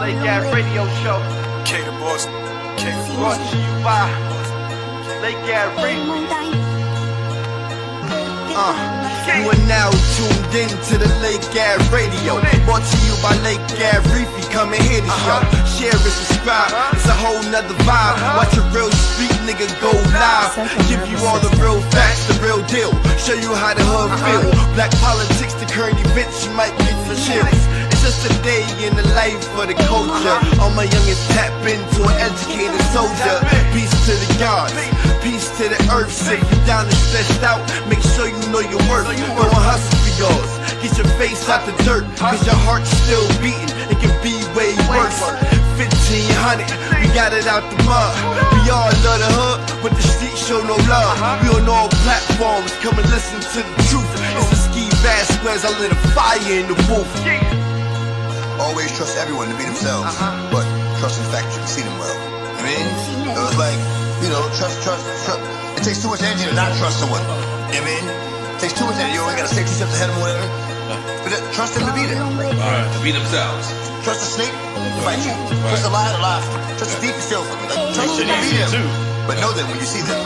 Lake Ave Radio Show. K the boss. K the Brought boss. to you by Lake Ave Radio. You are now tuned in to the Lake Ave Radio. Brought to you by Lake Ave Reefy. Come and hear the show. Share and subscribe. It's a whole nother vibe. Watch a real street nigga go live. Give you all the real facts, the real deal. Show you how the hood feel. Black politics, the current events, you might get the chills. It's just a day in the life of the culture. All my youngins tap into an educated soldier. Peace to the gods, peace to the earth. If you down and stressed out, make sure you know your worth. Go and hustle for yours. Get your face out the dirt, cause your heart's still beating. It can be way worse. 1500, we got it out the mud. We all love the hood, but the streets show no love. We on all platforms, come and listen to the truth. It's the Ski Vasquez, I lit a fire in the booth. Always trust everyone to be themselves, but trust in the fact you can see them well. I mean, it was like, you know, trust. It takes too much energy to not trust someone. I mean, it takes too much energy. You only gotta stay 2 steps ahead of them, whatever. But trust them to be there. Alright, to be themselves. Trust the snake to bite you. Trust the lion to lie. Trust the thief to steal from you. Like, trust them to be them. But know them when you see them.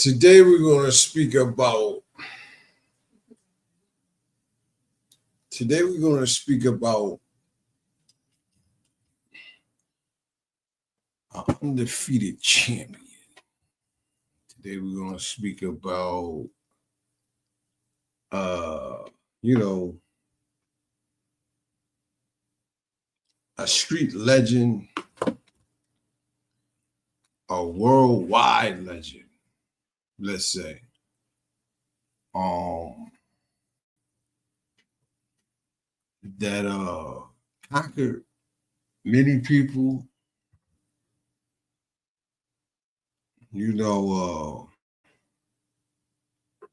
Today we're going to speak about an undefeated champion. Today we're going to speak about a street legend, a worldwide legend, let's say. That conquered many people,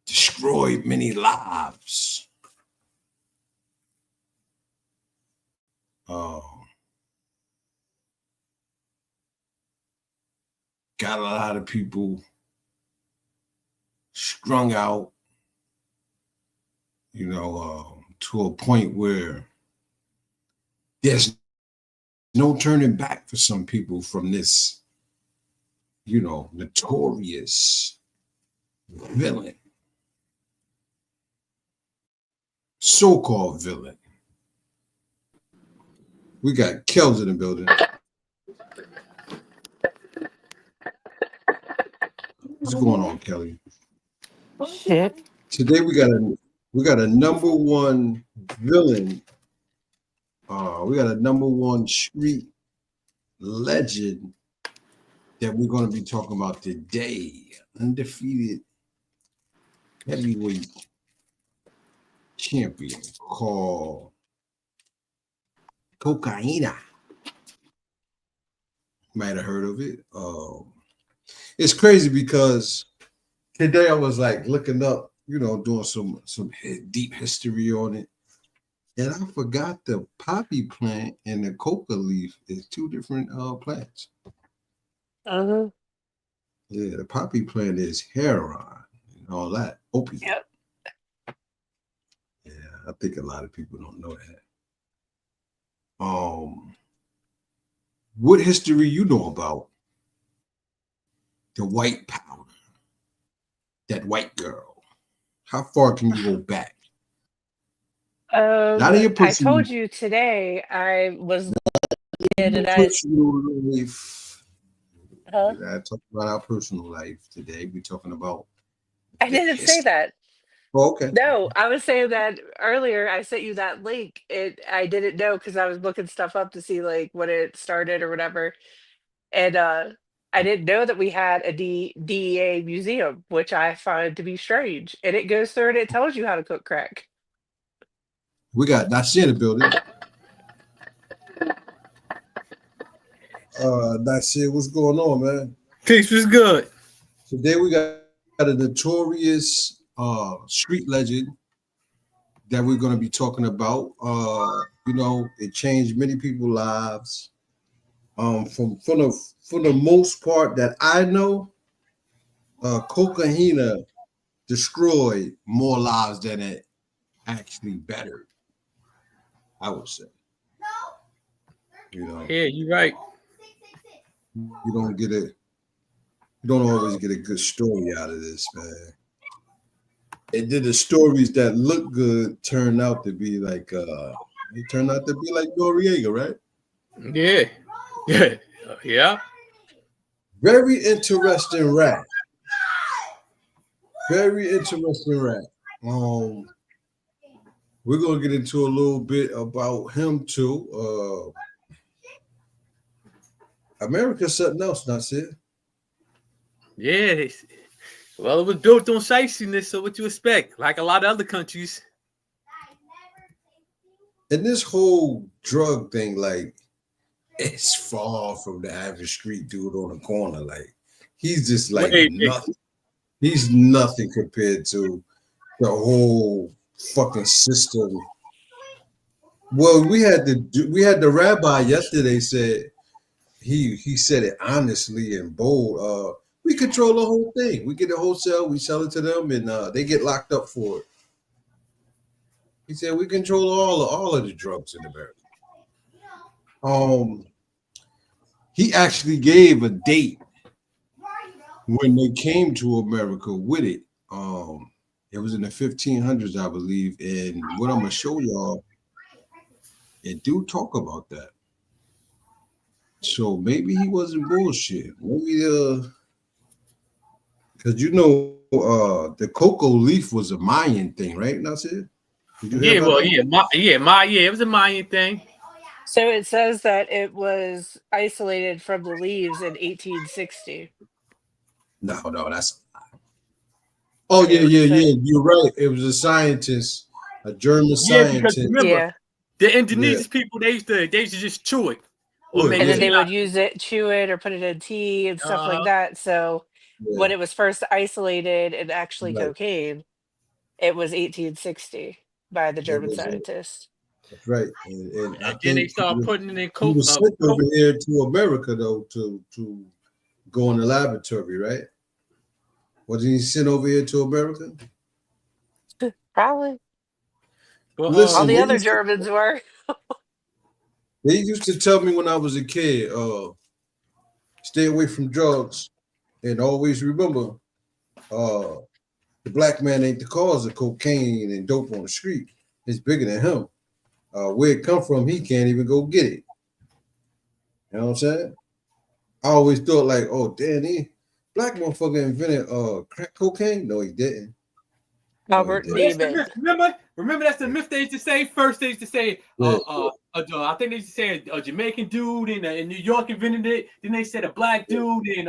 destroyed many lives. Got a lot of people strung out, to a point where there's no turning back for some people from this, notorious villain, so-called villain. We got Kels in the building. What's going on, Kelly? Shit. Today we got a number one villain. We got a number one street legend that we're going to be talking about today. Undefeated heavyweight champion called Cocaina. Might have heard of it. It's crazy because today I was like looking up, doing some deep history on it. And I forgot the poppy plant and the coca leaf is two different plants. Uh-huh. Yeah, the poppy plant is heroin and all that, opium. Yep. Yeah, I think a lot of people don't know that. What history you know about the white powder, that white girl? How far can you go back? Not in your I personal, told you today I was your and personal life. huh? I talk about our personal life today. We're talking about I The didn't say history. that. Oh, okay. No, I was saying that earlier. I sent you that link. I didn't know because I was looking stuff up to see like when it started or whatever. And I didn't know that we had a DEA museum, which I find to be strange. And it goes through and it tells you how to cook crack. We got Nasir in the building. Nasir, what's going on, man? Peace was good. Today we got a notorious street legend that we're going to be talking about. You know, it changed many people's lives. From the most part that I know, Cocaina destroyed more lives than it actually bettered. I would say. You know, Yeah, you're right. you don't get it. You don't always get a good story out of this, man. And then the stories that look good turn out to be like they turn out to be like Noriega, right? Yeah. Yeah. Yeah. Very interesting rat. Very interesting rat. We're gonna get into a little bit about him too. America's something else, not it? Yeah. Well, it was built on shiestiness, so what you expect? Like a lot of other countries. And this whole drug thing, like, it's far from the average street dude on the corner. Like, he's just like nothing. He's nothing compared to the whole fucking system. Well, we had the rabbi yesterday said he said it honestly and bold. We control the whole thing. We get a wholesale, we sell it to them, and they get locked up for it. He said we control all of the drugs in America. He actually gave a date when they came to America with it. It was in the 1500s, I believe. And what I'm gonna show y'all, it do talk about that. So maybe he wasn't bullshit. Maybe because you know the cocoa leaf was a Mayan thing, right? That's it. Yeah, well, it was a Mayan thing. So it says that it was isolated from the leaves in 1860. No, that's. Oh yeah. You're right. It was a scientist, a German scientist. Because remember, the Indonesian Yeah. people they used to just chew it, Chew it, And then yeah. they would use it, chew it, or put it in tea and stuff like that. So Yeah. when it was first isolated and actually Right. cocaine, it was 1860 by the German was, scientist. That's right. And I and then they think started putting it in he coke. was sent over here to America though to go in the laboratory, right? Wasn't he sent over here to America? Probably. Well, Listen, All the they other used to- Germans were. They used to tell me when I was a kid, stay away from drugs and always remember the black man ain't the cause of cocaine and dope on the street. It's bigger than him. Where it come from, he can't even go get it. You know what I'm saying? I always thought like, oh, damn, black motherfucker invented crack cocaine. No, he didn't. Albert No, he Neiman. Remember that's the myth they used to say. First they used to say, Yeah. I think they used to say a Jamaican dude in New York invented it. Then they said a black dude in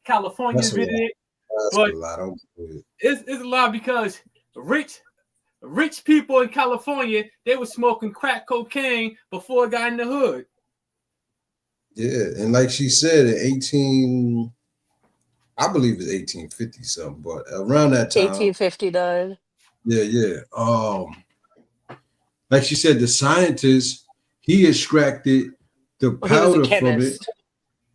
California That's a invented it. That's But a lot. I don't believe it. It's a lot because rich people in California, they were smoking crack cocaine before it got in the hood. Yeah, and like she said, in I believe it's 1850 something, but around that time, 1859. yeah. Like she said, the scientist, he extracted the Well, he was a powder from it. chemist.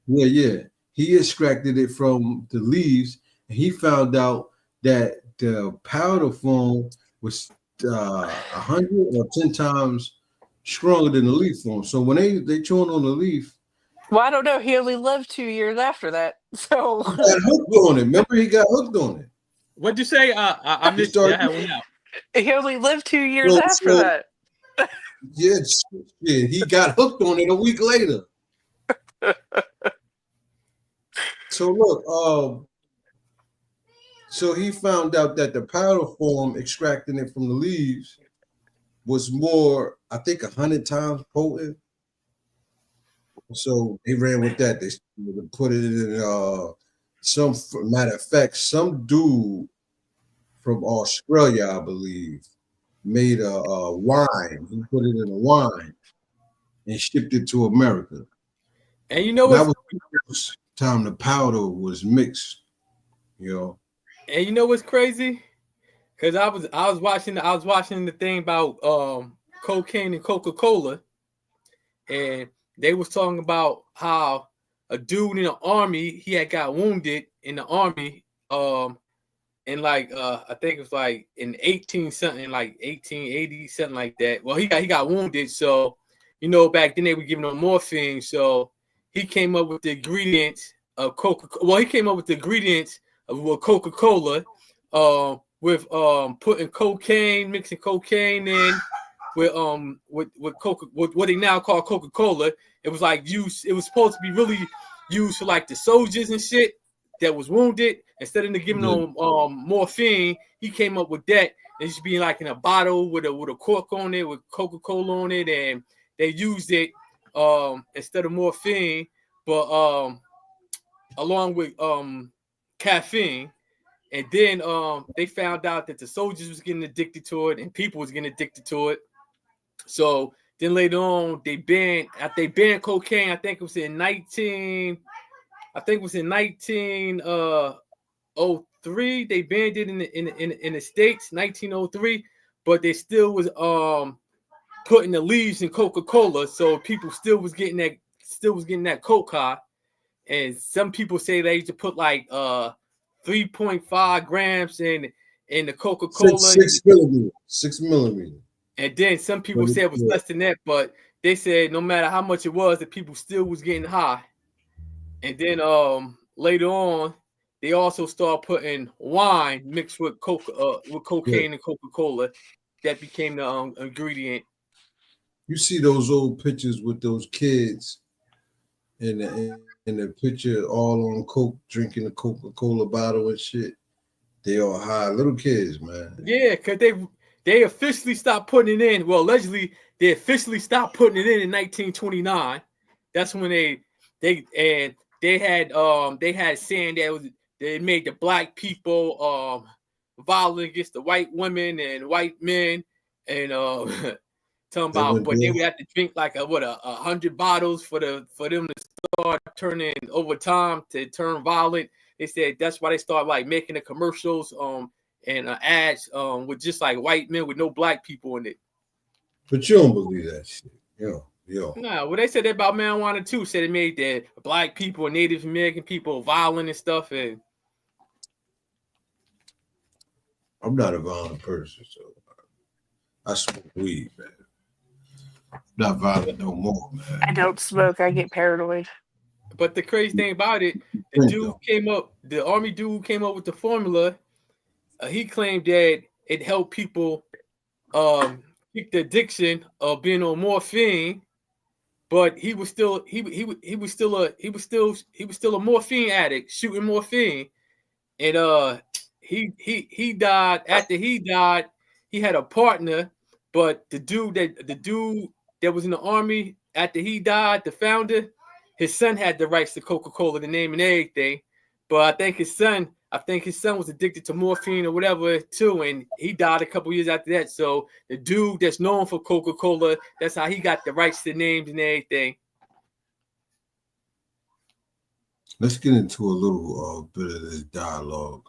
Yeah. He extracted it from the leaves, and he found out that the powder form was 100 or 10 times stronger than the leaf form. So when they chewing on the leaf, Well, I don't know. He only lived 2 years after that. So he got hooked on it. Remember, he got hooked on it. What'd you say? I missed started- that one out. he only lived 2 years Well, after so- that. Yeah, he got hooked on it a week later. So look, So he found out that the powder form, extracting it from the leaves, was more, I think, 100 times potent. So they ran with that. They put it in some, matter of fact, some dude from Australia, I believe, made a wine. He put it in a wine and shipped it to America. And you know That what's was the first time the powder was mixed, you know. and you know what's crazy? Because I was watching the thing about cocaine and Coca-Cola, and they was talking about how a dude in the army, he had got wounded in the army, in like I think it was like in 18 something, like 1880, something like that. Well, he got wounded, so you know back then they were giving him morphine, so he came up with the ingredients of He came up with the ingredients of Coca-Cola, with putting cocaine, mixing cocaine in with what they now call Coca-Cola. It was like used. It was supposed to be really used for like the soldiers and shit that was wounded. Instead of giving them morphine, he came up with that. It should be like in a bottle with a cork on it with Coca-Cola on it, and they used it instead of morphine, but along with caffeine. And then they found out that the soldiers was getting addicted to it and people was getting addicted to it. So then later on, they banned cocaine. I think it was in 1903. They banned it in the States, 1903, but they still was putting the leaves in Coca-Cola, so people still was getting that coca. And some people say they used to put like 3.5 grams in the Coca-Cola. 6 millimeters. 6 millimeters. And then some people said it was less than that, but they said no matter how much it was, the people still was getting high. And then later on, they also start putting wine mixed with cocaine and Coca-Cola. That became the ingredient. You see those old pictures with those kids in the picture all on coke, drinking a Coca-Cola bottle and shit. They all high, little kids, man. Yeah, because they officially stopped putting it in. Well, allegedly, they officially stopped putting it in 1929. That's when they had saying that they made the black people violent against the white women and white men, and talking about, but they would have to drink like 100 bottles for them to start turning over time to turn violent. They said that's why they start like making the commercials and ads with just like white men with no black people in it. But you don't believe that shit, yo. No, well, they said that about marijuana too. Said it made the black people and Native American people violent and stuff. And I'm not a violent person, so I smoke weed, man. I'm not violent no more, man. I don't smoke. I get paranoid. But the crazy thing about it, the army dude came up with the formula. He claimed that it helped people kick the addiction of being on morphine, but he was still a morphine addict, shooting morphine, and he died. After he died, he had a partner, but the dude that was in the army after he died, the founder, his son had the rights to Coca-Cola, the name and everything. But I think his son was addicted to morphine or whatever too, and he died a couple years after that. So the dude that's known for Coca-Cola, that's how he got the rights to names and everything. Let's get into a little bit of this dialogue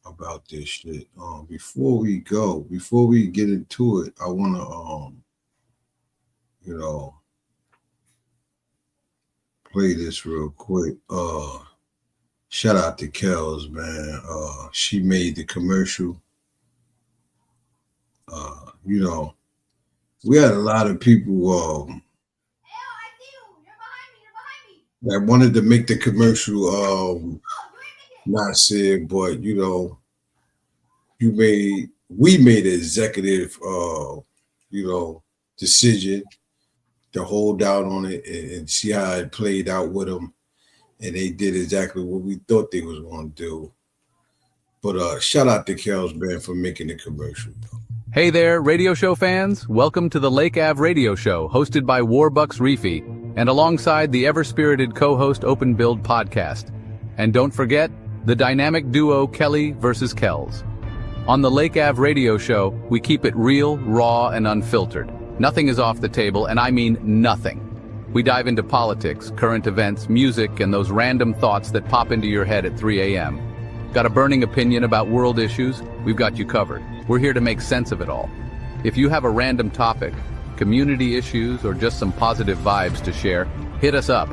about this shit. Before we get into it, I want to play this real quick. Shout out to Kels, man. She made the commercial. We had a lot of people that wanted to make the commercial. Not said, but we made an executive decision to hold out on it and see how it played out with them. And they did exactly what we thought they was going to do. But shout out to Kel's Band for making the commercial. Hey there, radio show fans. Welcome to the Lake Ave Radio Show, hosted by Warbucks Reefy, and alongside the ever-spirited co-host Open Build Podcast. And don't forget, the dynamic duo Kelly versus Kells. On the Lake Ave Radio Show, we keep it real, raw, and unfiltered. Nothing is off the table, and I mean nothing. We dive into politics, current events, music, and those random thoughts that pop into your head at 3 a.m. Got a burning opinion about world issues? We've got you covered. We're here to make sense of it all. If you have a random topic, community issues, or just some positive vibes to share, hit us up.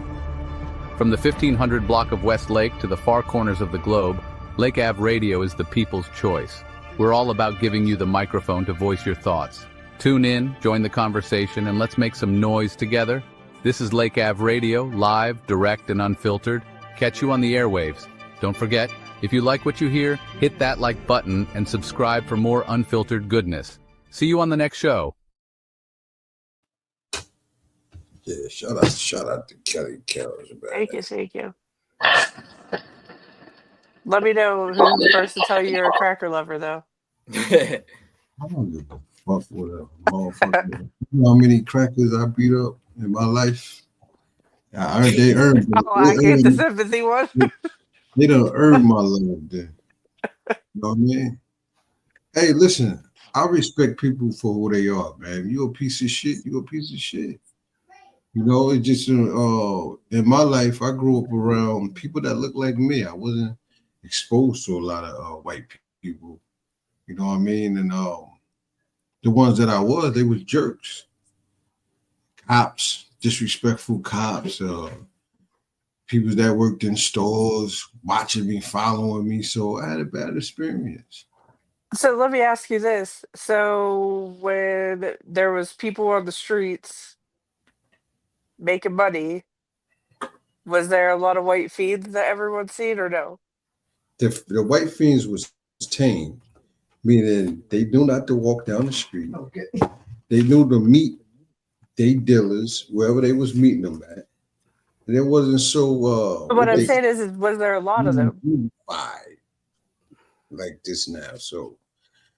From the 1500 block of West Lake to the far corners of the globe, Lake Ave Radio is the people's choice. We're all about giving you the microphone to voice your thoughts. Tune in, join the conversation, and let's make some noise together. This is Lake Ave Radio, live, direct, and unfiltered. Catch you on the airwaves. Don't forget, if you like what you hear, hit that like button and subscribe for more unfiltered goodness. See you on the next show. Yeah, shout out to Kelly Kells. Thank you. Let me know who's first to tell you you're a cracker lover, though. I don't give a fuck with a motherfucker. You know how many crackers I beat up in my life? They earned it. Oh, I get the sympathy one. They done earned my love then. You know what I mean? Hey, listen, I respect people for who they are, man. You a piece of shit, you a piece of shit. You know, it just in my life, I grew up around people that look like me. I wasn't exposed to a lot of white people. You know what I mean? And the ones that I was, they was jerks. Cops, disrespectful cops, people that worked in stores, watching me, following me. So I had a bad experience. So let me ask you this. So when there was people on the streets making money, was there a lot of white fiends that everyone's seen or no? The white fiends was tame, meaning they knew not to walk down the street. Okay. They knew to meet they dealers wherever they was meeting them at. And it wasn't so what I'm saying is was there a lot of them? Like this now. So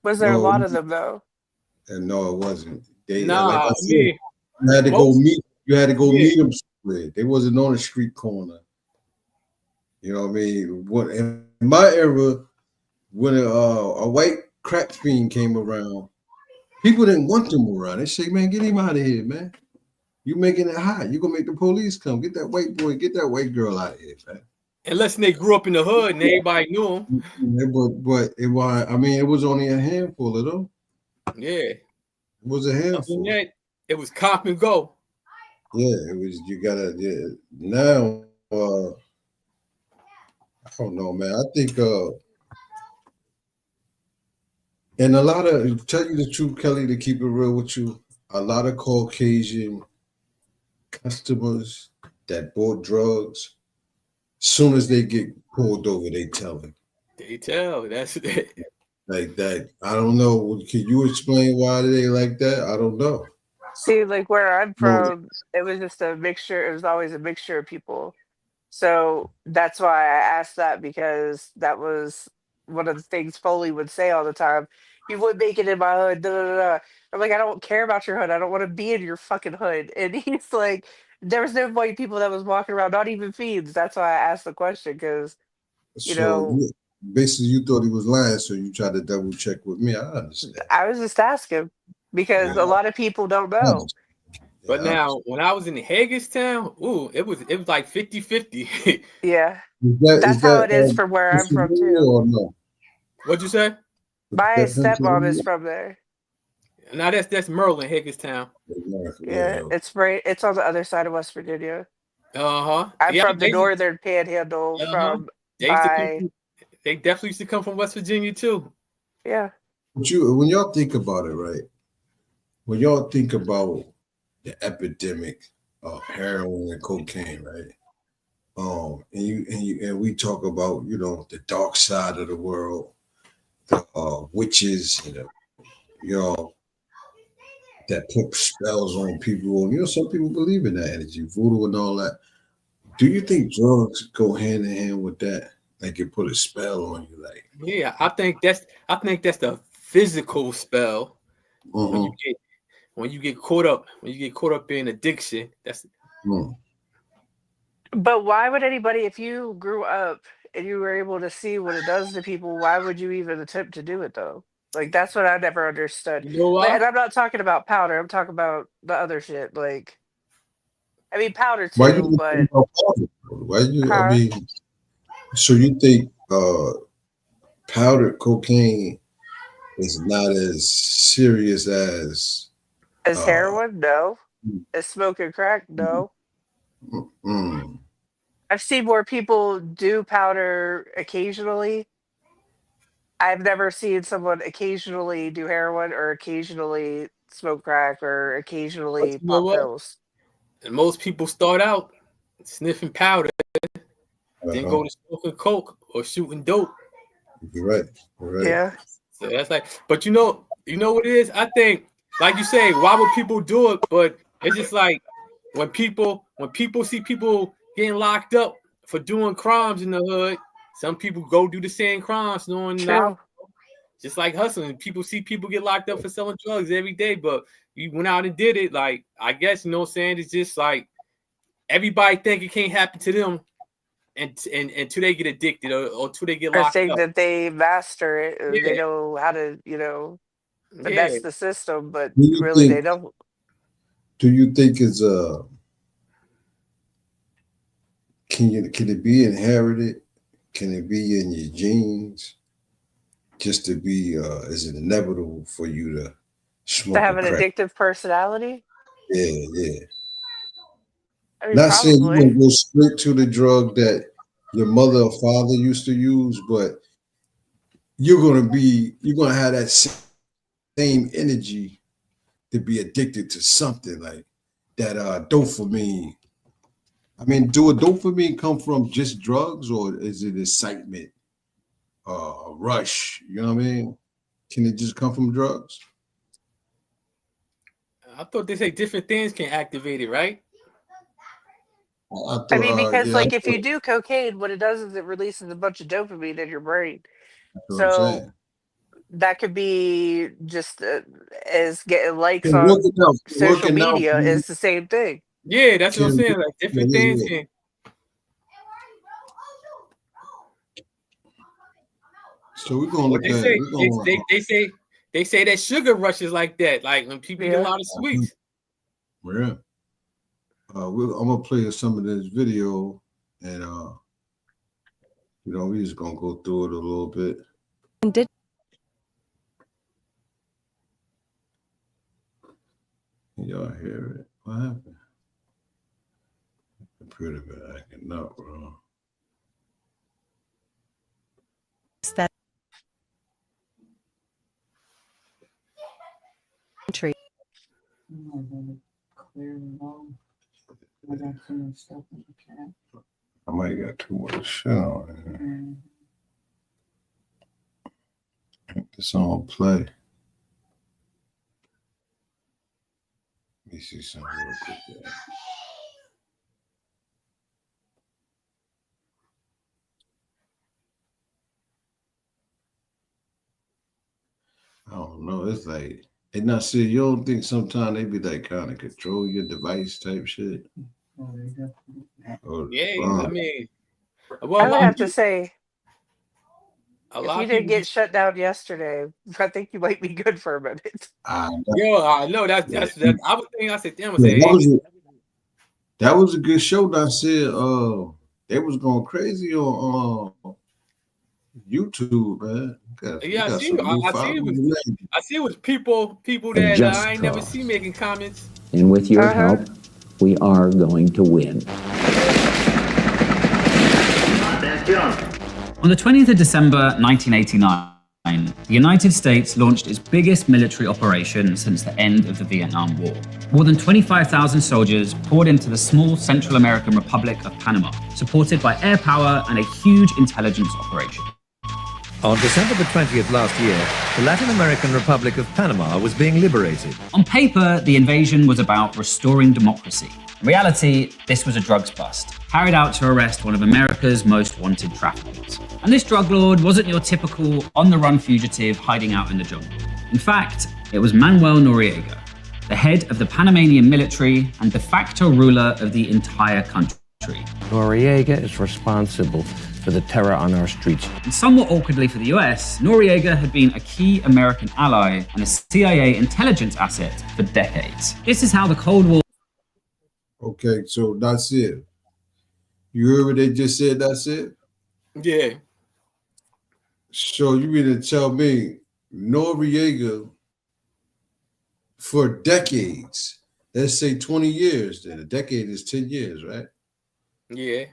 was there a lot of them though? And no, it wasn't. They nah, like I said, you had to go meet. You had to go meet them somewhere. They wasn't on the street corner. You know what I mean? What in my era, when a white crack fiend came around, people didn't want them around. They say, "Man, get him out of here, man. You making it hot. You gonna make the police come. Get that white boy, get that white girl out of here, man." Unless they grew up in the hood and everybody knew them. But it was. I mean, it was only a handful of them. Yeah, it was a handful. It was cop and go. Yeah, it was. You gotta. Yeah. Now, I don't know, man. I think, and a lot of, tell you the truth, Kelly, to keep it real with you, a lot of Caucasian customers that bought drugs, soon as they get pulled over, they tell them. They tell. That's it. Like that. I don't know. Can you explain why they like that? I don't know. See, like where I'm from, it was just a mixture. It was always a mixture of people. So that's why I asked that, because that was one of the things Foley would say all the time. You wouldn't make it in my hood. Da, da, da, da. I'm like, I don't care about your hood. I don't want to be in your fucking hood. And he's like, there was no white people that was walking around, not even fiends. That's why I asked the question, because, you know. Basically, you thought he was lying, so you tried to double check with me. I understand. I was just asking, because a lot of people don't know. But now, when I was in Hagerstown, it was like 50-50. Yeah. That's how it is from where I'm from, too. Or no? What'd you say? My stepmom is from there. Now that's Merlin, Hagerstown. Yeah, it's right. It's on the other side of West Virginia. I'm from the northern panhandle. From they definitely used to come from West Virginia too. Yeah. But when y'all think about it, right? When y'all think about the epidemic of heroin and cocaine, right? And we talk about, you know, the dark side of the world, the witches, and you know, that put spells on people. And, you know, some people believe in that energy, voodoo and all that. Do you think drugs go hand in hand with that? Like it put a spell on you. Like Yeah, I think that's the physical spell when you get caught up in addiction. That's But why would anybody, if you grew up and you were able to see what it does to people, why would you even attempt to do it though? Like that's what I never understood. you know why? And I'm not talking about powder. I'm talking about the other shit. Like, I mean, powder why too, you but think about powder? Why you? I huh? mean, so you think powdered cocaine is not as serious as As uh, heroin? No. As smoking crack? No. mm, I've seen more people do powder occasionally. I've never seen someone occasionally do heroin or occasionally smoke crack or But occasionally you know pop what? pills. And most people start out sniffing powder, then uh-huh. go to smoking coke or shooting dope. You're right. You're right. Yeah. So that's like, but you know what it is? I think, like you say, why would people do it? But it's just like when people see people getting locked up for doing crimes in the hood, some people go do the same crimes knowing not, True. just like hustling. People see people get locked up for selling drugs every day, but you went out and did it. Like, I guess, you know what I'm saying? It's just like everybody think it can't happen to them until they get addicted or until they get Or locked think up. that they master it. Or Yeah. they know how to, Yeah. finesse the system, but Do you really they think? don't. Do you think it's can it be inherited? Can it be in your genes? Just to be is it inevitable for you to To smoke have a an crack? addictive personality? Yeah. I mean, Not saying you're probably. gonna go straight to the drug that your mother or father used to use, but you're gonna have that same energy to be addicted to something like that dopamine. I mean, do a dopamine come from just drugs or is it excitement, rush? You know what I mean? Can it just come from drugs? I thought they say different things can activate it, right? I mean, because I like if you thought do cocaine, what it does is it releases a bunch of dopamine in your brain. that's what I'm So saying. that could be just as getting likes Can on social working out, media is the same thing. Yeah, that's what I'm can saying. Like different things can. So we're gonna What look they at say, we're gonna they say that sugar rush is like that. Like when people eat a Yeah. lot of sweets. yeah. I'm gonna play some of this video and we're just gonna go through it a little bit. Y'all hear it? What happened? Computer been acting up, bro. I might got too much shit on here. This on play. Let me see something real quick there. I don't know. It's like they not see. You don't think sometimes they be like kind of control your device type shit? Or, Yeah, I mean, I well, would have to say, a if lot you of didn't people. get shut down yesterday, I think you might be good for a minute. I know that's yeah, I was thinking. I said, damn, I yeah, said, that was a good show. I said they was going crazy on YouTube, man. yeah, I see. some new I see it was. followers. I see it was people that Just I ain't never trust. see making comments. And with your Uh-huh. help, we are going to win. On the 20th of December 1989, the United States launched its biggest military operation since the end of the Vietnam War. More than 25,000 soldiers poured into the small Central American Republic of Panama, supported by air power and a huge intelligence operation. On December the 20th last year, the Latin American Republic of Panama was being liberated. On paper, the invasion was about restoring democracy. In reality, this was a drugs bust, carried out to arrest one of America's most wanted traffickers. And this drug lord wasn't your typical on-the-run fugitive hiding out in the jungle. In fact, it was Manuel Noriega, the head of the Panamanian military and de facto ruler of the entire country. Noriega is responsible for the terror on our streets. And somewhat awkwardly for the US, Noriega had been a key American ally and a CIA intelligence asset for decades. This is how the Cold War... Okay, so that's it. You heard what they just said, that's it? Yeah. So you mean to tell me Noriega for decades, let's say 20 years, then a decade is 10 years, right? Yeah.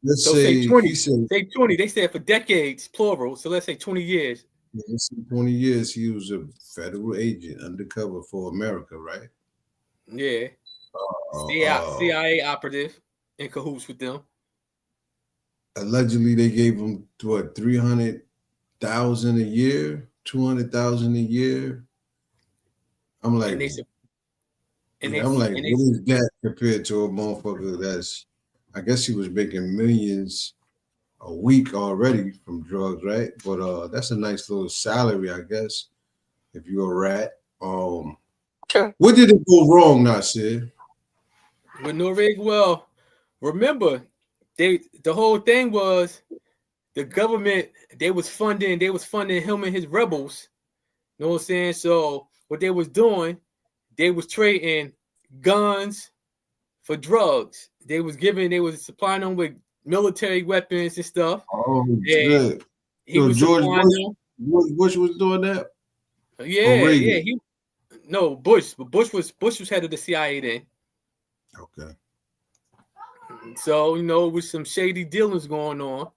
Let's So say 20. he said, Say 20. They said for decades, plural. So let's say 20 years. let's say 20 years he was a federal agent undercover for America, right? Yeah. CIA operative in cahoots with them. Allegedly they gave him what, 300,000 a year, 200,000 a year. I'm like, And they said, what is that compared to a motherfucker that's, I guess he was making millions a week already from drugs, right? But that's a nice little salary, I guess, if you're a rat. Sure. What did it go wrong, Nasir? with Noriega, well, remember, the whole thing was the government, they was funding him and his rebels. You know what I'm saying? So what they was doing, they was trading guns for drugs. They was supplying them with military weapons and stuff. Oh, shit. He was George supplying Bush was doing that? Yeah. Bush was head of the CIA then. Okay. So, it was some shady dealings going on,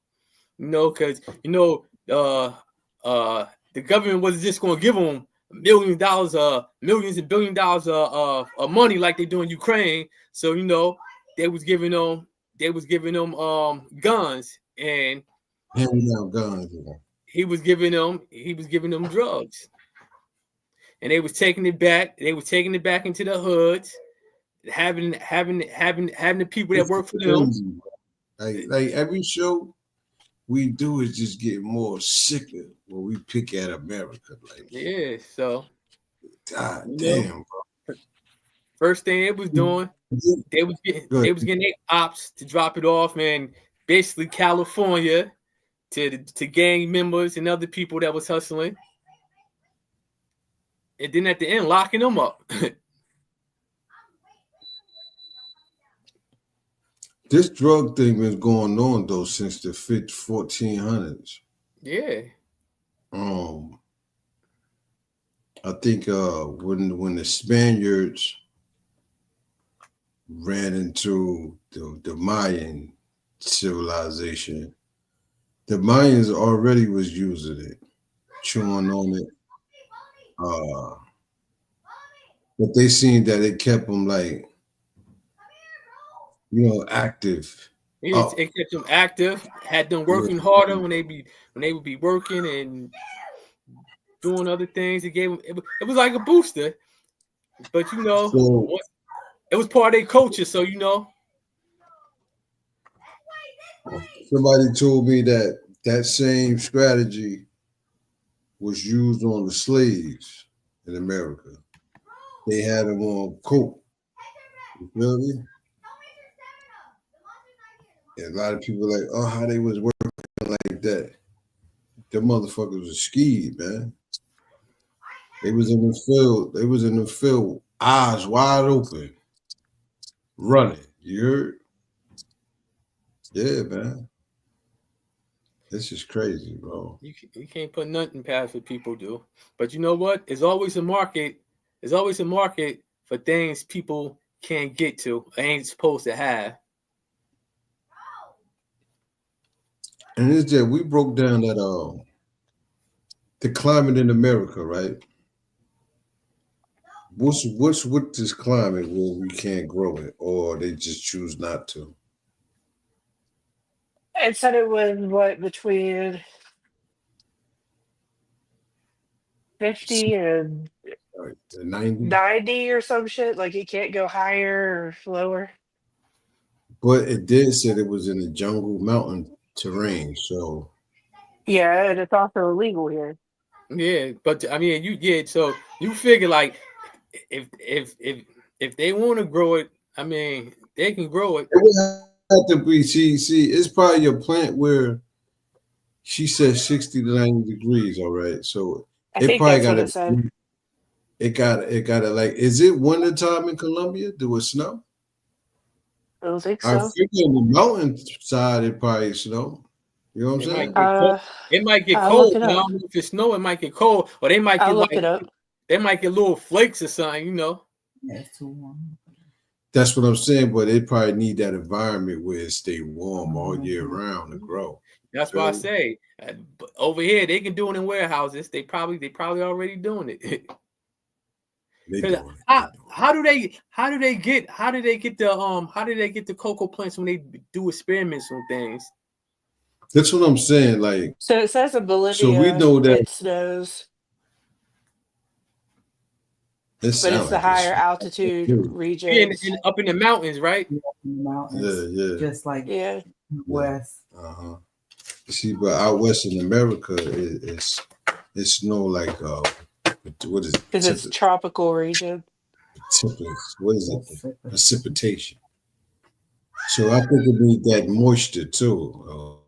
because, the government wasn't just going to give them millions and billion dollars of money like they do in Ukraine. So, they was giving them guns, and handing out guns. he was giving them drugs, and they was taking it back. They was taking it back into the hoods, having the people that work for them. Like every show we do is just get more sicker when we pick at America. So God damn, bro. First thing they was doing, they was getting their ops to drop it off in basically California to gang members and other people that was hustling, and then at the end locking them up. This drug thing been going on though since the 1400s. Yeah. I think when the Spaniards ran into the Mayan civilization, the Mayans already was using it, chewing on it. But they seen that it kept them active. It kept them active, had them working harder when they would be working and doing other things. It gave them, it was like a booster, but it was part of their culture. So somebody told me that same strategy was used on the slaves in America. They had them on coke. You feel me? And a lot of people like, oh, how they was working like that. The motherfuckers was skied, man. They was in the field, eyes wide open, running. You heard? Yeah, man. This is crazy, bro. You can't put nothing past what people do. But you know what? There's always a market. There's always a market for things people can't get to, ain't supposed to have. And it's that we broke down that the climate in America, right? What's with this climate where we can't grow it, or they just choose not to? It said it was between 50 and The 90. 90 or some shit. Like it can't go higher or lower. But it did say it was in the jungle mountain terrain. So Yeah, and it's also illegal here. Yeah, but I mean, so you figure like if they want to grow it, I mean, they can grow it. it would have to be. See, it's probably a plant where she said 60 to 90 degrees. All right, so I it think probably that's what it said. It got to like. Is it winter time in Colombia? Do it snow? I don't think I so. figure on the mountain side it probably snow. You know what I'm saying? It might get I'll cold. look it I up. don't know if it's snow. It might get cold, or they might I'll get look like it up. they might get little flakes or something. You know. That's what I'm saying. But they probably need that environment where it stay warm all year round to grow. That's why I say but over here they can do it in warehouses. They probably already doing it. They doing it. How do they get the cocoa plants when they do experiments on things? That's what I'm saying. Like, So it says in Bolivia, so we know that it snows, it but sound it's the like higher it's altitude true. regions. Up in the mountains, right? Yeah. Just like Yeah. west. See, but out west in America, it's snow like what is it? Because it's tropical region. What is it? Precipitation. So I think it needs that moisture too.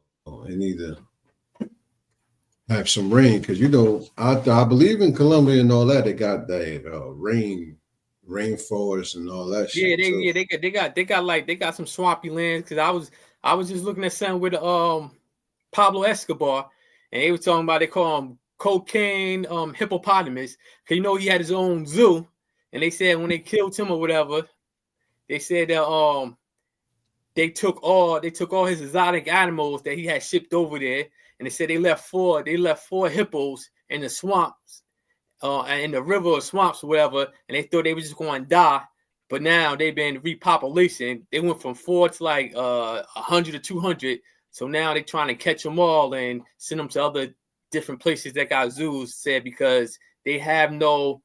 It need to have some rain because I believe in Colombia and all that. They got that rainforest and all that shit. They got some swampy lands because I was just looking at something with Pablo Escobar and they were talking about they call him cocaine hippopotamus because he had his own zoo and they said when they killed him or whatever they said that they took all his exotic animals that he had shipped over there and they said they left four hippos in the swamps and in the river or swamps or whatever and they thought they were just going to die but now they've been repopulation. They went from 4 to like 100 to 200 so now they're trying to catch them all and send them to other different places that got zoos said because they have no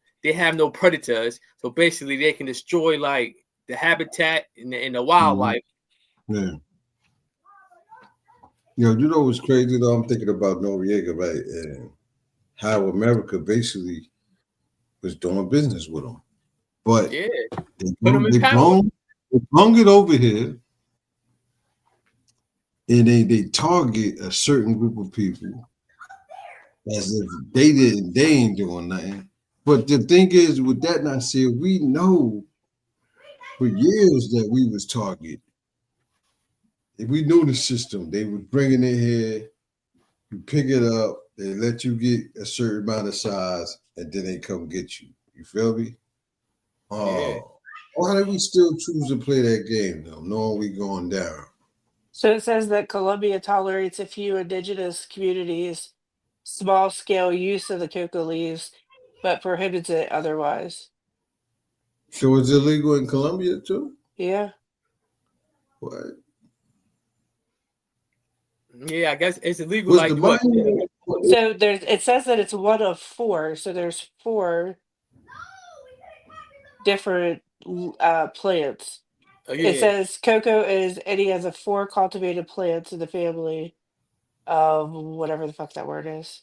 predators. So basically they can destroy like the habitat and the wildlife. Yeah. You know what's crazy though? I'm thinking about Noriega, right? And how America basically was doing business with them. But yeah. they brung it over here and they target a certain group of people as if they ain't doing nothing. But the thing is, with that not said, we know for years that we was targeted. If we knew the system, they was bringing it here, you pick it up, they let you get a certain amount of size, and then they come get you. You feel me? Yeah. Why do we still choose to play that game though, knowing we going down? So it says that Colombia tolerates a few indigenous communities' small-scale use of the cocoa leaves, but prohibits it otherwise. So it's illegal in Colombia too? Yeah. What? Yeah, I guess it's illegal. Like what? So it says that it's one of 4. So there's 4 different plants. Oh, yeah. It says cocoa is any of the 4 cultivated plants in the family of whatever the fuck that word is.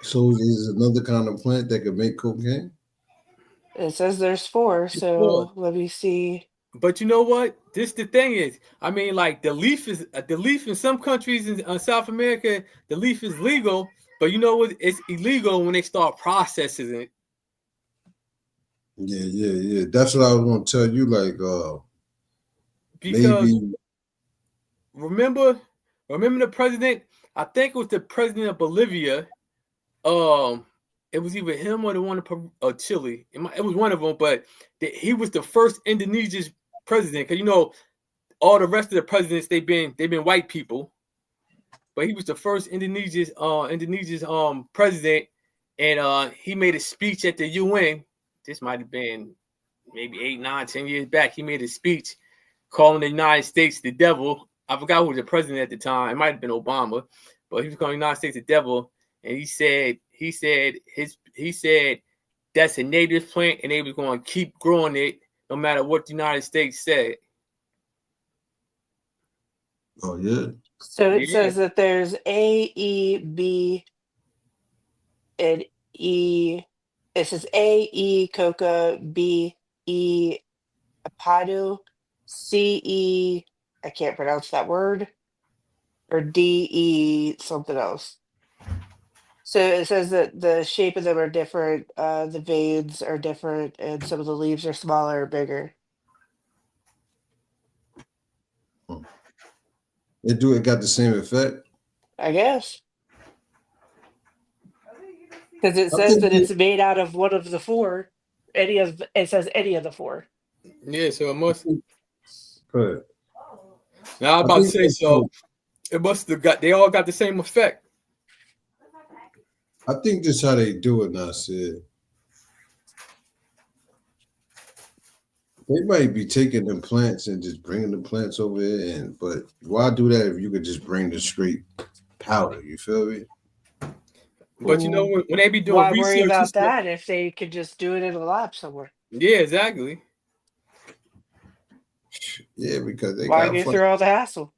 So is another kind of plant that could make cocaine? It says there's 4. So let me see. But you know what? This the thing is, I mean, like the leaf in some countries in South America, the leaf is legal, but you know what? It's illegal when they start processing it. Yeah. That's what I was going to tell you. Like, because maybe remember the president? I think it was the president of Bolivia. It was either him or the one of Chile. It was one of them, but he was the first Indonesian president. Because all the rest of the presidents they've been white people, but he was the first Indonesian president, and he made a speech at the UN. This might have been maybe 8, 9, 10 years back. He made a speech calling the United States the devil. I forgot who was the president at the time. It might have been Obama, but he was calling the United States the devil, and he said that's a native plant, and they was going to keep growing it no matter what the United States said. Oh yeah. So it says that there's A, E, B, and E. It says A, E, coca, B, E, apadu, C, E, I can't pronounce that word, or D, E, something else. So it says that the shape of them are different, the veins are different, and some of the leaves are smaller or bigger. It got the same effect? I guess. Because it says that it's made out of one of the four. It says any of the four. Yeah, so it must. Good. Now I'm about to say so. It must have got. They all got the same effect. I think this is how they do it now, Sid. They might be taking them plants and just bringing the plants over here, but why do that if you could just bring the straight powder? You feel me? But you know when they be doing why research, worry about that if they could just do it in a lab somewhere? Yeah, exactly. Yeah, because they why got go through all the hassle?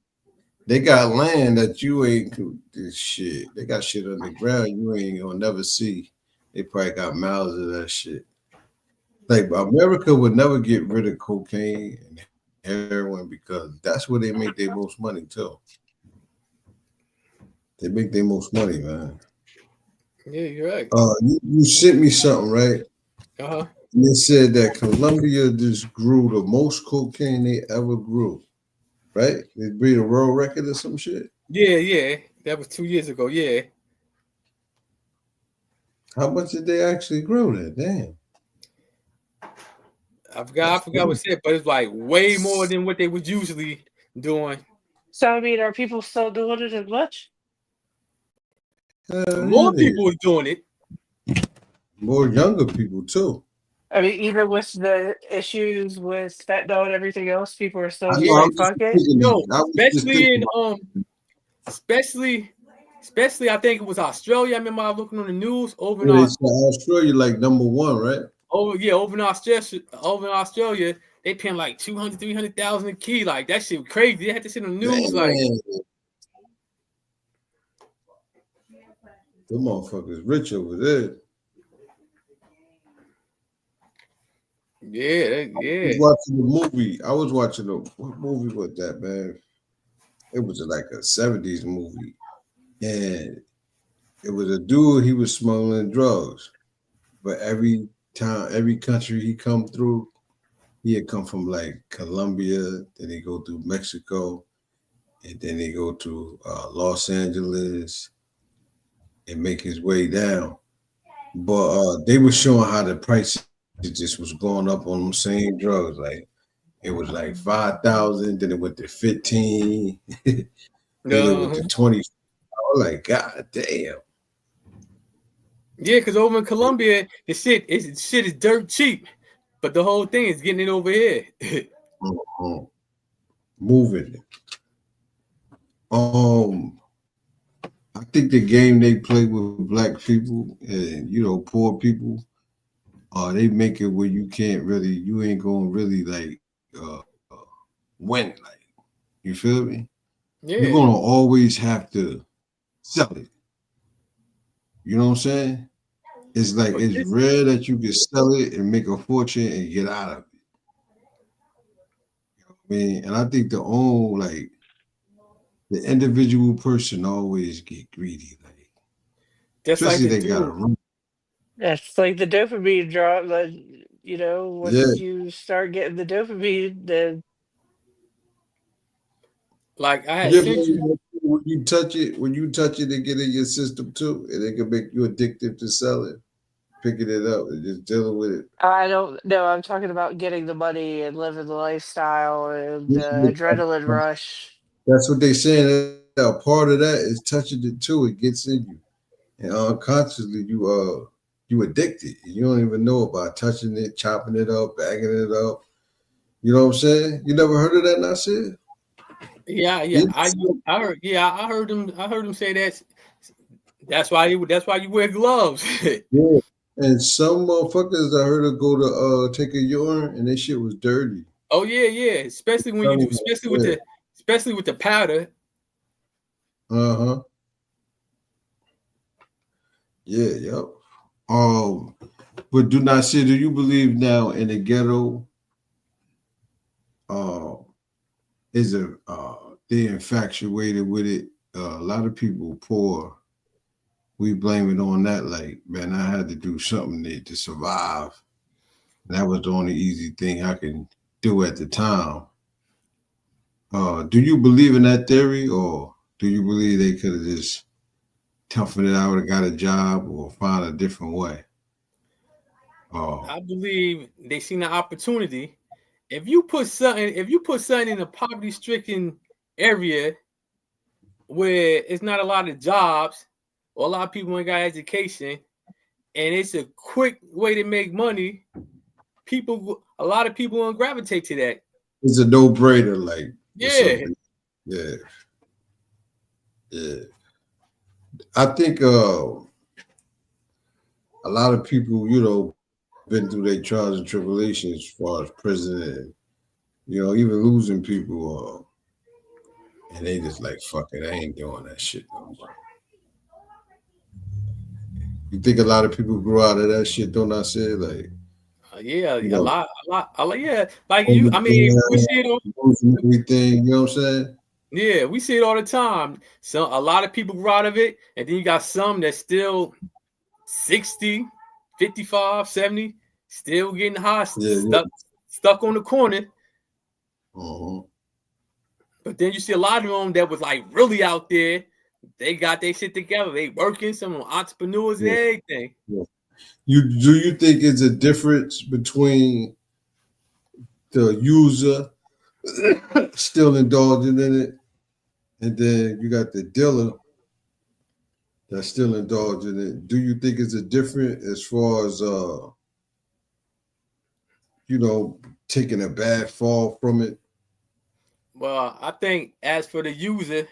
They got land that you ain't this shit. They got shit on the ground you ain't gonna never see. They probably got miles of that shit. Like America would never get rid of cocaine and heroin because that's where they make their most money too. They make their most money, man. Yeah, you're right. You sent me something, right? Uh-huh. And it said that Colombia just grew the most cocaine they ever grew. Right? They breed a world record or some shit. Yeah. That was 2 years ago. Yeah. How much did they actually grow that? Damn. I forgot what it said, but it's like way more than what they was usually doing. So I mean, are people still doing it as much? More people are doing it. More younger people too. I mean, even with the issues with fentanyl and everything else, people are still fuck it. No, especially I think it was Australia. I remember I was looking on the news over in Australia, like number one, right? Over in Australia, they paying like 200, 300,000 a key. Like that shit crazy. They had to sit on the news like. The motherfuckers rich over there. Yeah. I was watching what movie was that, man? It was like a 70s movie. And it was a dude, he was smuggling drugs. But every country he come through, he had come from like Colombia, then he go through Mexico, and then he go to Los Angeles and make his way down. But they were showing how the price just was going up on them same drugs. Like it was like 5,000, then it went to 15, then it went to 20. I was like, God damn. Yeah, because over in Colombia, the shit is dirt cheap, but the whole thing is getting it over here. Moving. I think the game they play with black people and poor people, they make it where you ain't gonna really like win. Like, you feel me? Yeah. You're gonna always have to sell it. You know what I'm saying? It's like it's rare that you can sell it and make a fortune and get out of it. You know what I mean? And I think the individual person always get greedy. Like, especially they got a room. That's like the dopamine drop. Once you start getting the dopamine, then like I had when you touch it, they get in your system too, and they can make you addicted to selling, picking it up and just dealing with it. I don't know. I'm talking about getting the money and living the lifestyle and the adrenaline rush. That's what they saying. A part of that is touching it too. It gets in you, and unconsciously you addicted. You don't even know about touching it, chopping it up, bagging it up. You know what I'm saying? You never heard of that, Nasir? Yeah. I heard him say that. That's why you wear gloves. Yeah, And some motherfuckers I heard her go to take a urine and that shit was dirty. Oh yeah. Especially when you do, especially with the powder. Uh-huh. Yeah, yep. But do not say, do you believe now in the ghetto? Is a they infatuated with it. A lot of people poor. We blame it on that. Like, man, I had to do something to survive. And that was the only easy thing I can do at the time. Do you believe in that theory, or do you believe they could have just toughened it out and got a job or find a different way? I believe they seen the opportunity. If you put something in a poverty-stricken area where it's not a lot of jobs or a lot of people ain't got education, and it's a quick way to make money, a lot of people won't gravitate to that. It's a no-brainer, like yeah. I think a lot of people, you know, been through their trials and tribulations as far as prison and, you know, even losing people, and they just like, fuck it, I ain't doing that shit no more. You think a lot of people grow out of that shit, don't I say? Like, yeah, you know, a lot, yeah. Like you, I mean, we see it on everything, you know what I'm saying? Yeah, we see it all the time. So a lot of people grow out of it, and then you got some that's still 60, 55, 70, still getting high, stuck on the corner. But then you see a lot of them that was like really out there. They got their shit together. They working, some entrepreneurs and everything. Yeah. Do you think it's a difference between the user still indulging in it, and then you got the dealer that's still indulging in it? Do you think it's a difference as far as you know, taking a bad fall from it? Well, I think as for the user,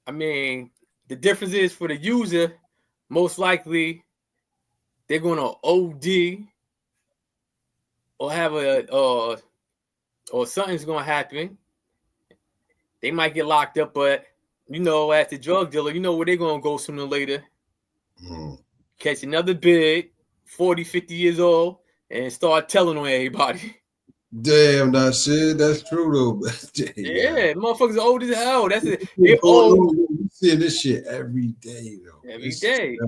I mean, the difference is for the user, most likely they're going to OD or have or something's going to happen. They might get locked up, but you know, as the drug dealer, you know where they're going to go sooner or later. Catch another bid, 40, 50 years old, and start telling on everybody. Damn, that's it. That's true though. Yeah, motherfuckers are old as hell. That's it. They're old. We see this shit every day though. Every day.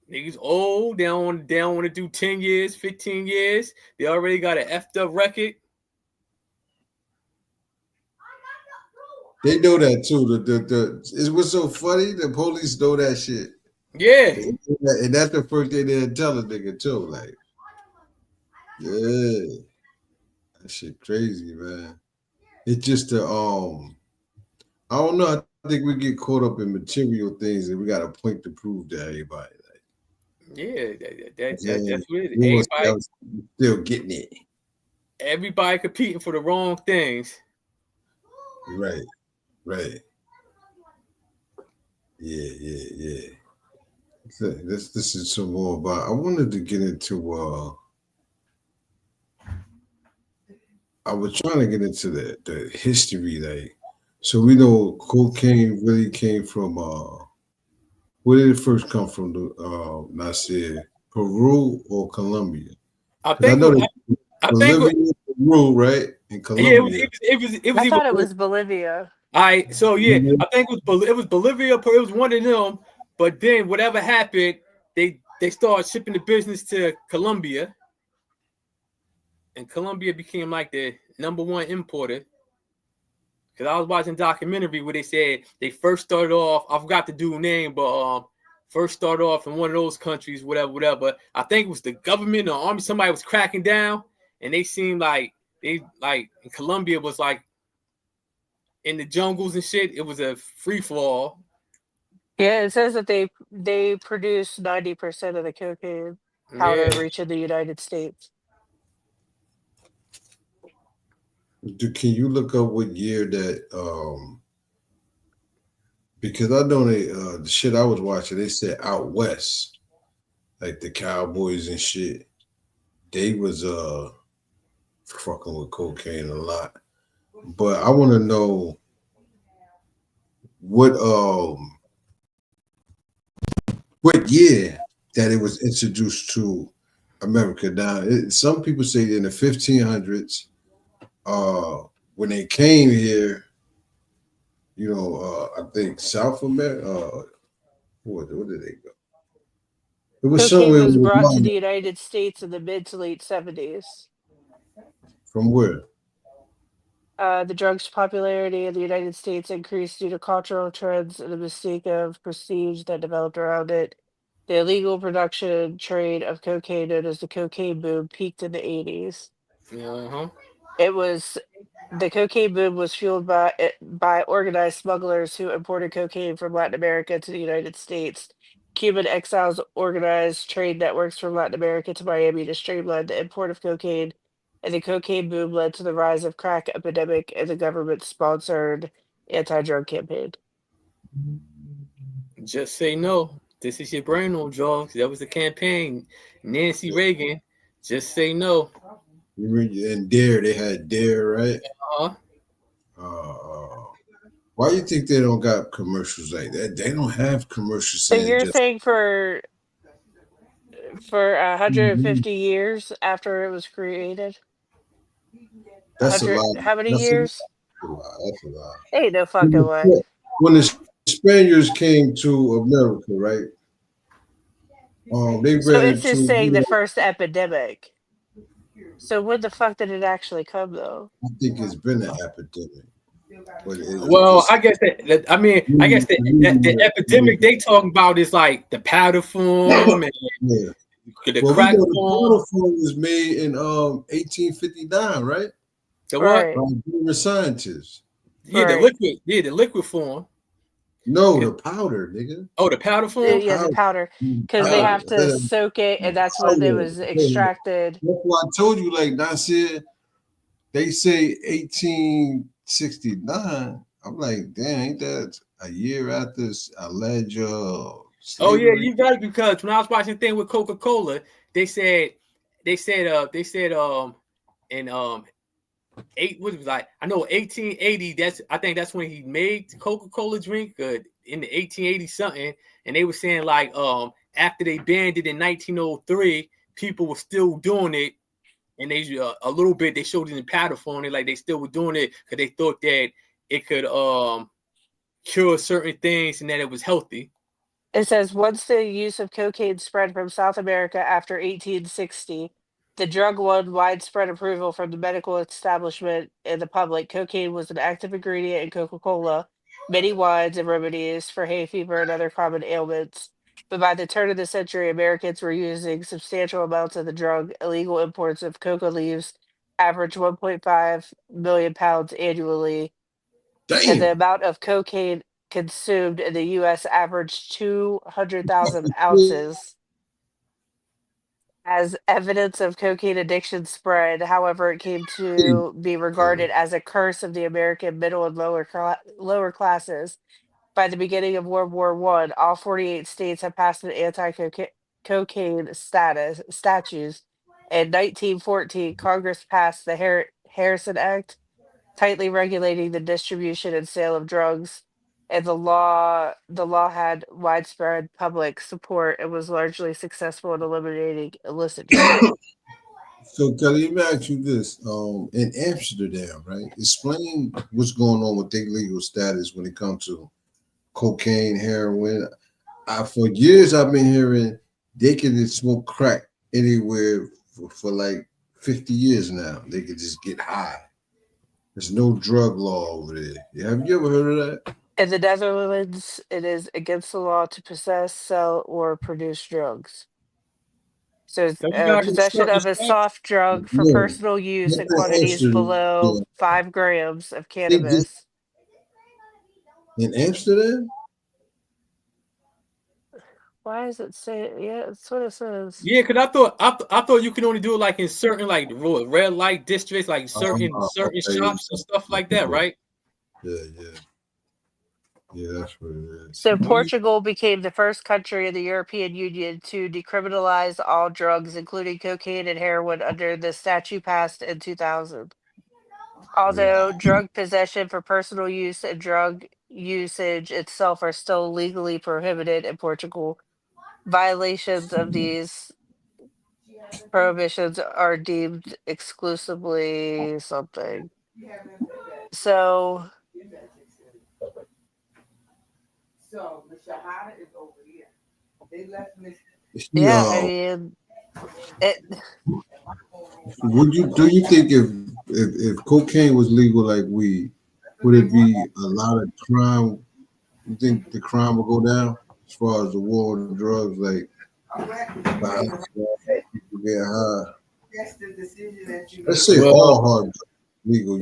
Niggas old. They don't want to do 10 years, 15 years. They already got an effed up record. They know that too. It was so funny. The police know that shit. Yeah. And that's the first thing they tell a nigga too. Like, yeah. That shit crazy, man. It's just I don't know. I think we get caught up in material things and we got a point to prove to everybody. Like, yeah, that's what it is. Everybody still getting it. Everybody competing for the wrong things. Right. Yeah. So this is some more about. I wanted to get into. I was trying to get into the history, like, so we know cocaine really came from. Where did it first come from? Nasir, Peru or Colombia? I think Peru, right? In Colombia. Yeah, it was. I thought it was Bolivia. All right, so yeah, I think it was Bolivia. It was one of them. But then whatever happened, they started shipping the business to Colombia, and Colombia became like the #1 importer. Because I was watching a documentary where they said they first started off. I forgot the dude's name, but first started off in one of those countries, whatever. I think it was the government or army. Somebody was cracking down, and they seemed like in Colombia was like in the jungles and shit. It was a free for all. Yeah, it says that they produce 90% of the cocaine powder reaching the United States. Can you look up what year that? Because I know the shit I was watching, they said out west, like the Cowboys and shit, they was fucking with cocaine a lot. But I want to know what year that it was introduced to America. Now, some people say in the 1500s, when they came here, you know, I think South America. Where did they go? It was Cocaine somewhere. was brought to the United States in the mid to late 70s. From where? The drug's popularity in the United States increased due to cultural trends and the mystique of prestige that developed around it. The illegal production and trade of cocaine, known as the cocaine boom, peaked in the 80s. Uh-huh. The cocaine boom was fueled by organized smugglers who imported cocaine from Latin America to the United States. Cuban exiles organized trade networks from Latin America to Miami to streamline the import of cocaine, and the cocaine boom led to the rise of crack epidemic and the government-sponsored anti-drug campaign. Just say no. This is your brain on drugs. That was the campaign. Nancy Reagan. Just say no. And Dare, they had Dare, right? Why do you think they don't got commercials like that? They don't have commercials. So you're saying for 150 years after it was created? That's a lot. How many years? That's a lot. Ain't no fucking way. When the Spaniards came to America, right? They So ran it's just into, saying the first epidemic. So when the fuck did it actually come, though? I think it's been an epidemic. Well, I guess the epidemic they talking about is like the powder form and the crack form. The powder form was made in 1859, right? The what? By German scientists. Yeah, the liquid. Yeah, the liquid form. No, the powder, nigga. Oh, the powder form. Yeah, the powder, because they have to soak it, and that's when it was extracted. That's why I told you, like Nasir, they say 1869. I'm like, damn, ain't that a year after alleged? Oh yeah, you right, because when I was watching the thing with Coca-Cola, they said in what it was like, I know 1880, I think that's when he made the Coca-Cola drink in the 1880 something, and they were saying like after they banned it in 1903, people were still doing it, and they a little bit they showed it in powder form, like they still were doing it because they thought that it could cure certain things and that it was healthy. It says once the use of cocaine spread from South America after 1860, the drug won widespread approval from the medical establishment and the public. Cocaine was an active ingredient in Coca-Cola, many wines, and remedies for hay fever and other common ailments. But by the turn of the century, Americans were using substantial amounts of the drug. Illegal imports of coca leaves average 1.5 million pounds annually. Damn. And the amount of cocaine consumed in the U.S. averaged 200,000 ounces. As evidence of cocaine addiction spread, however, it came to be regarded as a curse of the American middle and lower classes. By the beginning of World War I, all 48 states had passed an anti-cocaine statutes. In 1914, Congress passed the Harrison Act, tightly regulating the distribution and sale of drugs. And the law had widespread public support and was largely successful in eliminating illicit trade. So, Kelly, let me ask you this: in Amsterdam, right? Explain what's going on with their legal status when it comes to cocaine, heroin. For years, I've been hearing they can smoke crack anywhere for like 50 years now. They can just get high. There's no drug law over there. Have you ever heard of that? In the Netherlands, it is against the law to possess, sell, or produce drugs. So possession of a soft drug for personal use in quantities below 5 grams of cannabis. In Amsterdam? Why does it say? Yeah, that's what it says. Yeah, because I thought you could only do it like in certain like red light districts, like certain shops and stuff like that, right? Yeah. Yeah, that's what it is. So Portugal became the first country in the European Union to decriminalize all drugs, including cocaine and heroin, under the statute passed in 2000. Although drug possession for personal use and drug usage itself are still legally prohibited in Portugal, violations of these prohibitions are deemed exclusively something. So yeah, I mean, it. Do you think if cocaine was legal like weed, would it be a lot of crime? You think the crime will go down as far as the war on drugs, like people get high? Let's say all hard drugs legal.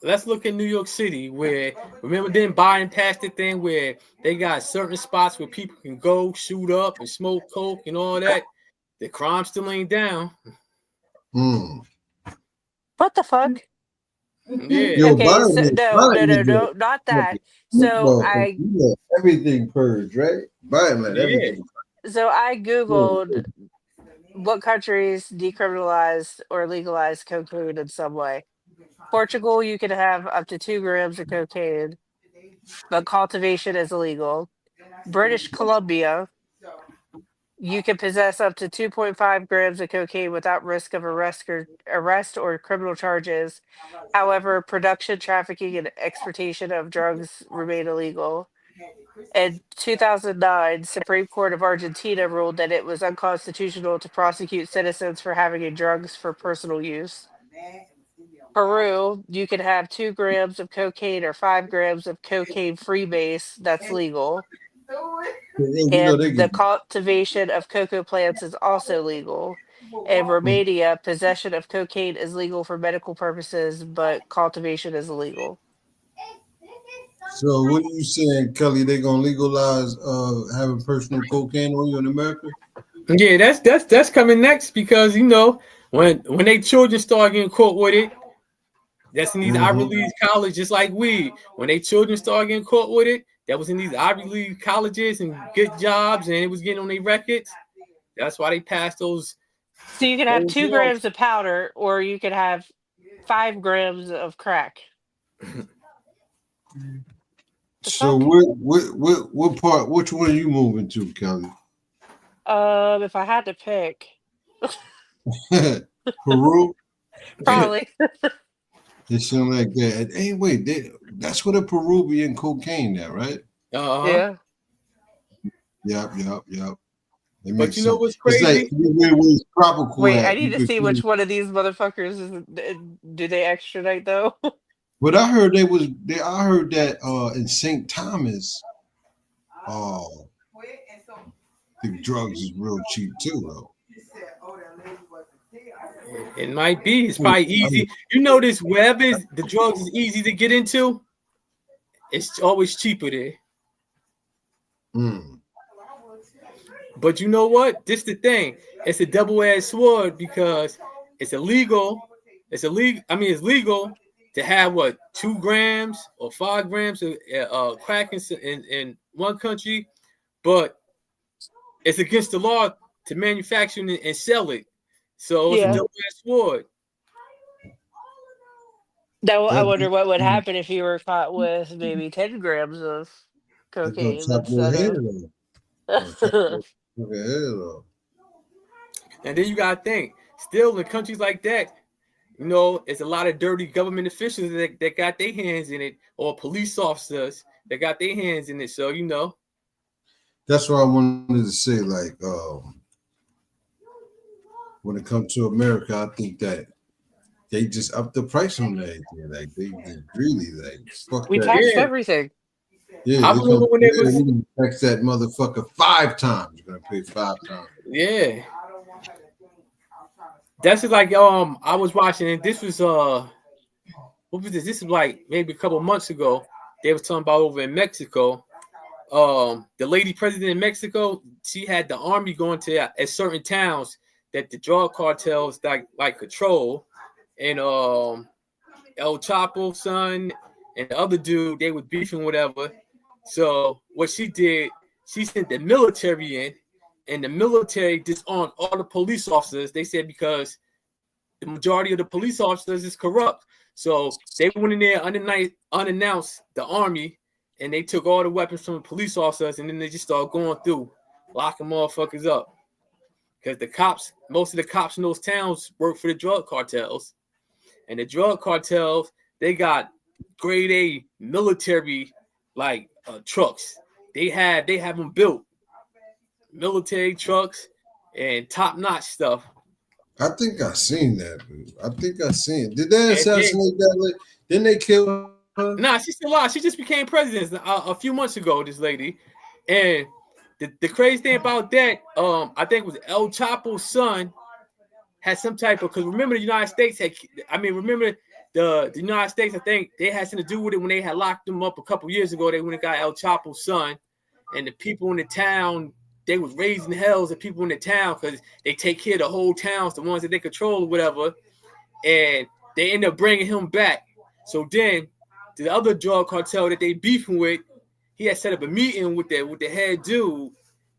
Let's look at New York City, where remember then Biden passed the thing where they got certain spots where people can go shoot up and smoke coke and all that. The crime still ain't down. What the fuck? Yeah. Yo, Okay, Biden, no, not that. So I everything purged, right? Biden let everything. So I Googled what countries decriminalized or legalized cocaine in some way. Portugal, you can have up to 2 grams of cocaine, but cultivation is illegal. British Columbia, you can possess up to 2.5 grams of cocaine without risk of arrest or criminal charges. However, production, trafficking, and exportation of drugs remain illegal. In 2009, Supreme Court of Argentina ruled that it was unconstitutional to prosecute citizens for having drugs for personal use. Peru, you can have 2 grams of cocaine or 5 grams of cocaine freebase. That's legal. And the cultivation of cocoa plants is also legal. In Romania, possession of cocaine is legal for medical purposes, but cultivation is illegal. So what are you saying, Kelly? They gonna legalize having personal cocaine on you in America? Yeah, that's coming next, because you know when they children start getting caught with it, that's in these Ivy League colleges, just like weed. When they children start getting caught with it, that was in these Ivy League colleges and good jobs, and it was getting on their records. That's why they passed those. So you can have 2 grams of powder, or you could have 5 grams of crack. So what part? Which one are you moving to, Kelly? If I had to pick, Peru. probably. It sounds like that. Hey, wait, that's what a Peruvian cocaine, that right? Yeah. Yep. But you know what's crazy? It's like, wait, I need to see which one of these motherfuckers do they extradite though. But I heard I heard that in St. Thomas, the drugs is real cheap too, though. It might be. It's probably easy. You know this, wherever the drugs is easy to get into, it's always cheaper there. But you know what? This is the thing. It's a double-edged sword, because it's illegal. It's legal to have 2 grams or 5 grams of crack in one country, but it's against the law to manufacture and sell it. So it's a double-edged sword. Now I wonder what would happen if you were caught with maybe 10 grams of cocaine. And then you gotta think, still in countries like that, you know, it's a lot of dirty government officials that got their hands in it, or police officers that got their hands in it. So you know, that's what I wanted to say. Like, when it comes to America, I think that they just upped the price on that. Like they really fuck we that. taxed everything. Yeah, I remember when it was tax that motherfucker 5 times. You're gonna pay 5 times. Yeah. That's just like I was watching, and this was what was this? This is like maybe a couple months ago. They was talking about over in Mexico. The lady president in Mexico, she had the army going to at certain towns that the drug cartels like control, and El Chapo son and the other dude, they was beefing, whatever. So what she did, she sent the military in, and the military disarmed all the police officers. They said because the majority of the police officers is corrupt. So they went in there unannounced, the army, and they took all the weapons from the police officers, and then they just started going through, locking motherfuckers up. Because the cops, most of the cops in those towns work for the drug cartels. And the drug cartels, they got grade A military like trucks. They have them built, military trucks and top-notch stuff. I think I seen that, dude. I think I seen. Did they assassinate that lady? Didn't they kill her? Nah, she's still alive. She just became president a few months ago, this lady. And the crazy thing about that, I think it was El Chapo's son had some type of, because remember the United States remember the United States, I think they had something to do with it when they had locked him up a couple years ago. They went and got El Chapo's son, and the people in the town, they was raising hells at people in the town because they take care of the whole towns, the ones that they control or whatever, and they end up bringing him back. So then the other drug cartel that they beefing with, he had set up a meeting with the head dude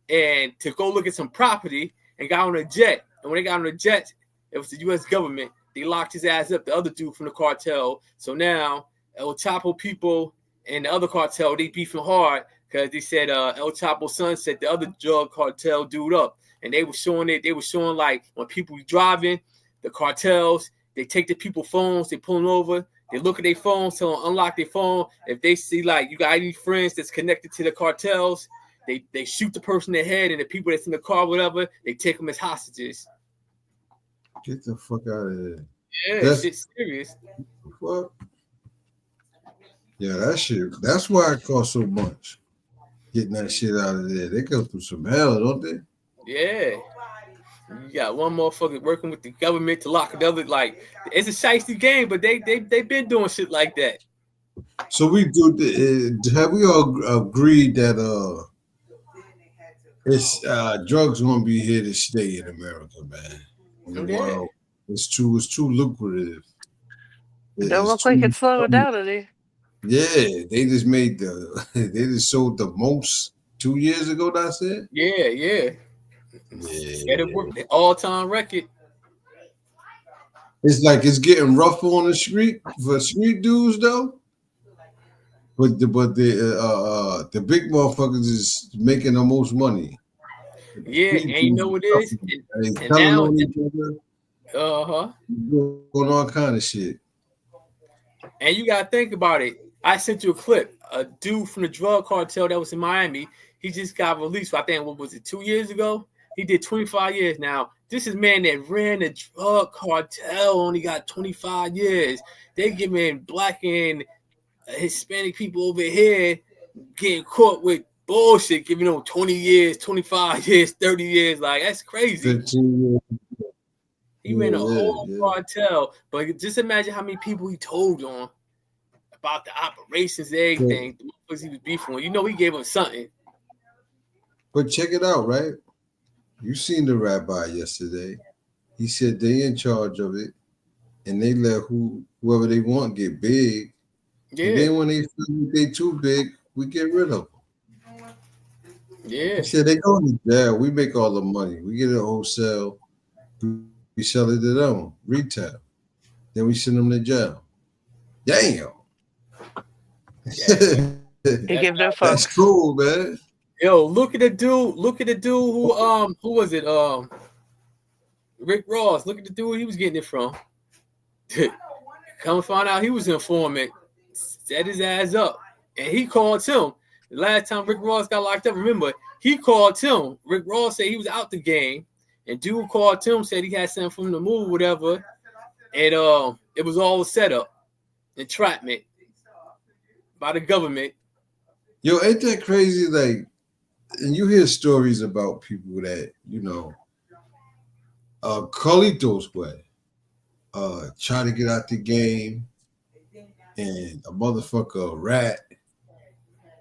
and to go look at some property and got on a jet. And when they got on the jet, it was the U.S. government. They locked his ass up, the other dude from the cartel. So now El Chapo people and the other cartel, they beefing hard because they said El Chapo's son set the other drug cartel dude up. And they were showing it. They were showing like when people were driving, the cartels, they take the people's phones, they pull them over, they look at their phones, tell them unlock their phone. If they see like you got any friends that's connected to the cartels, they shoot the person in the head, and the people that's in the car, whatever, they take them as hostages. Get the fuck out of there. Yeah, shit's serious. What? Yeah, that shit. That's why it costs so much. Getting that shit out of there. They go through some hell, don't they? Yeah. You got one motherfucker working with the government to lock another. Like, it's a shiesty game, but they been doing shit like that. So we do. Have we all agreed that it's drugs gonna be here to stay in America, man? In the world, it's too lucrative. It don't look like it's slowing down any. Yeah, they just made they just sold the most 2 years ago. That's it. Yeah. It worked, the all-time record. It's like it's getting rougher on the street for street dudes though. But the big motherfuckers is making the most money. Yeah, and you know what it is? And now, doing all kind of shit. And you gotta think about it. I sent you a clip. A dude from the drug cartel that was in Miami, he just got released. I think, what was it, 2 years ago? He did 25 years. Now, this is man that ran the drug cartel, only got 25 years. They giving black and Hispanic people over here getting caught with bullshit, giving them 20 years, 25 years, 30 years. Like, that's crazy. 15 years. He ran a whole cartel. But just imagine how many people he told on about the operations, everything. The motherfuckers he was beefing with. You know, he gave them something. But check it out, right? You seen the rabbi yesterday. He said they in charge of it, and they let whoever they want get big. Yeah. And then when they feel they too big, we get rid of them. Yeah. He said they go to jail. We make all the money. We get a wholesale. We sell it to them, retail. Then we send them to jail. Damn. They give no fucks. That's cool, man. Yo, look at the dude. Look at the dude who was it? Rick Ross. Look at the dude he was getting it from. Come find out he was an informant. Set his ass up. And he called him. The last time Rick Ross got locked up, remember, he called him. Rick Ross said he was out the game. And dude called him, said he had something from the move, whatever. And it was all a setup. Entrapment by the government. Yo, ain't that crazy? Like, and you hear stories about people that, you know, Carlitos way, try to get out the game, and a motherfucker a rat,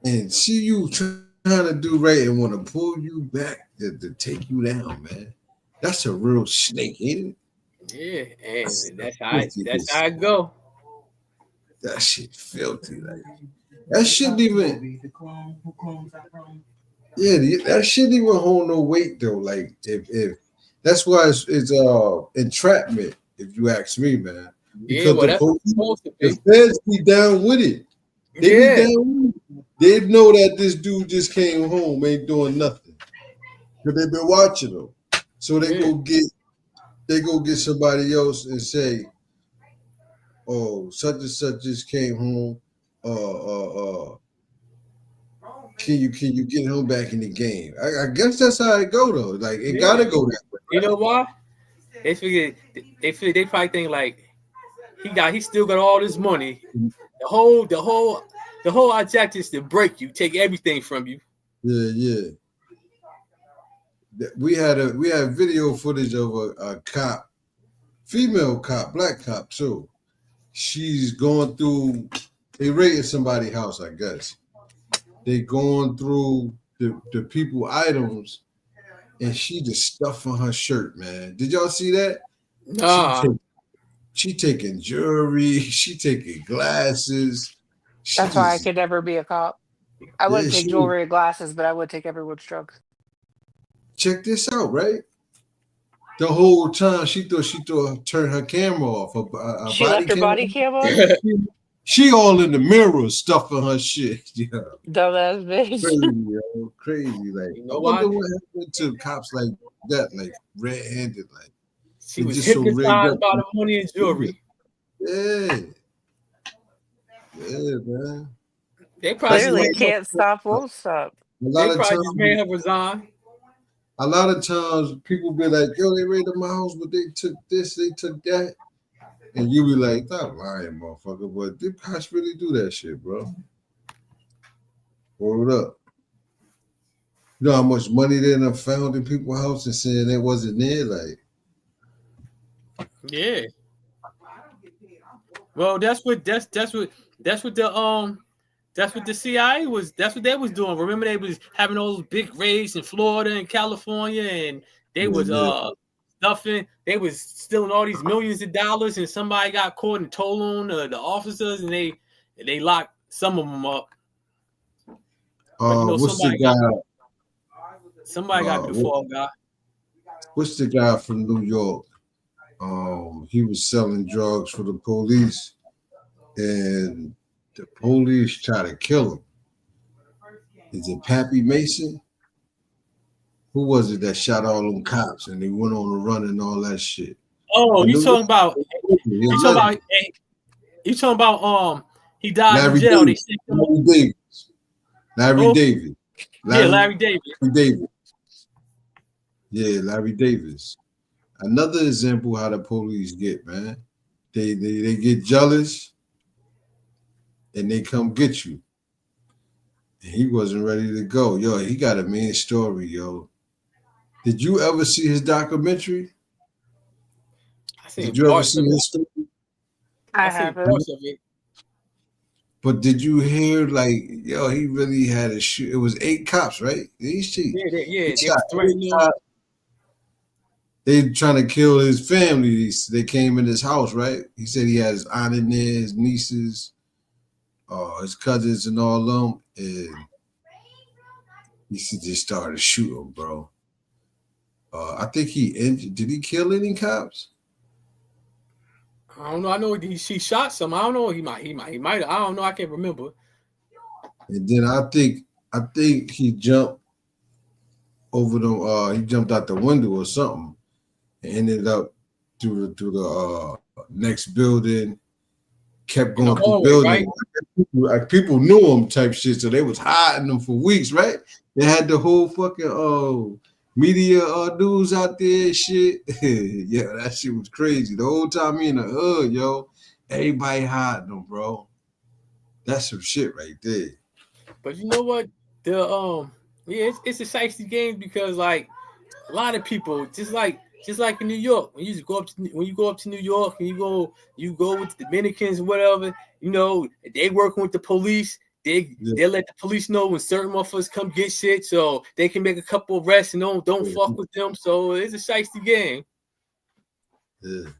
and see you trying to do right and want to pull you back to take you down, man. That's a real snake, ain't it? Yeah, and that's how it go. That shit filthy. Like that shouldn't even. Yeah, that shouldn't even hold no weight though. Like if that's why it's entrapment. If you ask me, man, because Yeah, well, that's what it's supposed to be. the feds be down with it. They be down with it. They know that this dude just came home, ain't doing nothing, because they've been watching him. So they go get somebody else and say, "Oh, such and such just came home. Can you get him back in the game?" I guess that's how it go though. Like it gotta go that way. You know why? They figure they probably think like he still got all this money. The whole objective is to break you, take everything from you. Yeah. We had video footage of a cop, female cop, black cop too. She's going through. They raided somebody's house, I guess. They going through the people items, and she just stuffing her shirt, man. Did y'all see that? Nah. She taking jewelry. She taking glasses. That's why I could never be a cop. I wouldn't take jewelry or glasses, but I would take everyone's drugs. Check this out, right? The whole time she thought turn her camera off. She left her body cam on? She all in the mirror stuffing her shit. Yeah. Dumbass bitch. Crazy, yo. Crazy. Like, You know I wonder why? what happened to cops like that, like red-handed, like She they was just so rigged hypnotized up. by the money and jewelry. Yeah, man. They probably Clearly just can't stop, won't stop. A lot They of probably times, just made her resign. a lot of times people be like, "Yo, they raided my house, but they took this, they took that," and you be like, "Stop lying, motherfucker!" But the cops really do that shit, bro. Hold up. You know how much money they done found in people's house and saying it wasn't there, like. Yeah. Well, that's what the CIA was. That's what they was doing. Remember, they was having all those big raids in Florida and California, and they was stuffing. They was stealing all these millions of dollars, and somebody got caught and told on the officers, and they locked some of them up. What's the guy? Somebody got to be the fall guy. What's the guy from New York? He was selling drugs for the police, and the police tried to kill him. Is it Pappy Mason? Who was it that shot all them cops and they went on the run and all that shit? Oh, you talking about he died Larry in jail. Davis. Larry Davis. Larry Davis. Yeah, Larry Davis. Another example how the police get, man. They get jealous and they come get you. And he wasn't ready to go. Yo, he got a mean story, yo. Did you ever see his documentary? Did you ever see his story? I haven't. But did you hear, like, yo, he really had a shoot. It was 8 cops, right? They trying to kill his family. They came in his house, right? He said he had his aunt in there, his nieces, his cousins, and all of them. And he just started shooting, bro. I think he injured. Did he kill any cops? I don't know. I know he shot some. I don't know. He might. I don't know. I can't remember. And then I think he jumped over the. He jumped out the window or something, and ended up through the next building. Kept going through building. Right? People knew him, type shit. So they was hiding him for weeks, right? They had the whole fucking media news out there, shit. Yeah, that shit was crazy. The whole time he in the hood, yo, everybody hiding him, bro. That's some shit right there. But you know what? It's a sexy game because like a lot of people just like in New York, when you go up to New York and you go with the Dominicans or whatever, you know, they working with the police. They let the police know when certain motherfuckers come get shit, so they can make a couple of arrests and don't fuck with them. So it's a shiesty game. Yeah.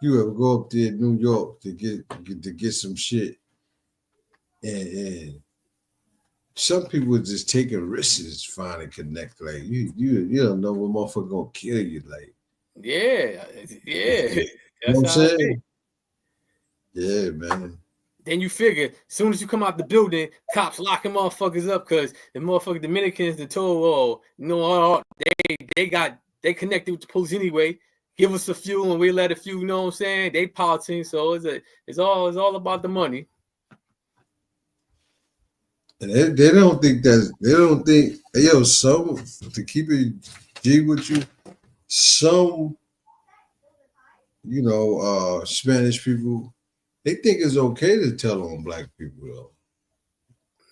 You ever go up there in New York to get some shit, and some people just taking risks trying to connect. Like you don't know what motherfucker gonna kill you. Like Yeah. you That's know what I'm how it saying? is. Yeah, man. Then you figure, as soon as you come out the building, cops locking motherfuckers up because the motherfucking Dominicans, they told, oh, no, they connected with the police anyway. Give us a few and we let a few, you know what I'm saying? They politics, so it's all about the money. And they don't think some, to keep it G with you, some Spanish people, they think it's okay to tell on black people though.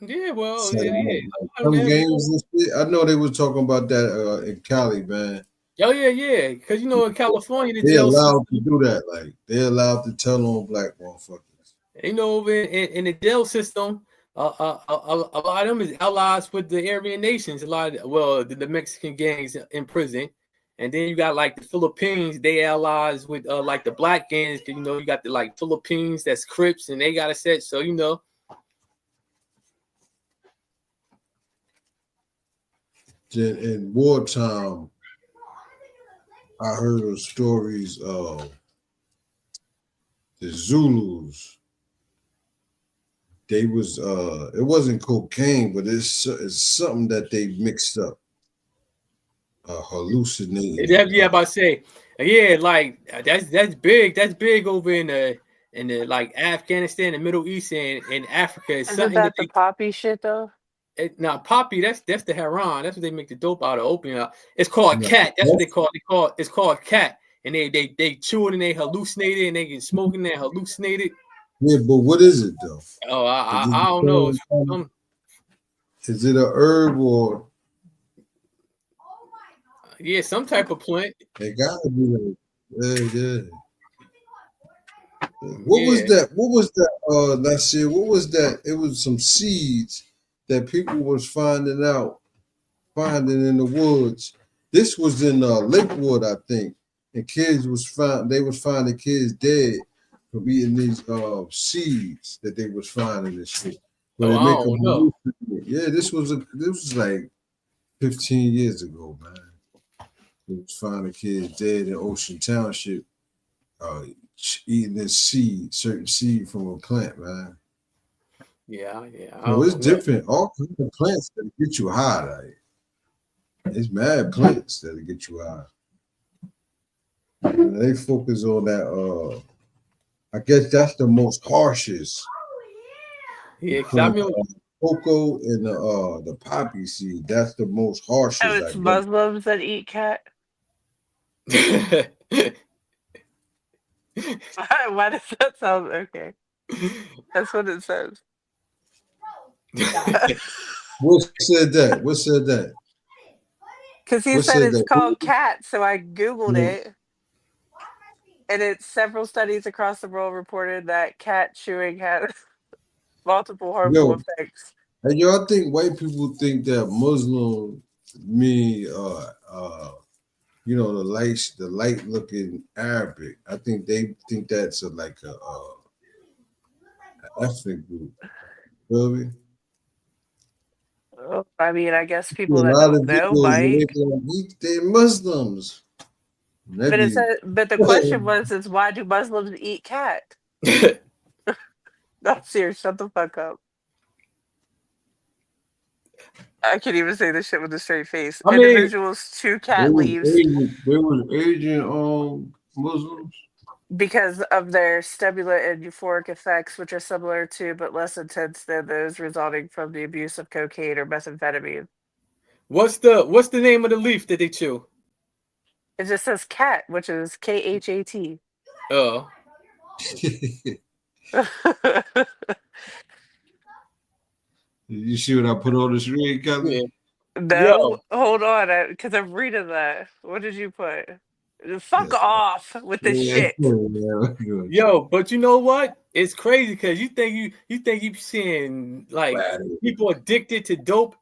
Yeah, well, So, yeah. some games and shit. I know they were talking about that in Cali, man. Oh yeah, because in California the They're jail allowed system, to do that. Like they're allowed to tell on black motherfuckers. over in the jail system, a lot of them is allies with the Aryan nations. A lot of the Mexican gangs in prison, and then you got like the Philippines. They allies with like the black gangs. You got the like Philippines that's Crips, and they got a set. So In wartime, I heard of stories of the Zulus. They was it wasn't cocaine, but it's something that they mixed up. Hallucinating. Yeah, about to say, yeah, like that's big. That's big over in the like Afghanistan, the Middle East, and Africa. It's Isn't something that the poppy shit though? Now poppy, that's the heroin. That's what they make the dope out of, opium. It's called Yeah. cat. That's what they call it. It's called cat. And they chew it and they hallucinate it and they get smoking and hallucinate it. Yeah, but what is it though? Oh, I don't know. Is it a herb or? Yeah, some type of plant. It gotta be like, yeah. What was that? What was that? Last year, what was that? It was some seeds that people was finding in the woods. This was in Lakewood, I think, and kids they was finding kids dead from eating these seeds that they was finding and shit. But I don't know. Yeah, this was like 15 years ago, man. They was finding kids dead in Ocean Township, eating this certain seed from a plant, man. Yeah. No, it's different. All kinds of plants that get you high. Like, it's mad plants that get you high. And they focus on that. I guess that's the most harshest. Yeah, because I mean, cocoa and the poppy seed. That's the most harshest. Oh, it's Muslims that eat cat. Why does that sound okay? That's what it says. What said that? What said that? Because he said it's called cat, so I Googled it. And it's several studies across the world reported that cat chewing has multiple harmful effects. And y'all think white people think that Muslim mean the light looking Arabic. I think they think that's like a ethnic group. Feel me? I mean, I guess people that don't know, Mike. They're Muslims. But the question was, why do Muslims eat cat? No, serious, shut the fuck up. I can't even say this shit with a straight face. Individuals chew cat leaves. They were Asian Muslims? Because of their stimulant and euphoric effects, which are similar to but less intense than those resulting from the abuse of cocaine or methamphetamine. What's the name of the leaf that they chew? It just says cat, which is KHAT. Oh. You see what I put on the screen, Kelly? No, hold on, because I'm reading that. What did you put? Fuck off with this shit. Yo, but you know what? It's crazy because you think you seeing like people addicted to dope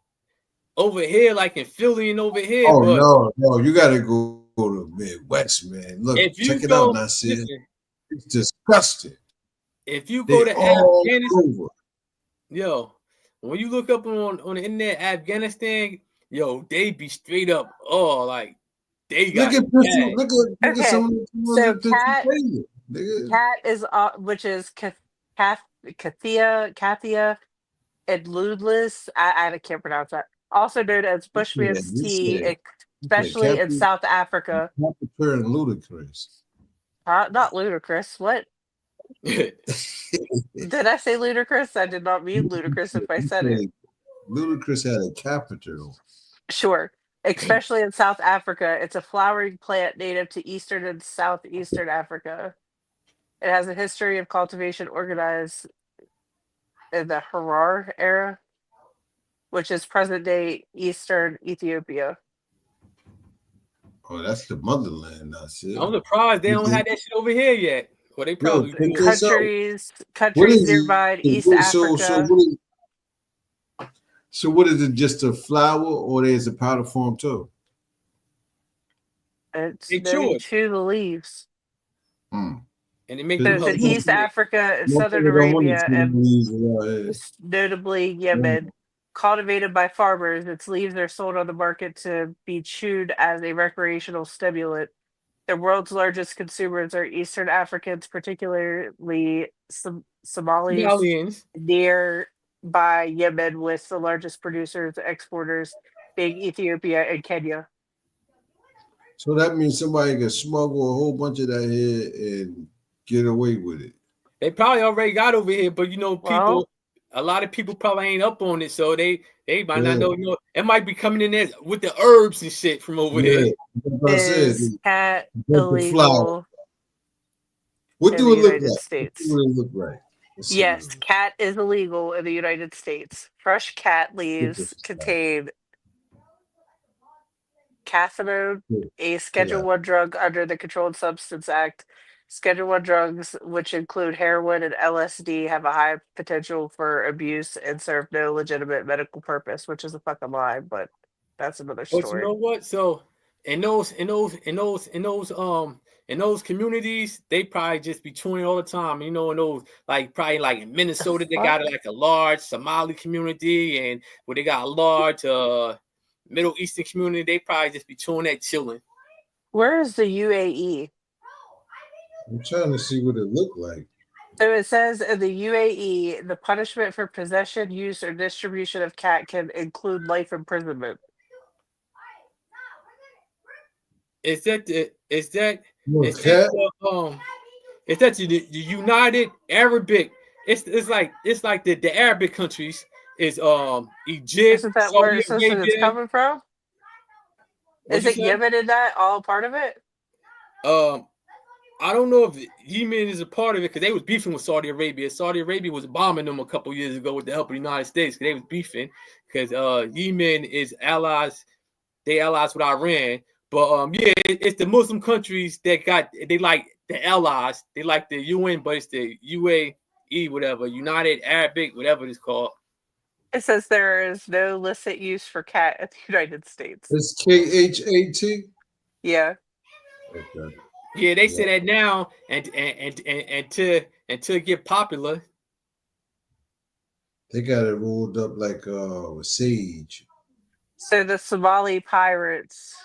over here, like in Philly and over here. Oh, no, you gotta go to Midwest, man. Look, check it out, Nasir. It's disgusting. If you go They to all Afghanistan, over. yo, when you look up on the internet, Afghanistan, yo, they be straight up, oh, like they got Look at bad. look at Okay, some of the ones so in Pennsylvania. Nigga. Cat is which is Kathia and Ludless. I can't pronounce that. Also known as Bushman's tea, especially in South Africa. Capital and ludicrous. Not ludicrous. What? Did I say ludicrous? I did not mean ludicrous if I said it. Ludicrous had a capital. Sure. Especially in South Africa. It's a flowering plant native to eastern and southeastern Africa. It has a history of cultivation organized in the Harar era, which is present day eastern Ethiopia. Oh, that's the motherland. That's it. I'm surprised they don't have that shit over here yet. Well, they probably do. Countries nearby in East Africa. So what is it? Just a flower, or there's a powder form too? It's known to the leaves. And it makes in East Africa and Southern Arabia, and notably Yemen. Cultivated by farmers, its leaves are sold on the market to be chewed as a recreational stimulant. The world's largest consumers are Eastern Africans, particularly Somalis, nearby Yemen, with the largest producers and exporters being Ethiopia and Kenya. So that means somebody can smuggle a whole bunch of that here and get away with it. They probably already got over here, but a lot of people probably ain't up on it, so they might not know. It might be coming in there with the herbs and shit from over there. Is cat illegal? What do it look like? States. What do it look like? Yes, cat is illegal in the United States. Fresh cat leaves contain cathinone, a Schedule 1 drug under the Controlled Substance Act. Schedule 1 drugs, which include heroin and LSD, have a high potential for abuse and serve no legitimate medical purpose, which is a fucking lie, but that's another story. But you know what? So in those communities, they probably just be chewing all the time. In those probably in Minnesota, they got like a large Somali community, and where they got a large Middle Eastern community, they probably just be chewing that chilling. Where is the UAE? I'm trying to see what it looked like. So it says in the UAE, the punishment for possession, use, or distribution of cat can include life imprisonment. Is that the United Arabic? It's like the Arabic countries is Egypt. Isn't that where it's coming from? Is it Yemen in that all part of it? I don't know if Yemen is a part of it because they was beefing with Saudi Arabia. Saudi Arabia was bombing them a couple years ago with the help of the United States because they was beefing because Yemen is allies. They allies with Iran. But it's the Muslim countries that they like the allies. They like the UN, but it's the UAE, whatever, United Arabic, whatever it's called. It says there is no illicit use for cat in the United States. It's KHAT? Yeah. Okay. Yeah, they say that now, and to get popular, they got it rolled up like with sage. So the Somali pirates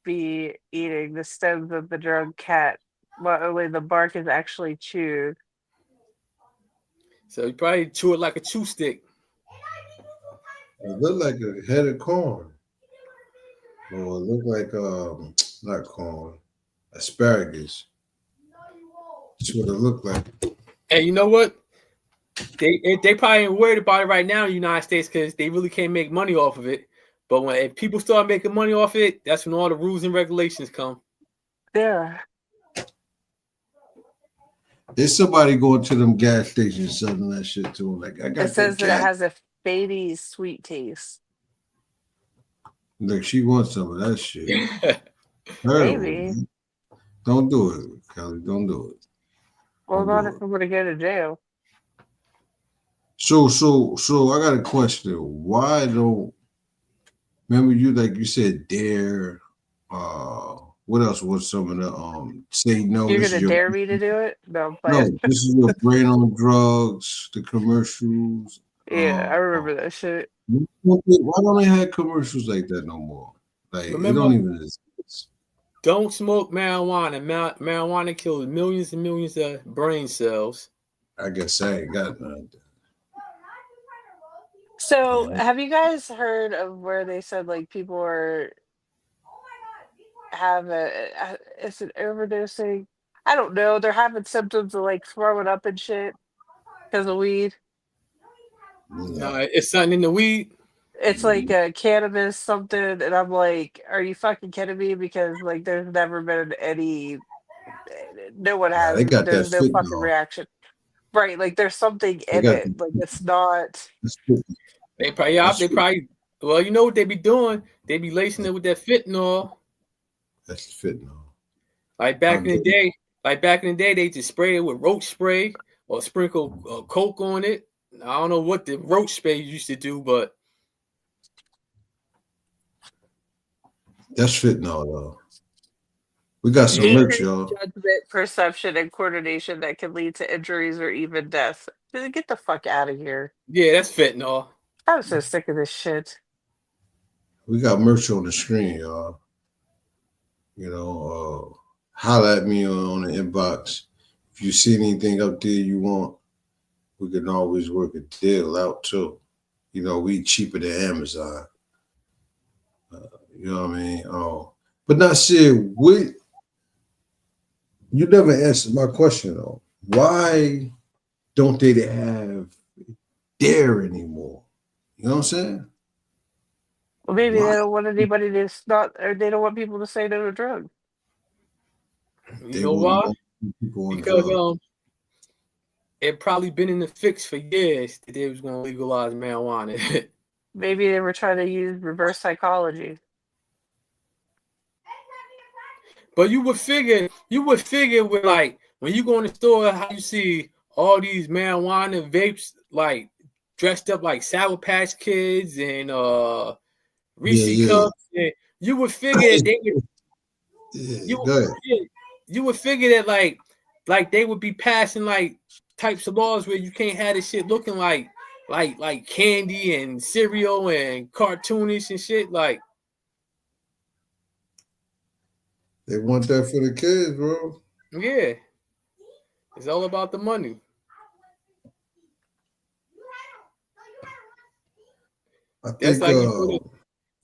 be eating the stems of the drug cat, but only the bark is actually chewed. So you probably chew it like a chew stick. It looked like a head of corn. Or it looked like not corn, asparagus. That's what it looked like. And you know what? They probably ain't worried about it right now in the United States because they really can't make money off of it. But if people start making money off it, that's when all the rules and regulations come. Yeah. There's somebody going to them gas stations selling that shit to them. Like I got. It says that it has a baby sweet taste. Like she wants some of that shit. Maybe. Don't do it, Kelly. Don't do it. Well, not if I'm gonna go to jail. So I got a question. Why don't remember you said Dare What else was some of the say no? You're This gonna is your dare me to do it? No, I'm no. playing. This is your brain on drugs. The commercials. Yeah, I remember that shit. Why don't they have commercials like that no more? Like it Remember- don't even exist. Don't smoke marijuana. Marijuana kills millions and millions of brain cells. I guess I ain't got none. So, have you guys heard of where they said like people are have is it overdosing? I don't know. They're having symptoms of like throwing up and shit because of weed. No, it's something in the weed. It's like cannabis something, and I'm like, are you fucking kidding me? Because like, there's never been any. No one has. they got There's that no fucking fentanyl. reaction. Right, like there's something in got it. Like it's not. They probably. Well, you know what they be doing? They be lacing it with that fentanyl. That's fentanyl. Like back in the day, they just spray it with roach spray or sprinkle coke on it. I don't know what the roach spray used to do, but That's fentanyl though. We got some merch, y'all. Judgment, perception, and coordination that can lead to injuries or even death. Get the fuck out of here. yeah, that's fentanyl. I'm so sick of this shit. We got merch on the screen, y'all. You know, holla at me on the inbox. If you see anything up there you want, we can always work a deal out too. You know, we cheaper than Amazon. You know what I mean? But not shit. You never answered my question though. Why don't they have Dare anymore? You know what I'm saying? Well, maybe they don't want anybody to not, or they don't want people to say no to drugs. You know why? Because it probably been in the fix for years that they was going to legalize marijuana. Maybe they were trying to use reverse psychology. But you would figure with like when you go in the store, how you see all these marijuana vapes like dressed up like Sour Patch Kids and Reese Cups. And you would figure they would. You would figure that like they would be passing like types of laws where you can't have this shit looking like candy and cereal and cartoonish and shit like. They want that for the kids, bro. Yeah. It's all about the money. That's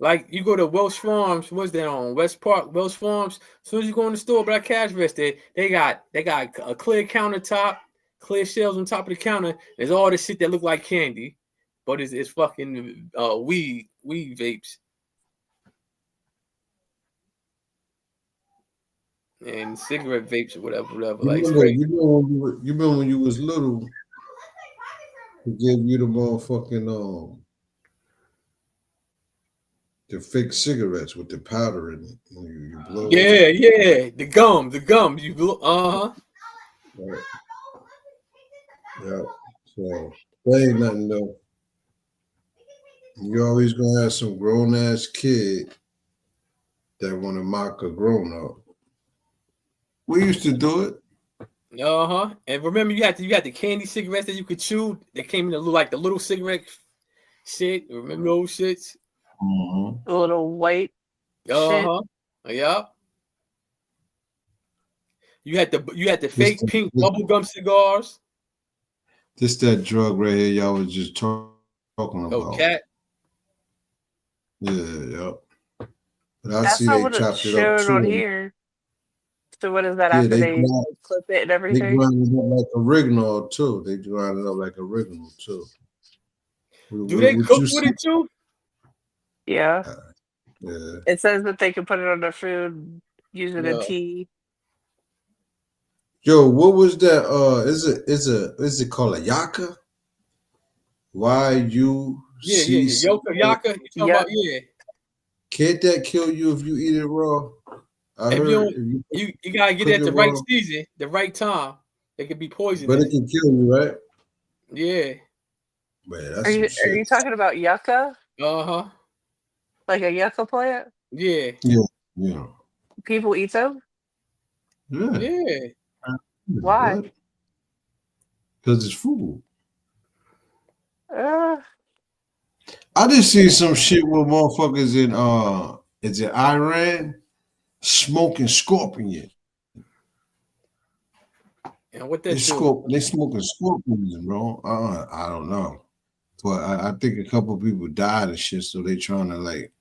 like you go to Welsh Farms. What's that on West Park? Welsh Farms. As soon as you go in the store, black cash register, they got a clear countertop, clear shelves on top of the counter. There's all this shit that look like candy, but it's fucking weed vapes. And cigarette vapes or whatever. You remember when you was little, they gave you the motherfucking the fake cigarettes with the powder in it. You blow it. The gum. You blow. Right. Yeah. So that ain't nothing though. You always gonna have some grown ass kid that want to mock a grown up. We used to do it. And remember, you had the candy cigarettes that you could chew. They came in the little cigarette shit. Remember those shits? The little white. Yeah. You had the fake pink bubblegum cigars. This that drug right here y'all was just talking about. Oh, cat. Yeah. But That's not what it showed on here. So what is that after they clip it and everything? They grind it up like oregano too. Do they cook with it too? Yeah. Yeah. It says that they can put it on their food, use it in tea. Yo, what was that? Is it called a yaka? Yaka. Can't that kill you if you eat it raw? You gotta get it at the right season, the right time. It could be poisonous. But it can kill you, right? Yeah. Man, are you talking about yucca? Uh-huh. Like a yucca plant? Yeah. Yeah. People eat them? Yeah. Yeah. Why? Because it's food. Uh, I just see some shit where motherfuckers in is it Iran smoking scorpion. And what They that do? they smoking scorpions, bro. I don't know. But I think a couple people died and shit, so they trying to like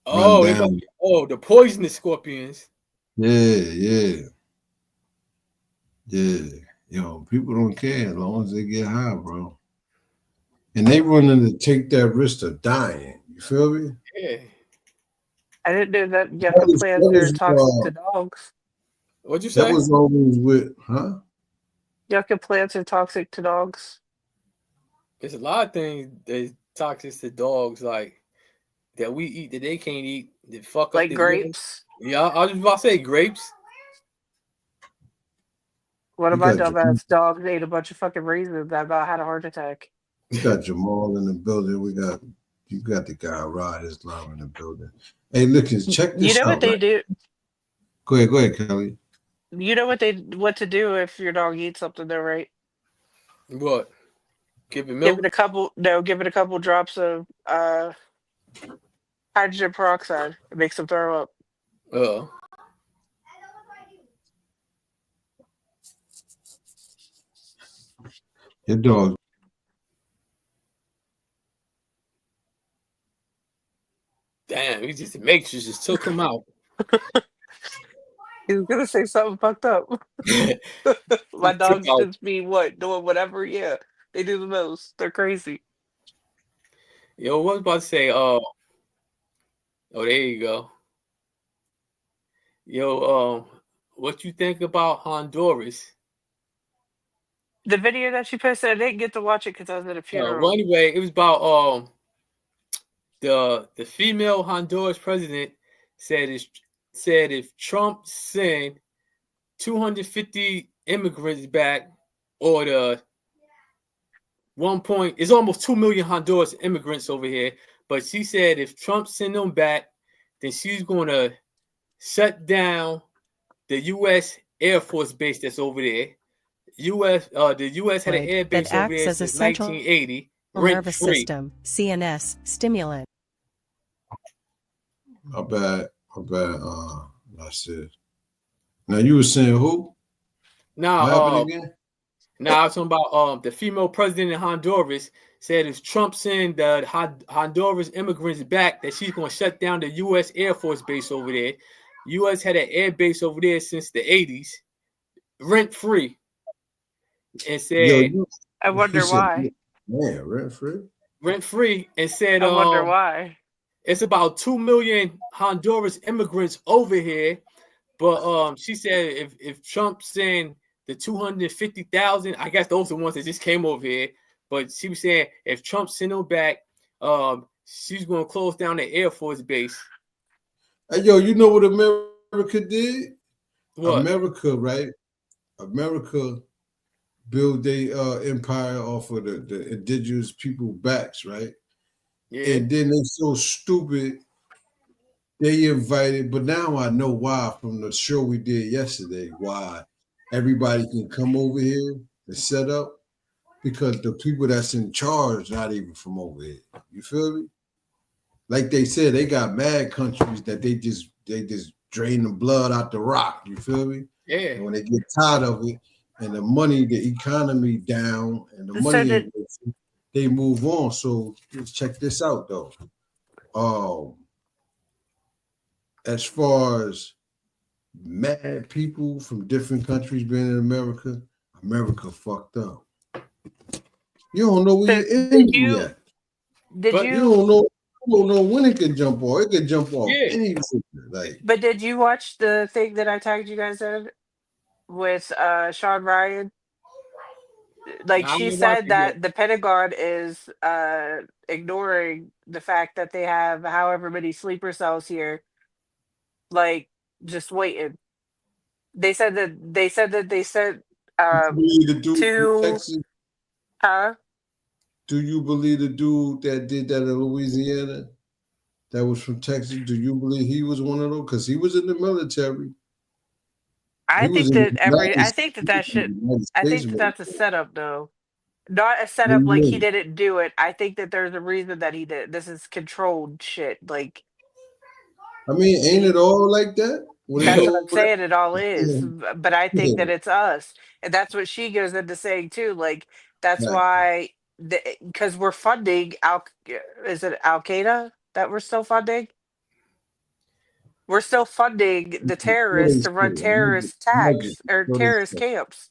run Oh, down. the poisonous scorpions. Yeah. Yo, people don't care as long as they get high, bro. And they willing to take that risk of dying. You feel me? Yeah. I didn't know that yucca plants are toxic to dogs. What'd you say? That was always with, huh? Yucca plants are toxic to dogs. There's a lot of things that's toxic to dogs, like that we eat that they can't eat. That fuck Like up the grapes. living. Yeah, I was just about to say grapes. One of You my got dumbass dogs ate a bunch of fucking raisins that about had a heart attack. You got Jamal in the building. You got the guy Rod Islam in the building. Hey, look, check this You know out. what they do? Go ahead, Kelly. You know what to do if your dog eats something though, right? What? Give it milk? Give it a couple drops of hydrogen peroxide. It makes them throw up. Your dog. Damn, he just the Matrix just took him out. He was gonna say something fucked up. My dogs out. just be doing whatever. Yeah, they do the most. They're crazy. Yo, what was about to say? Oh, there you go. Yo, what you think about Honduras? The video that she posted, I didn't get to watch it because I was at a funeral. Well, anyway, it was about the female Honduras president said if Trump sent 250 immigrants back, or it's almost 2 million Honduras immigrants over here, but she said if Trump send them back, then she's going to shut down the U.S. Air Force base that's over there. The U.S. had an air base that over acts there as a since central 1980. nervous Rent-free. system, CNS stimulant. My bad. That's it. Now you were saying who? Now, what happened again? Now I was talking about the female president in Honduras said if Trump send the Honduras immigrants back, that she's going to shut down the U.S. Air Force base over there. U.S. had an air base over there since the 80s, rent-free. And said, I wonder why. Yeah, rent-free. Rent-free, and said, I wonder why. It's about 2 million Honduras immigrants over here, but she said if Trump send the 250,000, I guess those are the ones that just came over here. But she was saying if Trump send them back, she's going to close down the Air Force base. Hey, yo, you know what America did? What? America built their empire off of the indigenous people backs, right? Yeah. And then they so stupid, they invited, but now I know why from the show we did yesterday, why everybody can come over here and set up, because the people that's in charge not even from over here. You feel me? Like they said, they got mad countries that they just drain the blood out the rock. You feel me? Yeah. And when they get tired of it and the money, the economy down, and the money, they move on. So let's check this out though. As far as mad people from different countries being in America, America fucked up. You don't know where you're in yet. You don't know when it can jump off. It can jump off any like. But did you watch the thing that I tagged you guys in with Sean Ryan? Like she said that the Pentagon is ignoring the fact that they have however many sleeper cells here, like just waiting. They said that they sent to huh? Do you believe the dude that did that in Louisiana? that was from Texas. Do you believe he was one of those? Because he was in the military. I He was think in that the United I think that that should. United I States think that that's a military. setup, though. Not a What do setup you like he mean? didn't do it. I think that there's a reason that he did. This is controlled shit. Like I mean, ain't it all like that? When it that's what goes I'm saying. It all is. But I think that yeah. it's us, and that's what she goes into saying too. Like that's Right. why, because we're funding Al. Is it Al Qaeda that we're still funding? We're still funding the terrorists to run terrorist attacks or terrorist camps.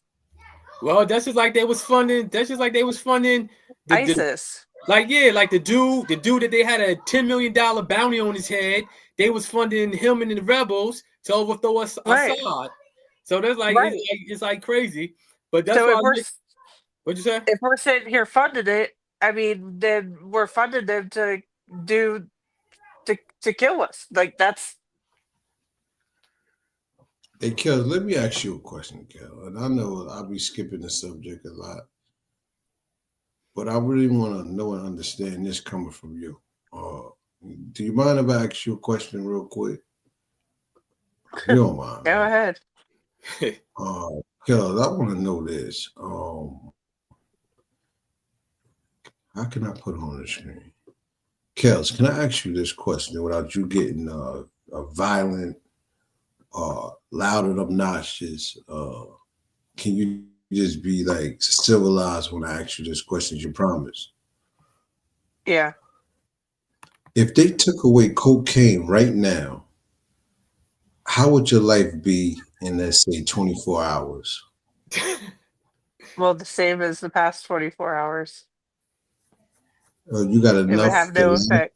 Well, that's just like they was funding. That's just like they was funding ISIS. Like the dude that they had a $10 million bounty on his head. They was funding him and the rebels to overthrow Right. Assad. So that's like Right. it's like crazy. But that's So why. what'd you say? If we're sitting here funding it, I mean, then we're funding them to kill us. Like that's. Hey, Kel, let me ask you a question, Kel. And I know I'll be skipping the subject a lot, but I really want to know and understand this coming from you. Do you mind if I ask you a question real quick? You don't mind. Go ahead. Kel, I want to know this. How can I put it on the screen? Kels, can I ask you this question without you getting a violent, loud and obnoxious? Can you just be like civilized when I ask you this question? You promise? Yeah. If they took away cocaine right now, how would your life be in, let's say, 24 hours? Well, the same as the past 24 hours. You got enough. It would have no effect.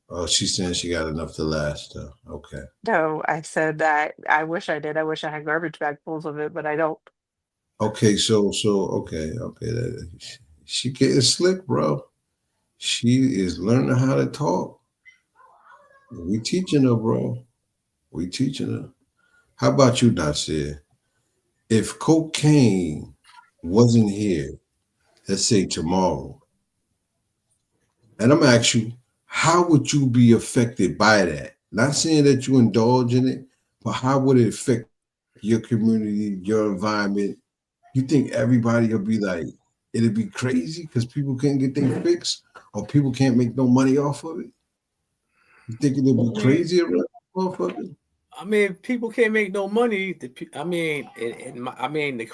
Oh, she's saying she got enough to last. Okay. No, I said that I wish I did. I wish I had garbage bag fulls of it, but I don't. Okay, so okay. She getting slick, bro. She is learning how to talk. We teaching her, bro. We teaching her. How about you, Nasir? If cocaine wasn't here, let's say tomorrow, and I'm gonna ask you, how would you be affected by that? Not saying that you indulge in it, but how would it affect your community, your environment? You think everybody will be like, it'd be crazy because people can't get things fixed or people can't make no money off of it? You think it'd be crazy around motherfuckers? I mean, people can't make no money. I mean, the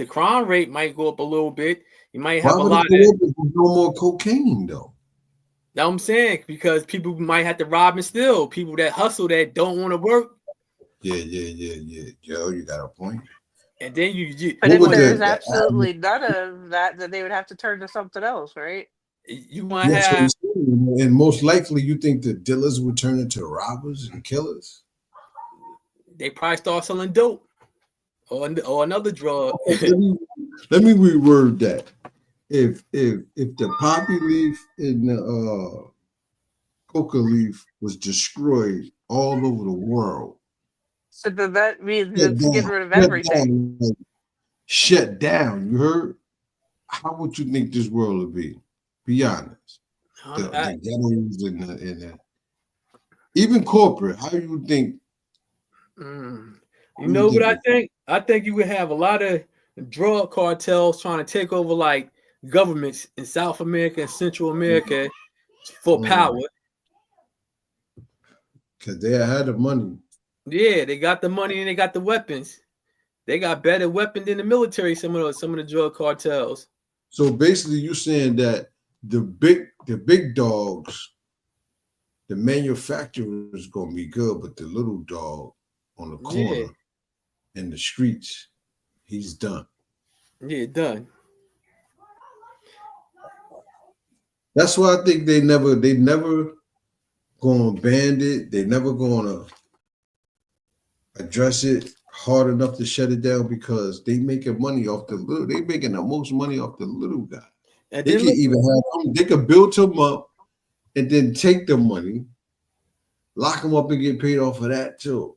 crime rate might go up a little bit. You might have a lot of no more cocaine though. That's what I'm saying, because people might have to rob and steal. People that hustle that don't want to work. Yeah. Joe, you got a point. And then you but if there's absolutely none of that, then they would have to turn to something else, right? You might have, and most likely you think the dealers would turn into robbers and killers. They probably start selling dope or another drug. Let me reword that. If the poppy leaf and the coca leaf was destroyed all over the world, so that means it's getting rid of everything. Shut down. You heard? How would you think this world would be? Be honest. The ghettos and even corporate. How do you think? You know what I think? I think you would have a lot of drug cartels trying to take over like governments in South America and Central America for power. Because they had the money. Yeah, they got the money and they got the weapons. They got better weapons than the military, some of the drug cartels. So basically you're saying that the big dogs, the manufacturer is gonna be good, but the little dog on the corner in the streets, he's done. Yeah, done. That's why I think they never gonna ban it. They never gonna address it hard enough to shut it down because they making money off the little. They making the most money off the little guy. And they can even have them. They could build him up and then take the money, lock him up, and get paid off of that too.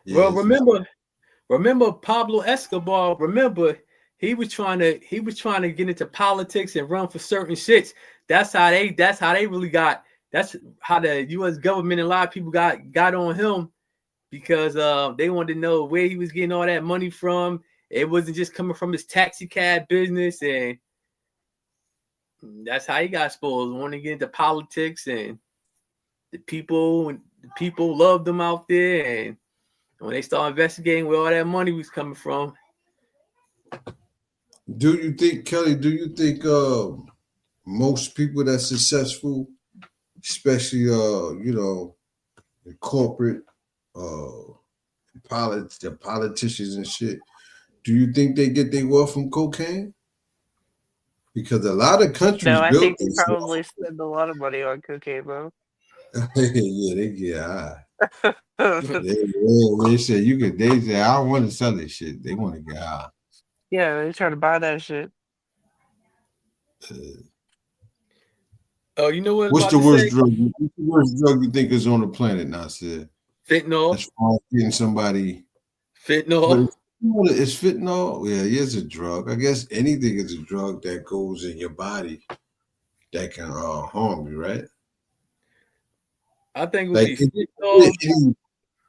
Well, remember Pablo Escobar. Remember, he was trying to get into politics and run for certain shits. That's how they really got. That's how the U.S. government and a lot of people got on him because they wanted to know where he was getting all that money from. It wasn't just coming from his taxi cab business, and that's how he got exposed. Wanting to get into politics, and the people loved him out there, and when they started investigating where all that money was coming from. Do you think, Kelly? Do you think most people that's successful, especially in corporate, the politicians and shit, do you think they get their wealth from cocaine? Because a lot of countries No, I built think they themselves. probably spend a lot of money on cocaine, though. Yeah, they get high. they say you could. They say I don't want to sell this shit. They want to get high. Yeah, they try to buy that shit. Oh, you know what? What's the worst drug? What's the worst drug you think is on the planet, Nasir? Fentanyl. As far as getting somebody. Fentanyl. It's fentanyl. Yeah, it's a drug. I guess anything is a drug that goes in your body that can harm you, right? I think it would Like, be fentanyl.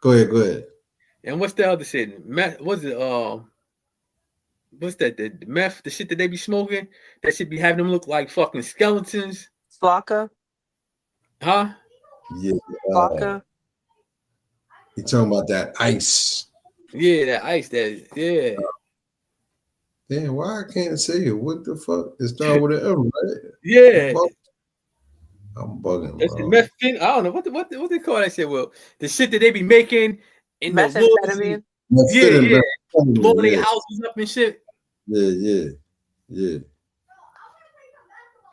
Go ahead. And what's the other shit? Meth, what's it? What's that? The meth, the shit that they be smoking, that should be having them look like fucking skeletons. Flocka? Huh? Yeah. Flocka? You talking about that ice? Yeah, that ice. Yeah. Damn, why I can't say it? What the fuck? It started with an M, right? Yeah. I'm bugging. That's the meth. I don't know what they call that shit. Well, the shit that they be making in the Methamphetamine? woods. Yeah. Blowing their houses up and shit. Yeah.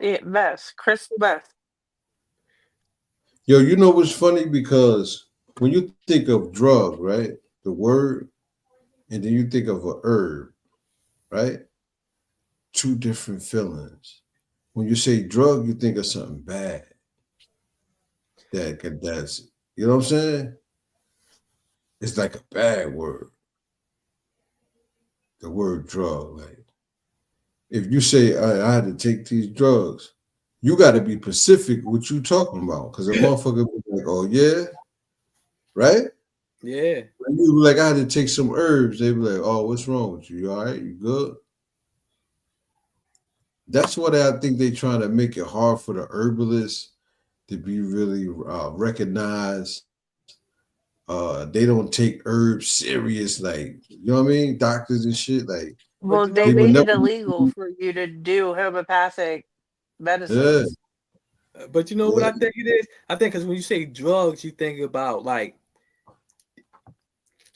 Yeah, meth. Crystal meth. Yo, you know what's funny? Because when you think of drug, right, the word, and then you think of a herb, right? Two different feelings. When you say drug, you think of something bad. That's you know what I'm saying? It's like a bad word. The word drug, like if you say I had to take these drugs, you got to be specific what you talking about, because a motherfucker be like, oh yeah, right? Yeah. When you like, I had to take some herbs, they be like, oh, what's wrong with you? You all right? You good? That's what I think they trying to make it hard for the herbalists to be really recognized. They don't take herbs serious, like, you know what I mean? Doctors and shit, like. Well, they made it illegal for you to do homeopathic medicines. Yeah. But you know what I think it is? I think because when you say drugs, you think about like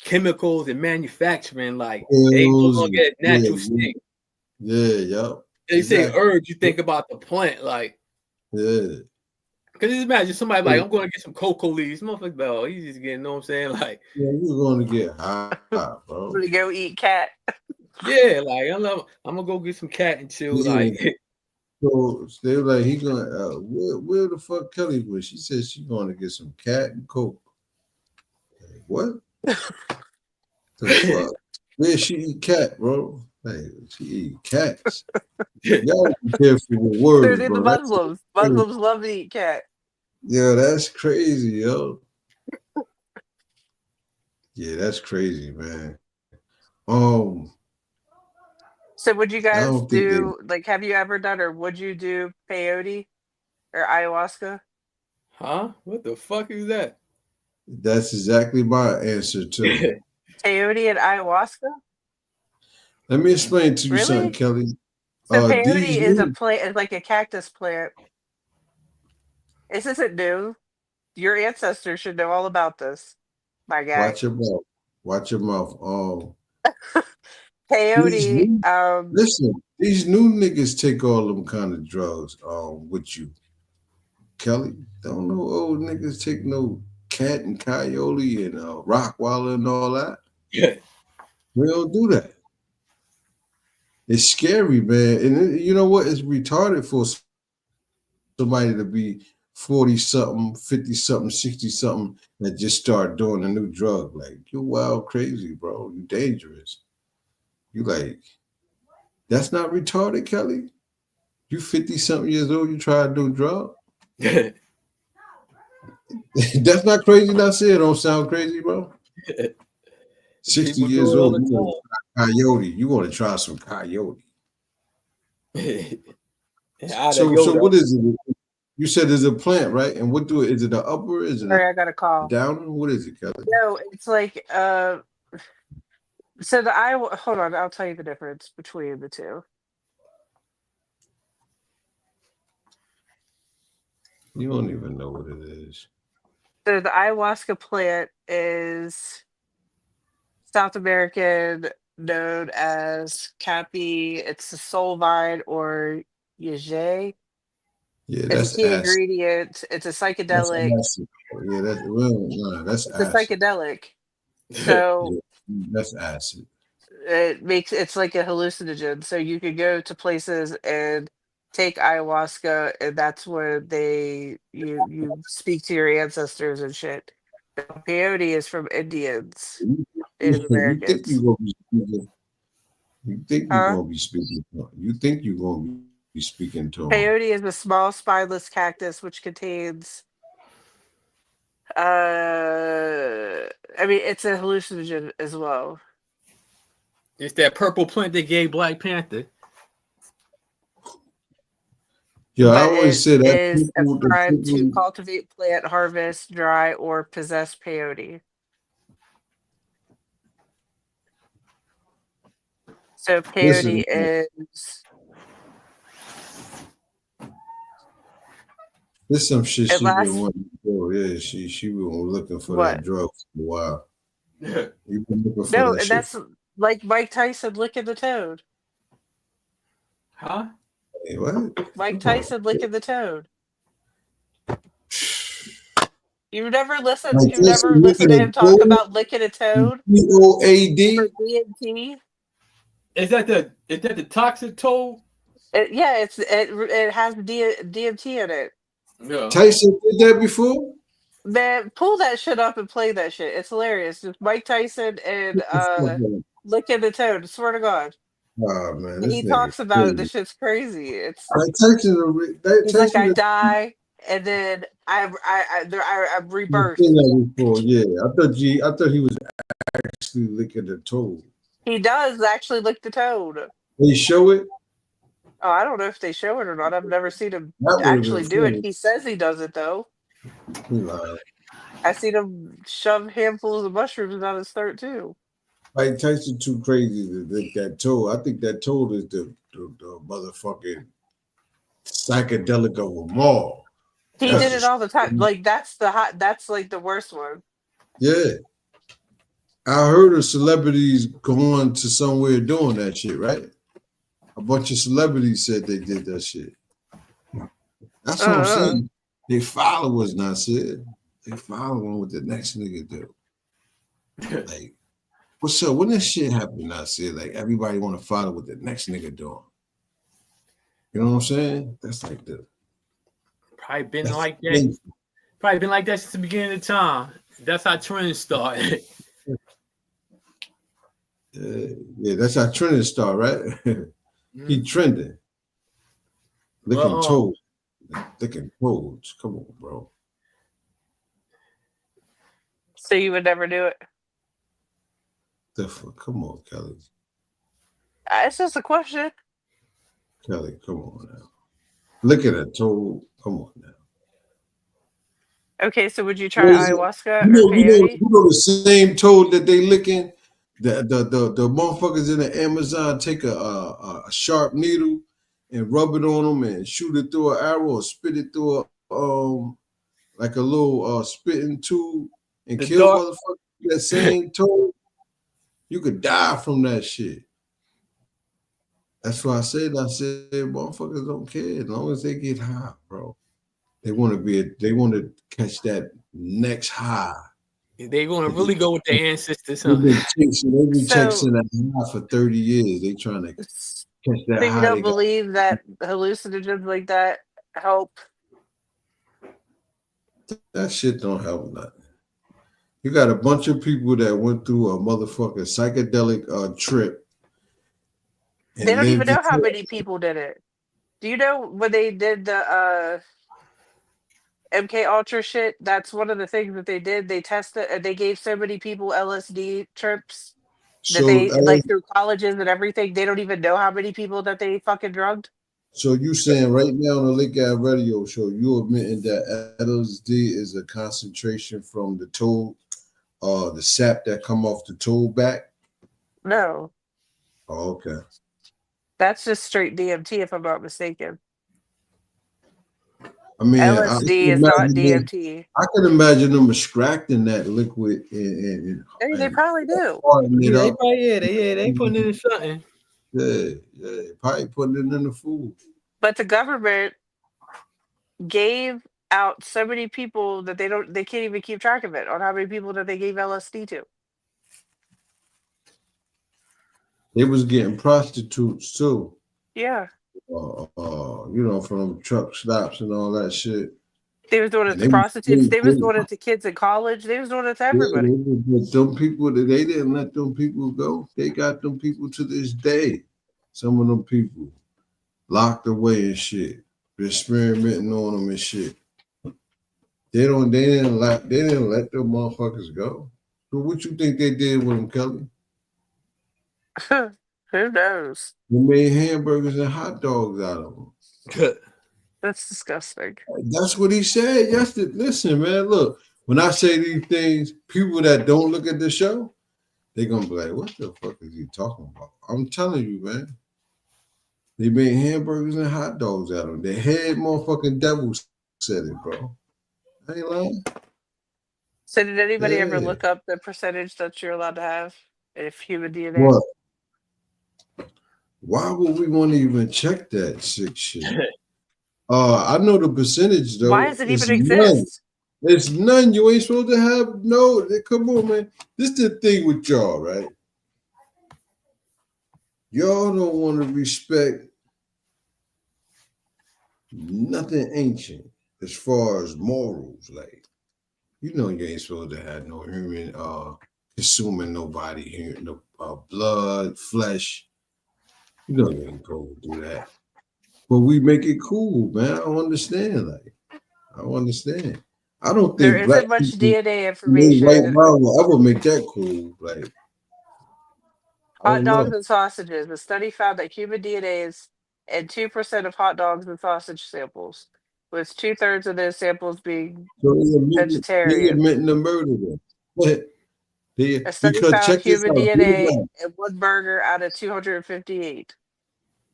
chemicals and manufacturing, like they don't get natural state. Yup. They say herbs, you think about the plant, like. Yeah. Because just imagine somebody like, I'm going to get some cocoa leaves. Motherfucker, no, he's just getting, you know what I'm saying? Like, yeah, you're going to get high, bro. I'm going to go eat cat. Yeah, like, I'm going to go get some cat and chill. Yeah. Like, so they were like, he going to, where the fuck Kelly was? She said she's going to get some cat and coke. Like, what? The fuck? Where she eat cat, bro? Like, she eat cats. Y'all be careful with words, They're bro. the Muslims. Muslims love to eat cat. Yeah, that's crazy, yo. Yeah, that's crazy, man. So would you guys do, like, have you ever done, or would you do peyote or ayahuasca? Huh? What the fuck is that? That's exactly my answer too. Peyote and ayahuasca? Let me explain to you something, Kelly. So peyote is a plant, it's like a cactus plant. This isn't new. Your ancestors should know all about this, my guy. Watch your mouth. Watch your mouth. Peyote. Listen, these new niggas take all them kind of drugs with you. Kelly, don't know old niggas take no cat and coyote and Rockwaller and all that. Yeah. We don't do that. It's scary, man. And you know what? It's retarded for somebody to be 40-something, 50-something, 60-something that just start doing a new drug. Like, you're wild crazy, bro. You dangerous. You like, That's not retarded, Kelly. You 50-something years old, you try to do drugs. That's not crazy, Nasir. It don't sound crazy, bro. 60 People years do it all old, the you want to try coyote. You want to try some coyote. So what is it? You said it's a plant, right? And what do it? Is it the upper? Is it Sorry, I a got a call. downer? What is it, Kelly? No, it's like so the Iowa. Hold on, I'll tell you the difference between the two. You don't even know what it is. So the ayahuasca plant is South American, known as Capi. It's the soul vine or Yage. Yeah, It's a that's key acid. ingredient. It's a That's psychedelic. acid. Yeah, that's well, no, that's It's a acid. psychedelic. So Yeah, that's acid. it's like a hallucinogen. So you could go to places and take ayahuasca, and that's where you speak to your ancestors and shit. Peyote is from Indians, Native You think Americans. you gonna be speaking? You think you're Huh? gonna be speaking to him? You think you're gonna be speaking to him? Peyote is a small spineless cactus which contains I mean it's a hallucinogen as well. It's that purple plant that gave Black Panther. Yeah, I But always it say that is a the crime to people, cultivate, plant, harvest, dry, or possess peyote. So peyote listen, is there's some shit it she been lasts wanting to do. Yeah, she been looking for what? that drug for a while. You've been looking for No, that and shit. that's like Mike Tyson licking the toad. Huh? Hey, what? Mike Tyson licking the toad. You've never listened Like to him talk about licking a toad POAD. for DMT? Is that the toxic toad? Yeah, it has DMT in it. Yeah. Tyson did that before. Man, pull that shit up and play that shit. It's hilarious. Just Mike Tyson and licking the toad. I swear to God. Oh man, And this he nigga talks about it. crazy. This shit's crazy. It's Like Tyson, he's like, I Tyson die, and then I'm rebirth. seen that before. Yeah, I thought he was actually licking the toad. He does actually lick the toad. They show it. Oh, I don't know if they show it or not. I've never seen him That would have actually been do it. funny. He says he does it though. He lied. I seen him shove handfuls of mushrooms down his throat too. Mike Tyson too crazy to lick that toad. I think that toad is the motherfucking psychedelic of them all. He That's did it all the time. Like that's like the worst one. Yeah. I heard of celebrities going to somewhere doing that shit, right? A bunch of celebrities said they did that shit. That's what I'm saying. They followers not said. They following what the next nigga do. Like, what's up? When this shit happened, I said, like, everybody want to follow what the next nigga doing. You know what I'm saying? That's like the Probably been like that. Probably been like that since the beginning of time. That's how trends started. Yeah, that's how trending start, right? He trending. Licking toads. Licking toads. Come on, bro. So you would never do it? Come on, Kelly. It's just a question. Kelly, come on now. Licking a toad. Come on now. Okay, so would you try ayahuasca or peyote? You know the same toad that they licking. The motherfuckers in the Amazon take a sharp needle and rub it on them and shoot it through an arrow or spit it through a like a little spitting tube and kill motherfuckers. That same toad, you could die from that shit. That's why I said motherfuckers don't care as long as they get high, bro. They want to catch that next high. They want to really go with their ancestors, huh? They've been chasing that high for 30 years. They trying to catch that So high. you don't believe that hallucinogens like that help? That shit don't help nothing. You got a bunch of people that went through a motherfucking psychedelic trip They and don't even lived know how until many people did it. Do you know when they did the MK Ultra shit? That's one of the things that they did. They tested and they gave so many people LSD trips that so they like through colleges and everything. They don't even know how many people that they fucking drugged. so you saying right now on the Lake Ave Radio Show, you admitting that LSD is a concentration from the toad, the sap that come off the toad back? No, Oh, okay. that's just straight DMT if I'm not mistaken. I mean, LSD is not DMT. I can imagine them extracting that liquid and They probably do. hardening it Yeah, they up. probably they putting it in something. Yeah, probably putting it in the food. But the government gave out so many people that they can't even keep track of it on how many people that they gave LSD to. They was getting prostitutes too. Yeah. From truck stops and all that shit. They was doing it to prostitutes. They was doing it to kids in college. They was doing it to everybody. Them people, they didn't let them people go. They got them people to this day. Some of them people locked away and shit, experimenting on them and shit. They didn't let them motherfuckers go. So what you think they did with them, Kelly? Who knows? They made hamburgers and hot dogs out of them. That's disgusting. That's what he said yesterday. Listen, man, look, when I say these things, people that don't look at the show, they're going to be like, what the fuck is he talking about? I'm telling you, man. They made hamburgers and hot dogs out of them. The head motherfucking devil said it, bro. I ain't lying. So did anybody ever look up the percentage that you're allowed to have if human DNA? What? Why would we want to even check that sick shit? I know the percentage though. Why does it even exist? It's none. You ain't supposed to have no. Come on, man. This is the thing with y'all, right? Y'all don't want to respect nothing ancient as far as morals. Like, you know, you ain't supposed to have no human consuming nobody here, no blood, flesh. You know you ain't supposed to do that. But we make it cool, man. I don't understand. I don't understand. I don't think there isn't much DNA information. White man will ever make that cool. Like hot dogs and sausages. The study found that human DNA is in 2% of hot dogs and sausage samples, with 2/3 of those samples being vegetarian. They admitting the murder then. A study found human DNA in one burger out of 258.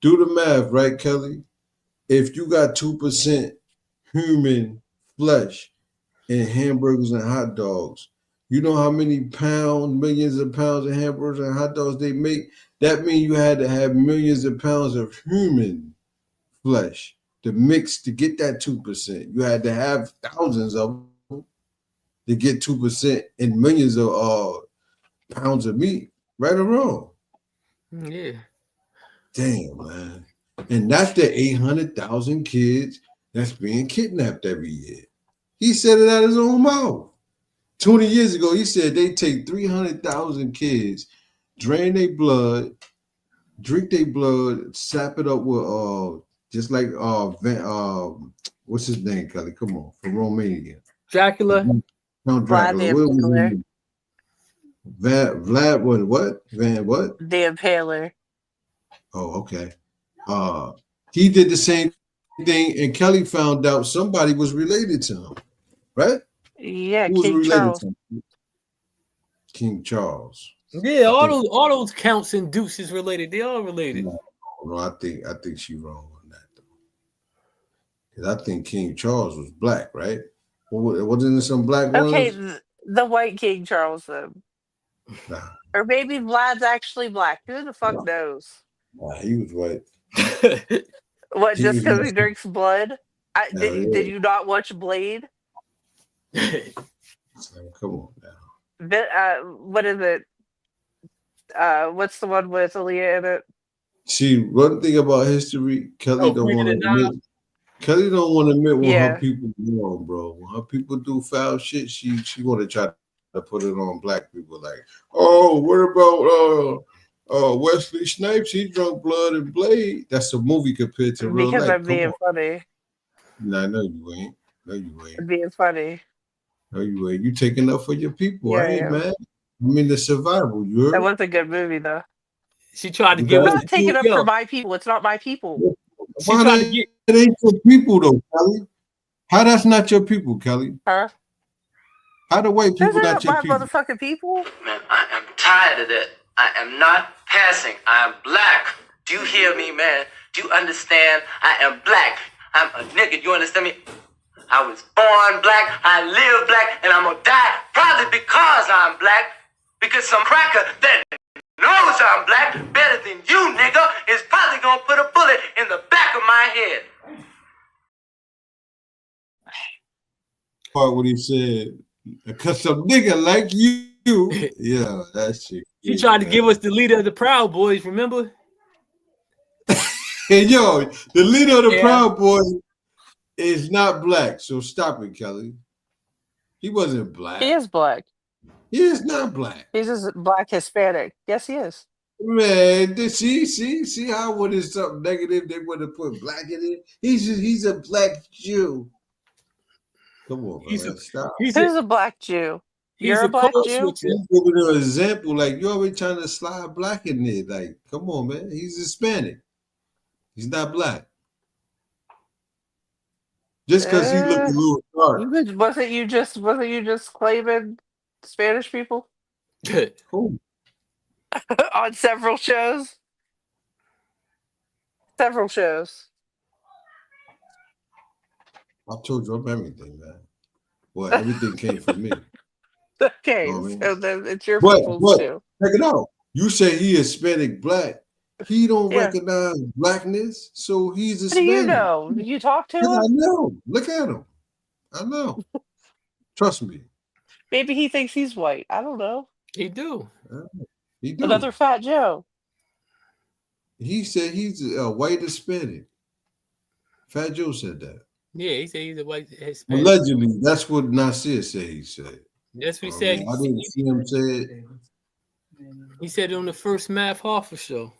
Do the math, right, Kelly? If you got 2% human flesh in hamburgers and hot dogs, you know how many pounds, millions of pounds of hamburgers and hot dogs they make? That means you had to have millions of pounds of human flesh to mix to get that 2%. You had to have thousands of them to get 2% and millions of pounds of meat, right or wrong? Yeah. Damn, man. And that's the 800,000 kids that's being kidnapped every year. He said it out of his own mouth. 20 years ago, he said they take 300,000 kids, drain their blood, drink their blood, sap it up with just like what's his name, Kelly? Come on, from Romania. Dracula. No, Dracula. Vlad what? Van what? The Impaler. Oh, okay. He did the same thing, and Kelly found out somebody was related to him, right? Yeah, Who was King related Charles. to him? King Charles. Yeah, all those counts and deuces related. They all related. No, I think she wrong on that though. Because I think King Charles was black, right? Wasn't there some black ones? Okay, the white King Charles though. Nah. Or maybe Vlad's actually black. Who the fuck knows? Nah, he was white. What, He just was because he white. drinks blood? Did you not watch Blade? Come on now. What is it? What's the one with Aaliyah in it? See, one thing about history, Kelly don't want to admit. Kelly don't want to admit when her people do wrong, bro. When her people do foul shit, she want to try to put it on black people. Like, oh, what about Wesley Snipes, he drunk blood and blade. That's a movie compared to real Because life. I'm being funny. Nah, no, you ain't. No, you ain't. I'm being funny. No, you ain't. You taking up for your people. Yeah, I ain't yeah. mad. I mean, the survival. You That heard? was a good movie, though. She tried to You give I'm us got not taking up yo, for my people. It's not my people. she Why tried to that get it ain't your people though, Kelly? How that's not your people, Kelly? Huh? How the white Those people are not not your my people? motherfucking people. Man, I am tired of that. I am not passing. I am black. Do you hear me, man? Do you understand? I am black. I'm a nigga. You understand me? I was born black. I live black. And I'm gonna die probably because I'm black. Because some cracker that knows I'm black better than you, nigga, is probably gonna put a bullet in the back of my head. Part when he said, "Cause some nigga like you." Yeah, that shit. she tried to give us the leader of the Proud Boys, remember? Hey, yo, the leader of the Yeah. Proud Boys is not black, so stop it, Kelly. He wasn't black. He is black. He is not black. He's just black Hispanic. Yes, he is. Man, see how when it's something negative they want to put black in it. He's a black Jew. Come on, man, stop. Who's a black Jew? You're a black Jew? He's giving an example, like you always trying to slide black in there. Like, come on, man, he's Hispanic. He's not black. Just because he looked a little dark. Wasn't you just claiming Spanish people Who? on several shows? Several shows. I told you I'm everything, man. Well, everything came from me. Okay, You know what I mean? so then it's your But people's too. check it out. You say he Hispanic black. He don't Yeah. recognize blackness, so he's How do Hispanic. you know? Did you talk to I him? know. Look at him. I know. Trust me. Maybe he thinks he's white. I don't know. He do. He do. Another Fat Joe. He said he's a white Hispanic. Fat Joe said that. Yeah, he said he's a white Hispanic. Allegedly, that's what Nasir said he said. That's what he I said. mean, I didn't see him say it. He said it on the first Math Hoffa show.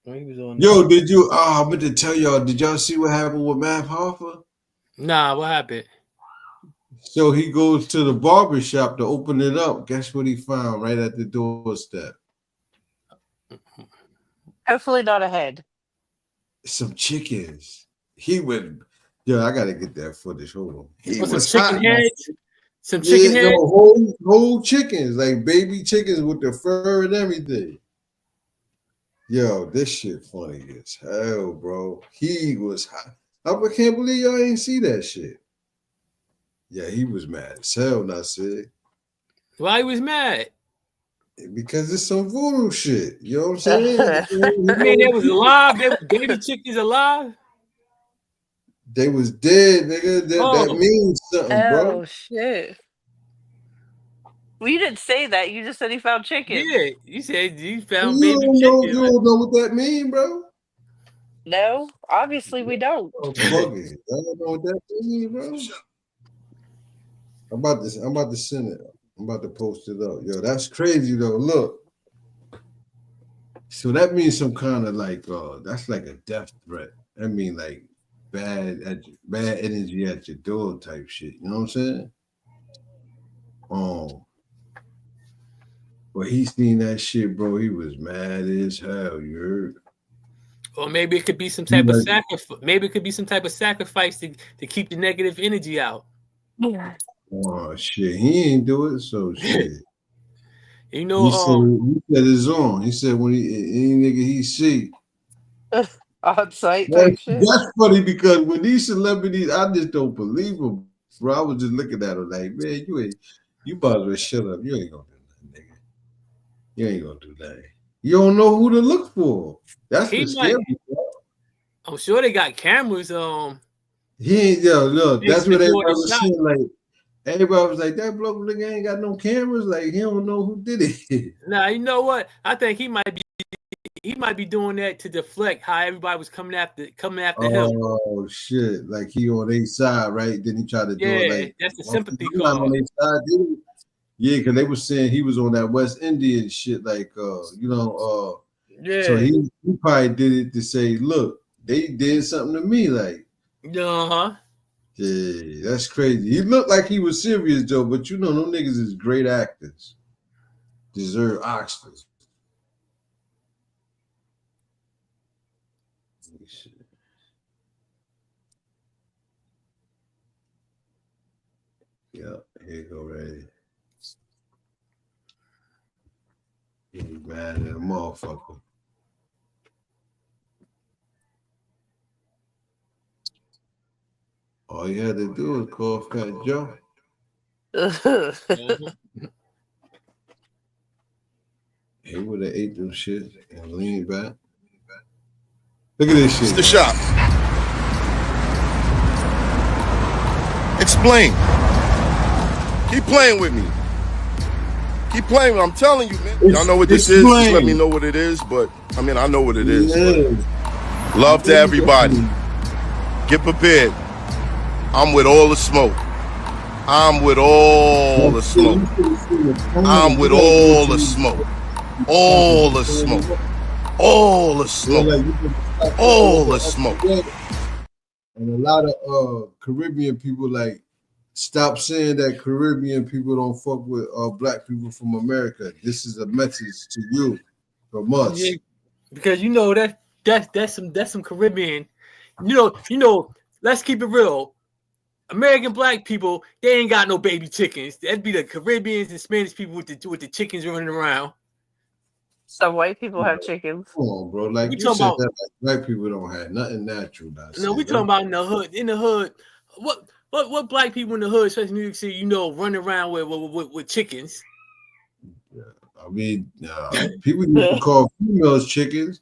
When he was on Yo, did you? I meant to tell y'all. Did y'all see what happened with Matt Hoffa? Nah, what happened? So he goes to the barber shop to open it up. Guess what he found right at the doorstep? Hopefully not a head. Some chickens. He would. Yo, I gotta get that footage. Hold on. He Some was chicken hot. heads. Some chicken Yeah, heads. no, whole chickens, like baby chickens with the fur and everything. Yo, this shit funny as hell, bro. He was hot. I can't believe y'all ain't see that shit. Yeah, he was mad as hell, Nasir. Why he was mad? Because it's some voodoo shit. You know what I'm saying? You mean they was alive? They was baby chickens alive? They was dead, nigga. That Oh. means something, bro. Oh shit. Well, you didn't say that. You just said he found chicken. Yeah, you said you You found baby don't know, chicken. you don't know what that mean, bro. No, obviously we don't. Oh, bugging. I don't know what that mean, bro. I'm about to send it. I'm about to post it up. Yo, that's crazy though. Look. So that means some kind of like that's like a death threat. I mean like bad energy at your door type shit. You know what I'm saying? But he seen that shit, bro. He was mad as hell. You heard? Or maybe it could be some type of sacrifice. Maybe it could be some type of sacrifice to keep the negative energy out. Yeah. Oh shit, he ain't do it. So shit. You know, he said it's on. He said when any nigga he see. On site type shit. That's funny because when these celebrities, I just don't believe them, bro. I was just looking at them like, man, you might as well shut up. You ain't gonna do nothing, nigga. You ain't gonna do nothing. You don't know who to look for. That's He the scary part. I'm sure they got cameras. He ain't look. That's what everybody was shot. saying. Like everybody was like, that bloke nigga ain't got no cameras. Like he don't know who did it. Nah, you know what? I think he might be doing that to deflect how everybody was coming after him. Oh shit! Like he on their side, right? Then he tried to do it like that's the sympathy he not call. on their side, did he? Yeah, because they were saying he was on that West Indian shit, like Yeah. So he probably did it to say, look, they did something to me. Like, uh-huh. Yeah, that's crazy. He looked like he was serious though, but you know, them niggas is great actors. Deserve Oscars. Yep, here you go, right here. He mad at a motherfucker. All you had to do was call Fat Joe. He would have ate them shit and leaned back. Look at this shit. It's the shop. Explain. Keep playing with me. Keep playing. I'm telling you, man. Y'all know what this is. Just let me know what it is. But I mean, I know what it is. But love to everybody. Get prepared. I'm with all the smoke. I'm with all the smoke. I'm with all the smoke. All the smoke. All the smoke. All the smoke. And a lot of Caribbean people like stop saying that Caribbean people don't fuck with black people from America. This is a message to you from us. Yeah, because you know that's some Caribbean. You know. Let's keep it real. American black people, they ain't got no baby chickens. That'd be the Caribbeans and Spanish people with the chickens running around. Some white people have chickens. Come on, bro. Like you said that like white people don't have nothing natural. No, we talking about in the hood. In the hood, what black people in the hood, especially New York City, you know, running around with chickens. Yeah, I mean, people used to call females chickens.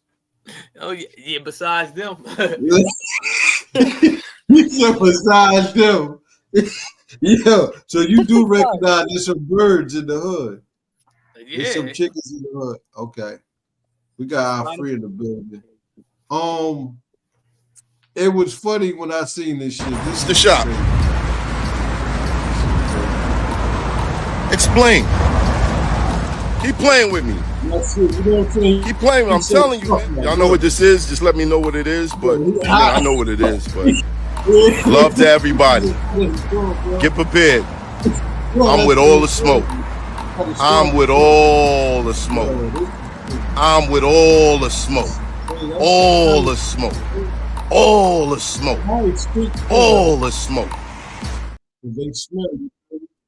Oh yeah. Besides them. You said besides them. Yeah, so you do recognize there's some birds in the hood. Yeah. There's some chickens in the hood. Okay. We got our free in the building. It was funny when I seen this shit. This is the shop. Explain. Keep playing with me. Keep playing. I'm telling you, man. Y'all know what this is. Just let me know what it is. But I know what it is. But love to everybody. Get prepared. I'm with all the smoke. I'm with all the smoke. I'm with all the smoke. All the smoke. All the smoke. All the smoke.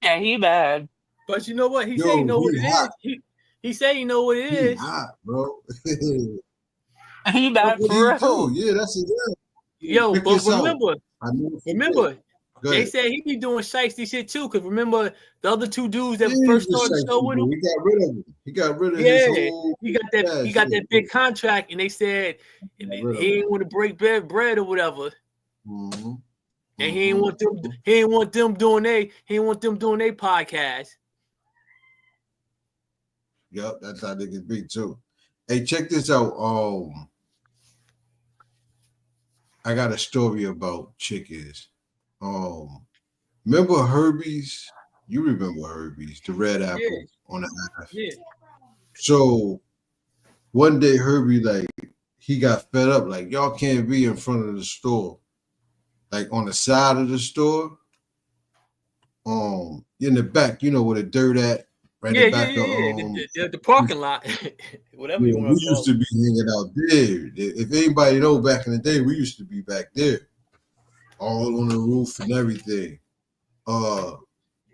Yeah, he bad. But you know what? He say he know what it is. He say he know what it is. Hot, bro. He bad for real. Yeah, that's it. Yo, but remember, they ahead. said he be doing shiesty shit too. Cause remember the other two dudes that first started the show with him. He got rid of him. He got rid of Yeah, his whole he got that big contract, and they said he ain't want to break bread or whatever. Mm-hmm. And he ain't want them doing their podcast. Yep, that's how niggas be too. Hey, check this out. I got a story about chickens. Remember Herbie's? You remember Herbie's, the red apple on the half. Yeah. So one day Herbie, like, he got fed up, like, y'all can't be in front of the store. Like on the side of the store. In the back, you know where the dirt at. Right in the back of the parking lot. Whatever you want to call used to be hanging out there. If anybody know, back in the day, we used to be back there. All on the roof and everything.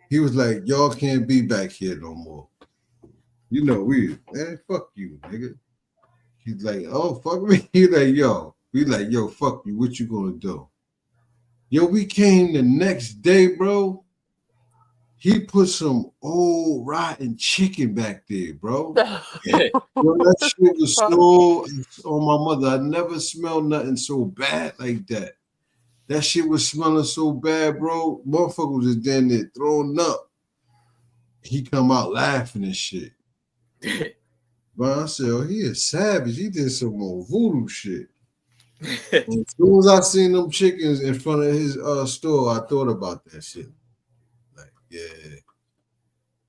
He was like, y'all can't be back here no more. You know, man, fuck you, nigga. He's like, oh, fuck me. He's like, yo. We like, yo, fuck you. What you gonna do? Yo, we came the next day, bro. He put some old rotten chicken back there, bro. Bro, that shit was so on my mother. I never smelled nothing so bad like that. That shit was smelling so bad, bro. Motherfucker was just down there throwing up. He come out laughing and shit. But I said, oh, he is savage. He did some more voodoo shit. As soon as I seen them chickens in front of his store, I thought about that shit. Like, yeah,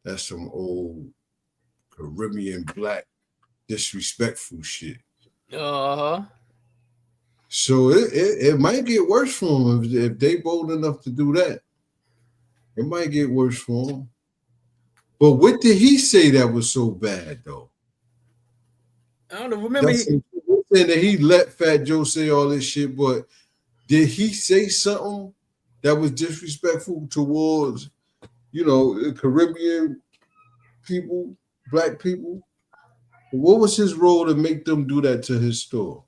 that's some old Caribbean black disrespectful shit. Uh-huh. So it might get worse for him if they bold enough to do that. It might get worse for him. But what did he say that was so bad though? I don't know. Remember, saying that he let Fat Joe say all this shit, but did he say something that was disrespectful towards, Caribbean people, black people? What was his role to make them do that to his store?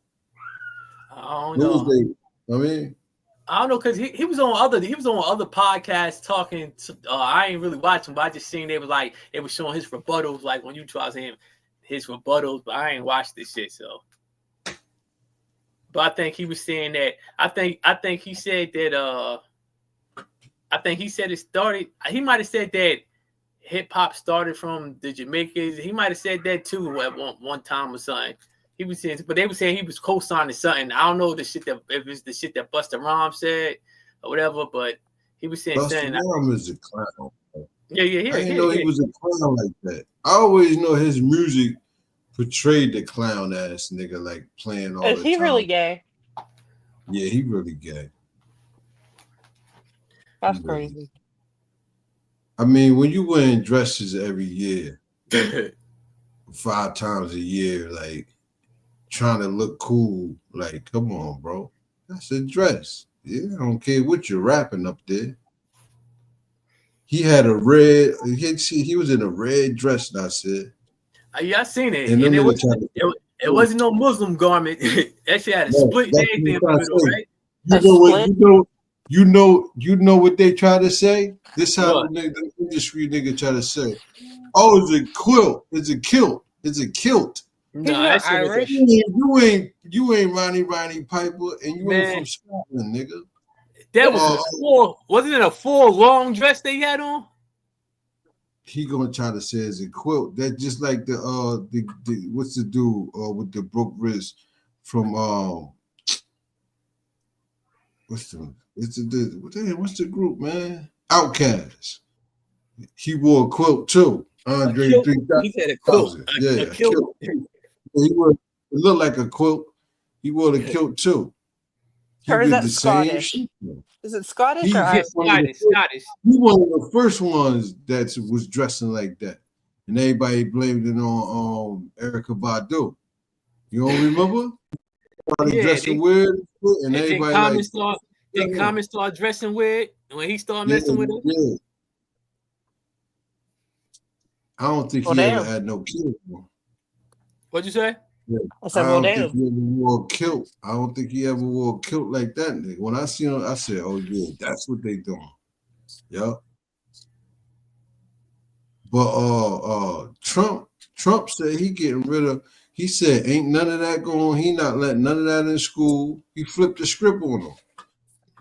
I don't know. I don't know because he was on other podcasts talking. I ain't really watching, but I just seen they were showing his rebuttals, like when you try him his rebuttals. But I ain't watched this shit, so. But I think he was saying that. I think he said that. I think he said it started. He might have said that hip hop started from the Jamaicans. He might have said that too at one time or something. He was saying, but they were saying he was co-signing something. I don't know if it's the shit that Busta Rhymes said or whatever, but he was saying Busta Rhymes is a clown. Yeah. I didn't know he was a clown like that. I always know his music portrayed the clown ass nigga like playing all the time. Is he really gay? Yeah, he really gay. That's crazy. I mean, when you wearing dresses every year, 5 times a year, like trying to look cool, like, come on, bro. That's a dress. Yeah, I don't care what you're rapping up there. He had a red, he was in a red dress, and I said. Yeah, I seen it. And it wasn't no Muslim garment. That shit had a split and everything, right? You know what they try to say? This how the industry nigga try to say. Oh, it's a quilt. It's a kilt. It's a kilt. No, that's Irish. You ain't Ronnie Piper, and you ain't from Scotland, nigga. That was wasn't it a full long dress they had on? He gonna try to say it's a quilt. That just like the what's the dude with the broke wrist from what's the group, man? Outkast. He wore a quilt too. Andre 3000. He said a quilt. A kilt. It looked like a quilt. He wore the kilt too. Or is that Scottish? Is it Scottish or Irish? Scottish. He one of the first ones that was dressing like that, and everybody blamed it on Erykah Badu. You don't remember? Dressing weird, and everybody Common started dressing weird when he started messing with it. Yeah. I don't think he ever had no kilt. What'd you say? Yeah. I don't think he ever wore a kilt. I don't think he ever wore a kilt like that, nigga. When I see him, I said, "Oh yeah, that's what they doing." Yup. But Trump said he getting rid of. He said, "Ain't none of that going. He not letting none of that in school." He flipped the script on them.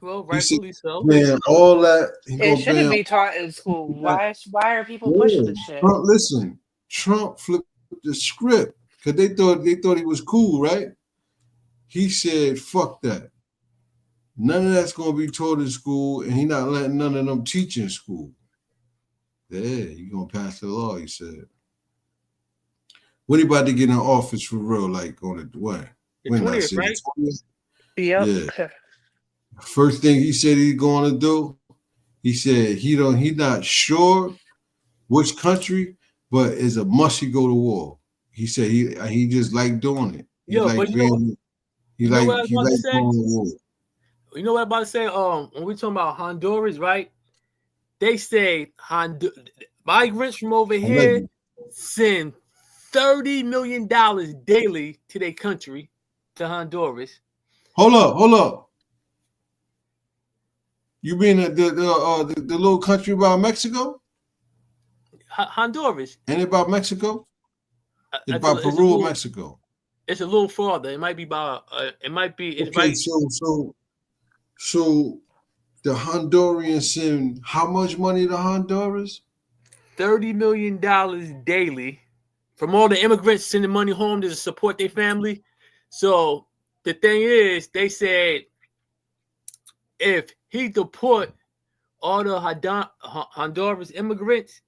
Well, rightfully so. Man, all that it shouldn't be taught in school. Why are people pushing this shit? Trump flipped the script. Because they thought he was cool, right? He said, fuck that. None of that's going to be taught in school, and he not letting none of them teach in school. Yeah, you going to pass the law, he said. When he about to get in office for real, like on the what? When 20th, right? 20th? Yep. Yeah. First thing he said he's going to do, he said he not sure which country, but it's a must he go to war. He said he just like doing it. He like going to war. You know what I'm about to say? When we talking about Honduras, right? They say migrants from over here send $30 million daily to their country, to Honduras. Hold up. You mean the little country about Mexico? Honduras. Ain't it about Mexico? It's about Peru or Mexico. It's a little farther. It might be about. It might be. Okay, so the Hondurans send how much money to Honduras? $30 million daily from all the immigrants sending money home to support their family. So the thing is, they said if he deport all the Honduras immigrants,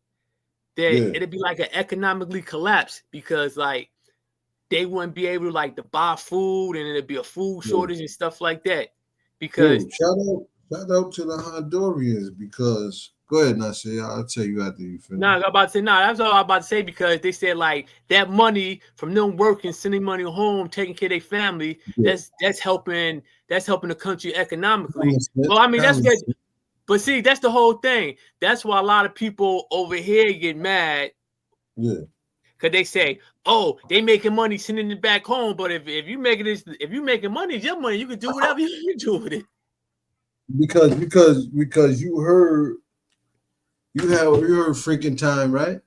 then it'd be like an economically collapse because like they wouldn't be able to buy food, and it'd be a food shortage and stuff like that. Because shout out to the Hondurans, because go ahead, Nasir. I'll tell you after you finish. I'm about to say that's all I'm about to say, because they said that money from them working, sending money home, taking care of their family, that's helping the country economically. Well, I mean that's good. But see, that's the whole thing. That's why a lot of people over here get mad. Yeah. Cause they say, "Oh, they making money sending it back home." But if you making money, it's your money. You can do whatever you do with it. Because you heard Freaking Time, right?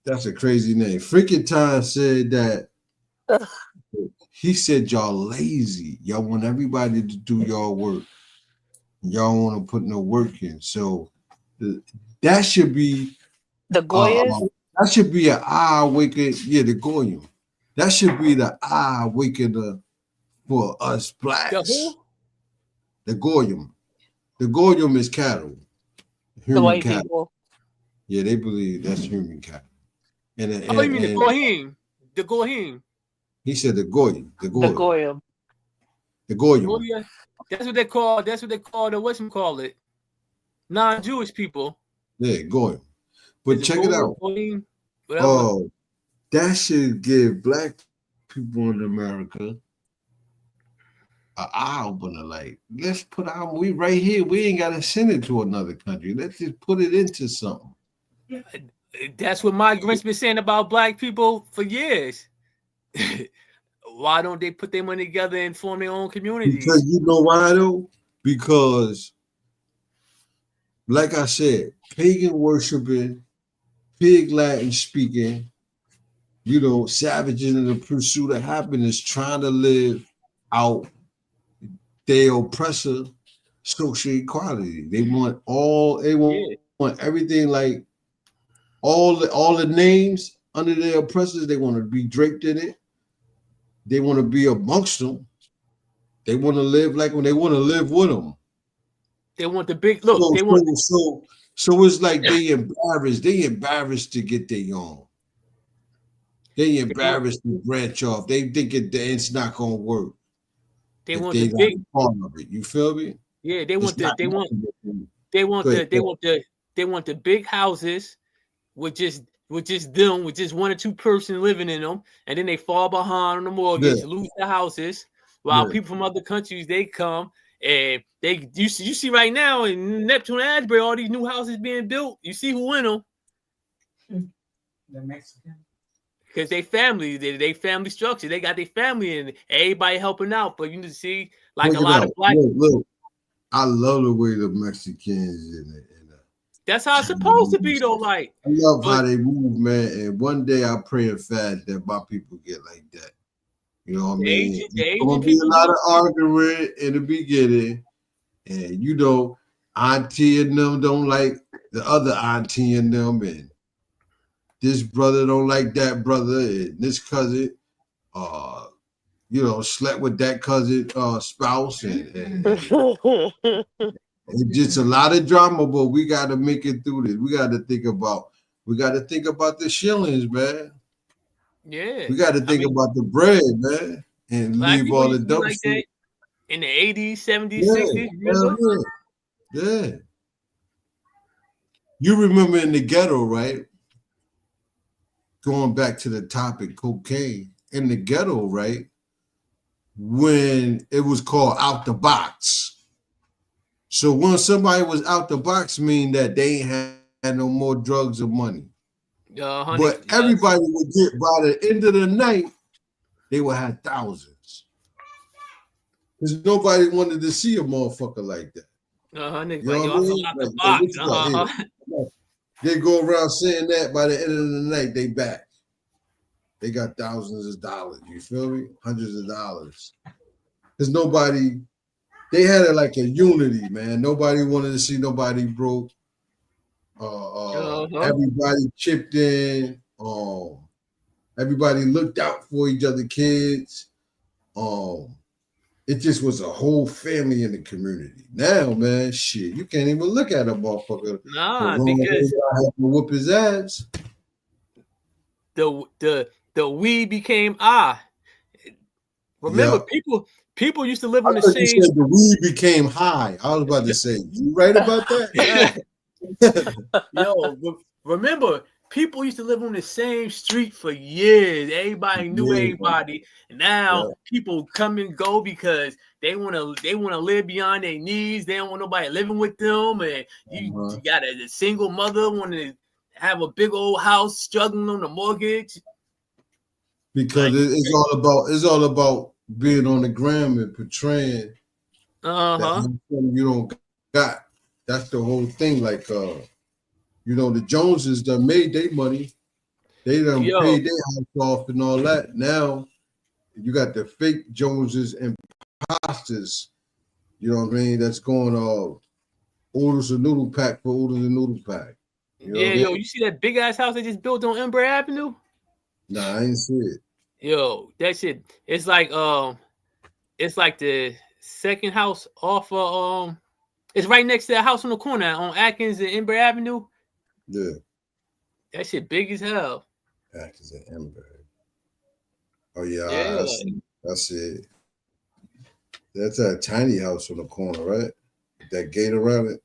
That's a crazy name. Freaking Time said that he said y'all lazy. Y'all want everybody to do y'all work. Y'all want to put no work in. So that should be the Goyas. That should be an eye awakener. Yeah, the Goyim. That should be the eye awakener for us blacks. The Goyim. The Goyim is cattle. The white cattle. People. Yeah, they believe that's human cattle. You mean the Goyim? The Goyim. He said the Goyim. The Goyim. The Goyim. That's what they call the whatchamacallit, non-Jewish people. Yeah, Goyim. But check it out. Oh, that should give black people in America an eye opener. Let's put we right here. We ain't gotta send it to another country. Let's just put it into something. That's what migrants been saying about black people for years. Why don't they put their money together and form their own communities? Because you know why though? Because, like I said, pagan worshiping, pig Latin speaking, savages in the pursuit of happiness, trying to live out their oppressor social equality. They want everything, like all the names under their oppressors. They want to be draped in it. They want to be amongst them. They want to live like when they want to live with them. They want the big look. So it's like they embarrassed. They embarrassed to get their own. They embarrassed to branch off. They think it's not gonna work. They want the big part of it. You feel me? Yeah, they want the big houses with just them, with just one or two person living in them, and then they fall behind on the mortgage, lose the houses, while people from other countries they come and you see right now in Neptune, Asbury, all these new houses being built. You see who in them? The Mexican. Because they family structure. They got their family and everybody helping out. But you need to see a lot of black. Look, I love the way the Mexicans in it. That's how it's supposed to be, though. I love how they move, man. And one day I pray and fast that my people get like that. You know what I mean? There's gonna be a lot of arguing in the beginning, and auntie and them don't like the other auntie and them, and this brother don't like that brother, and this cousin, slept with that cousin spouse, and it's just a lot of drama, but we got to make it through this. We got to think about the shillings, man. Yeah, we got to think about the bread, man, and leave all the dumb shit. In the 80s, 70s, 60s. Yeah. You remember in the ghetto, right? Going back to the topic, cocaine. In the ghetto, right? When it was called out the box. So when somebody was out the box, mean that they ain't had no more drugs or money. But everybody would get, by the end of the night, they would have thousands. Because nobody wanted to see a motherfucker like that. They go around saying that by the end of the night, they back. They got thousands of dollars. You feel me? Hundreds of dollars. Because they had it like a unity, man. Nobody wanted to see nobody broke. Everybody chipped in. Everybody looked out for each other kids. It just was a whole family in the community. Now, man, shit, you can't even look at a motherfucker. Nah, because I have to whoop his ass. the we became I. Remember, people used to live on the same. You said the weed became high. I was about to say, you right about that? Yo, remember, people used to live on the same street for years. Everybody knew everybody. And now people come and go because they want to live beyond their needs. They don't want nobody living with them. And you got a single mother wanting to have a big old house, struggling on the mortgage. Because it's all about being on the gram and portraying that you don't got. That's the whole thing. Like the Joneses done made their money. They done paid their house off and all that. Now you got the fake Joneses and imposters, you know what I mean? That's going orders a noodle pack for orders a noodle pack. You know you see that big ass house they just built on Ember Avenue? Nah, I ain't see it. Yo, that shit. It's like the second house off of it's right next to the house on the corner on Atkins and Ember Avenue. Yeah. That shit big as hell. Atkins and Ember. Oh yeah. I see it. That's a tiny house on the corner, right? That gate around it.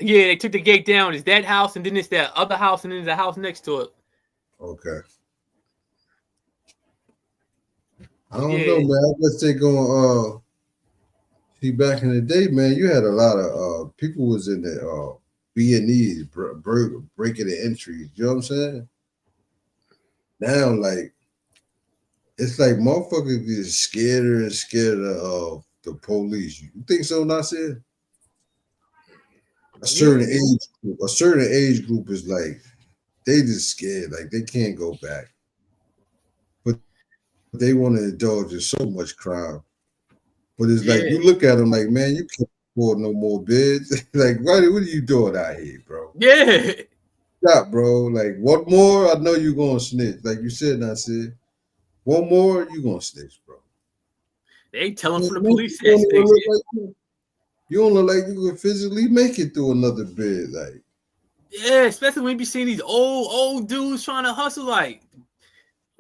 Yeah, they took the gate down. It's that house, and then it's that other house, and then there's a house next to it. Okay. I don't know, man. I guess they going see back in the day, man, you had a lot of people was in the B&Es breaking the entries. You know what I'm saying? Now, like, it's like motherfuckers get scared and scared of the police. You think so, Nasir? A certain age group is like, they just scared, like they can't go back. But they want to indulge in so much crime. But it's like, you look at them like, man, you can't afford no more bids. Like, what are you doing out here, bro? Yeah. Stop, bro. Like, one more, I know you're going to snitch. Like you said, Nasir. One more, you going to snitch, bro. They telling from the police. You don't look like you can physically make it through another bid. Like, yeah, especially when you be seeing these old dudes trying to hustle, like,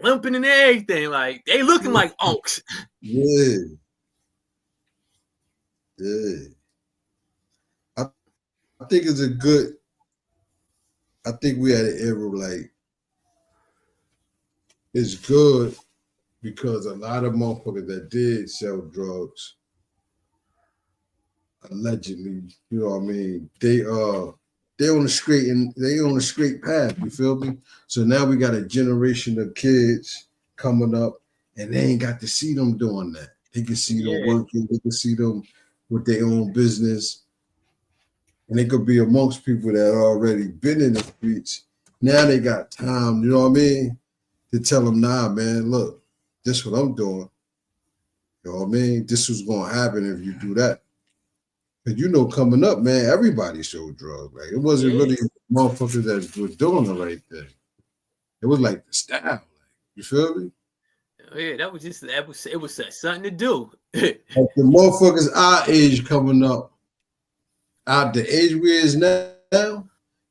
limping and everything. Like, they looking like unks. Yeah. Yeah. I think it's I think we had an era like it's good because a lot of motherfuckers that did sell drugs allegedly, you know what I mean, they on the straight path, you feel me? So now we got a generation of kids coming up and they ain't got to see them doing that. They can see them working, they can see them with their own business. And they could be amongst people that already been in the streets. Now they got time, you know what I mean? To tell them, nah, man, look, this is what I'm doing. You know what I mean? This was going to happen if you do that. Because, you know, coming up, man, everybody sold drugs. Like, it wasn't really motherfuckers that were doing the right thing. It was like the style. Like, you feel me? Yeah, it was something to do. Like the motherfuckers our age coming up, out the age we is now,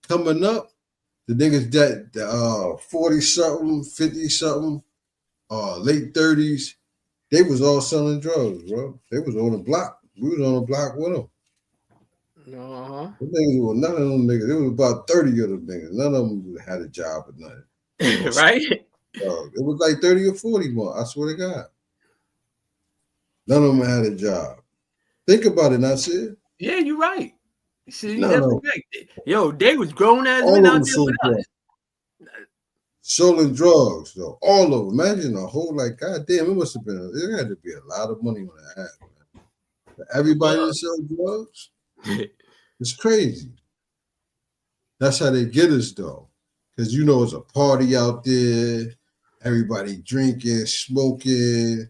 coming up, the niggas that 40-something, 50-something, late 30s, they was all selling drugs, bro. They was on the block. We was on the block with them. Uh-huh. None of them niggas, there was about 30 of them niggas. None of them had a job or nothing. Right? It was like 30 or 40 more, I swear to God. None of them had a job. Think about it, Nasir. Yeah, you're right. See, No. right. Yo, they was grown ass men out there with us. Selling drugs, though. All of them. Imagine a whole, like, goddamn, it must have been, there had to be a lot of money on that app, man. For everybody that sell drugs, it's crazy. That's how they get us, though. Because, you know, it's a party out there, everybody drinking, smoking,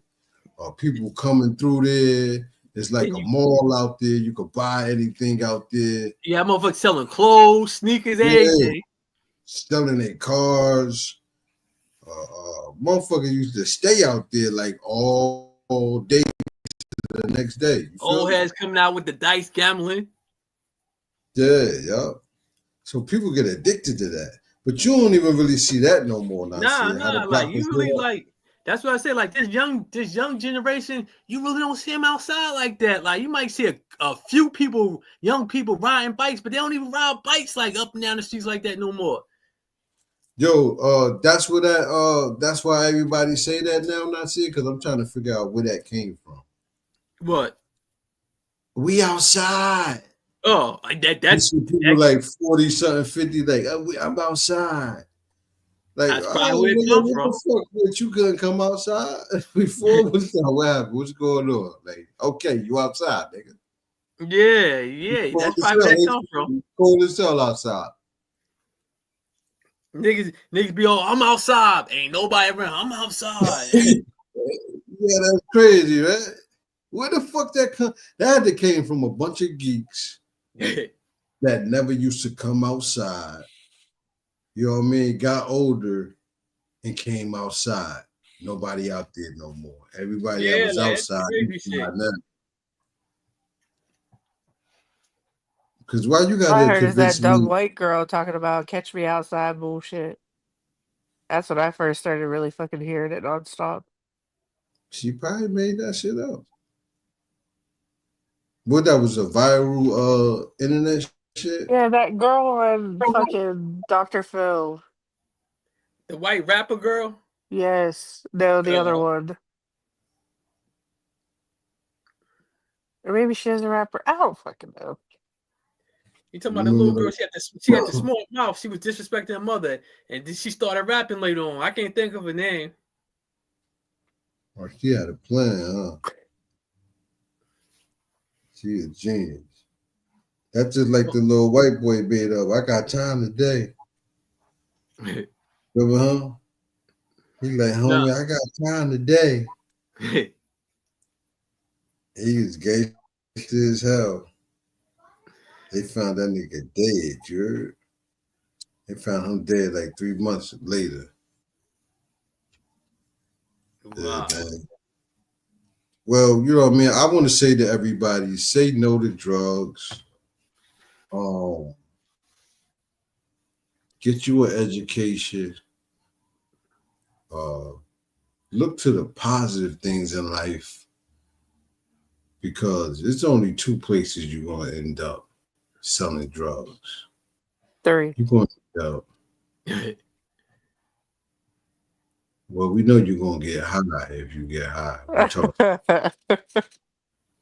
people coming through there. It's like a mall out there. You could buy anything out there. Yeah, motherfuckers selling clothes, sneakers, everything. Selling their cars. Motherfuckers used to stay out there like all day to the next day. Old heads coming out with the dice gambling. Yeah. So people get addicted to that. But you don't even really see that no more now. Nah, See how the like black you was really there. like. That's what I say. Like this young generation, you really don't see them outside like that. Like you might see a few people, young people riding bikes, but they don't even ride bikes like up and down the streets like that no more. Yo, that's why everybody say that now, not see it, because I'm trying to figure out where that came from. What? We outside. Oh, that's people like 40 something, 50, like I'm outside. Like, that's probably where it comes from. Fuck, but you couldn't come outside before? What happened? What's going on? Like, okay, you outside, nigga. Yeah, that's probably where that comes from. Cold as hell outside. Niggas be all, I'm outside. Ain't nobody around. I'm outside. Yeah, that's crazy, right? Where the fuck that come? That came from a bunch of geeks that never used to come outside. You know what I mean? Got older and came outside. Nobody out there no more. Everybody that was outside. Because why you got All I to heard is that convince dumb me? white girl talking about catch me outside bullshit. That's when I first started really fucking hearing it nonstop. She probably made that shit up. What, that was a viral internet shit? Yeah, that girl on fucking Dr. Phil. The white rapper girl? Yes. No, the other one. Or maybe she is a rapper. I don't fucking know. You talking about the little girl? She had the small mouth. She was disrespecting her mother, and then she started rapping later on. I can't think of her name. Or she had a plan, huh? She a genius. That's just like the little white boy made up. I got time today. Remember, huh? He like, homie, I got time today. He was gangster as hell. They found that nigga dead, you heard? They found him dead like 3 months later. Wow. Yeah, man. Well, you know what I mean? I want to say to everybody, say no to drugs. Get you an education. Look to the positive things in life, because it's only 2 places you're going to end up: selling drugs. 3. You're going to end up. Well, we know you're going to get high if you get high.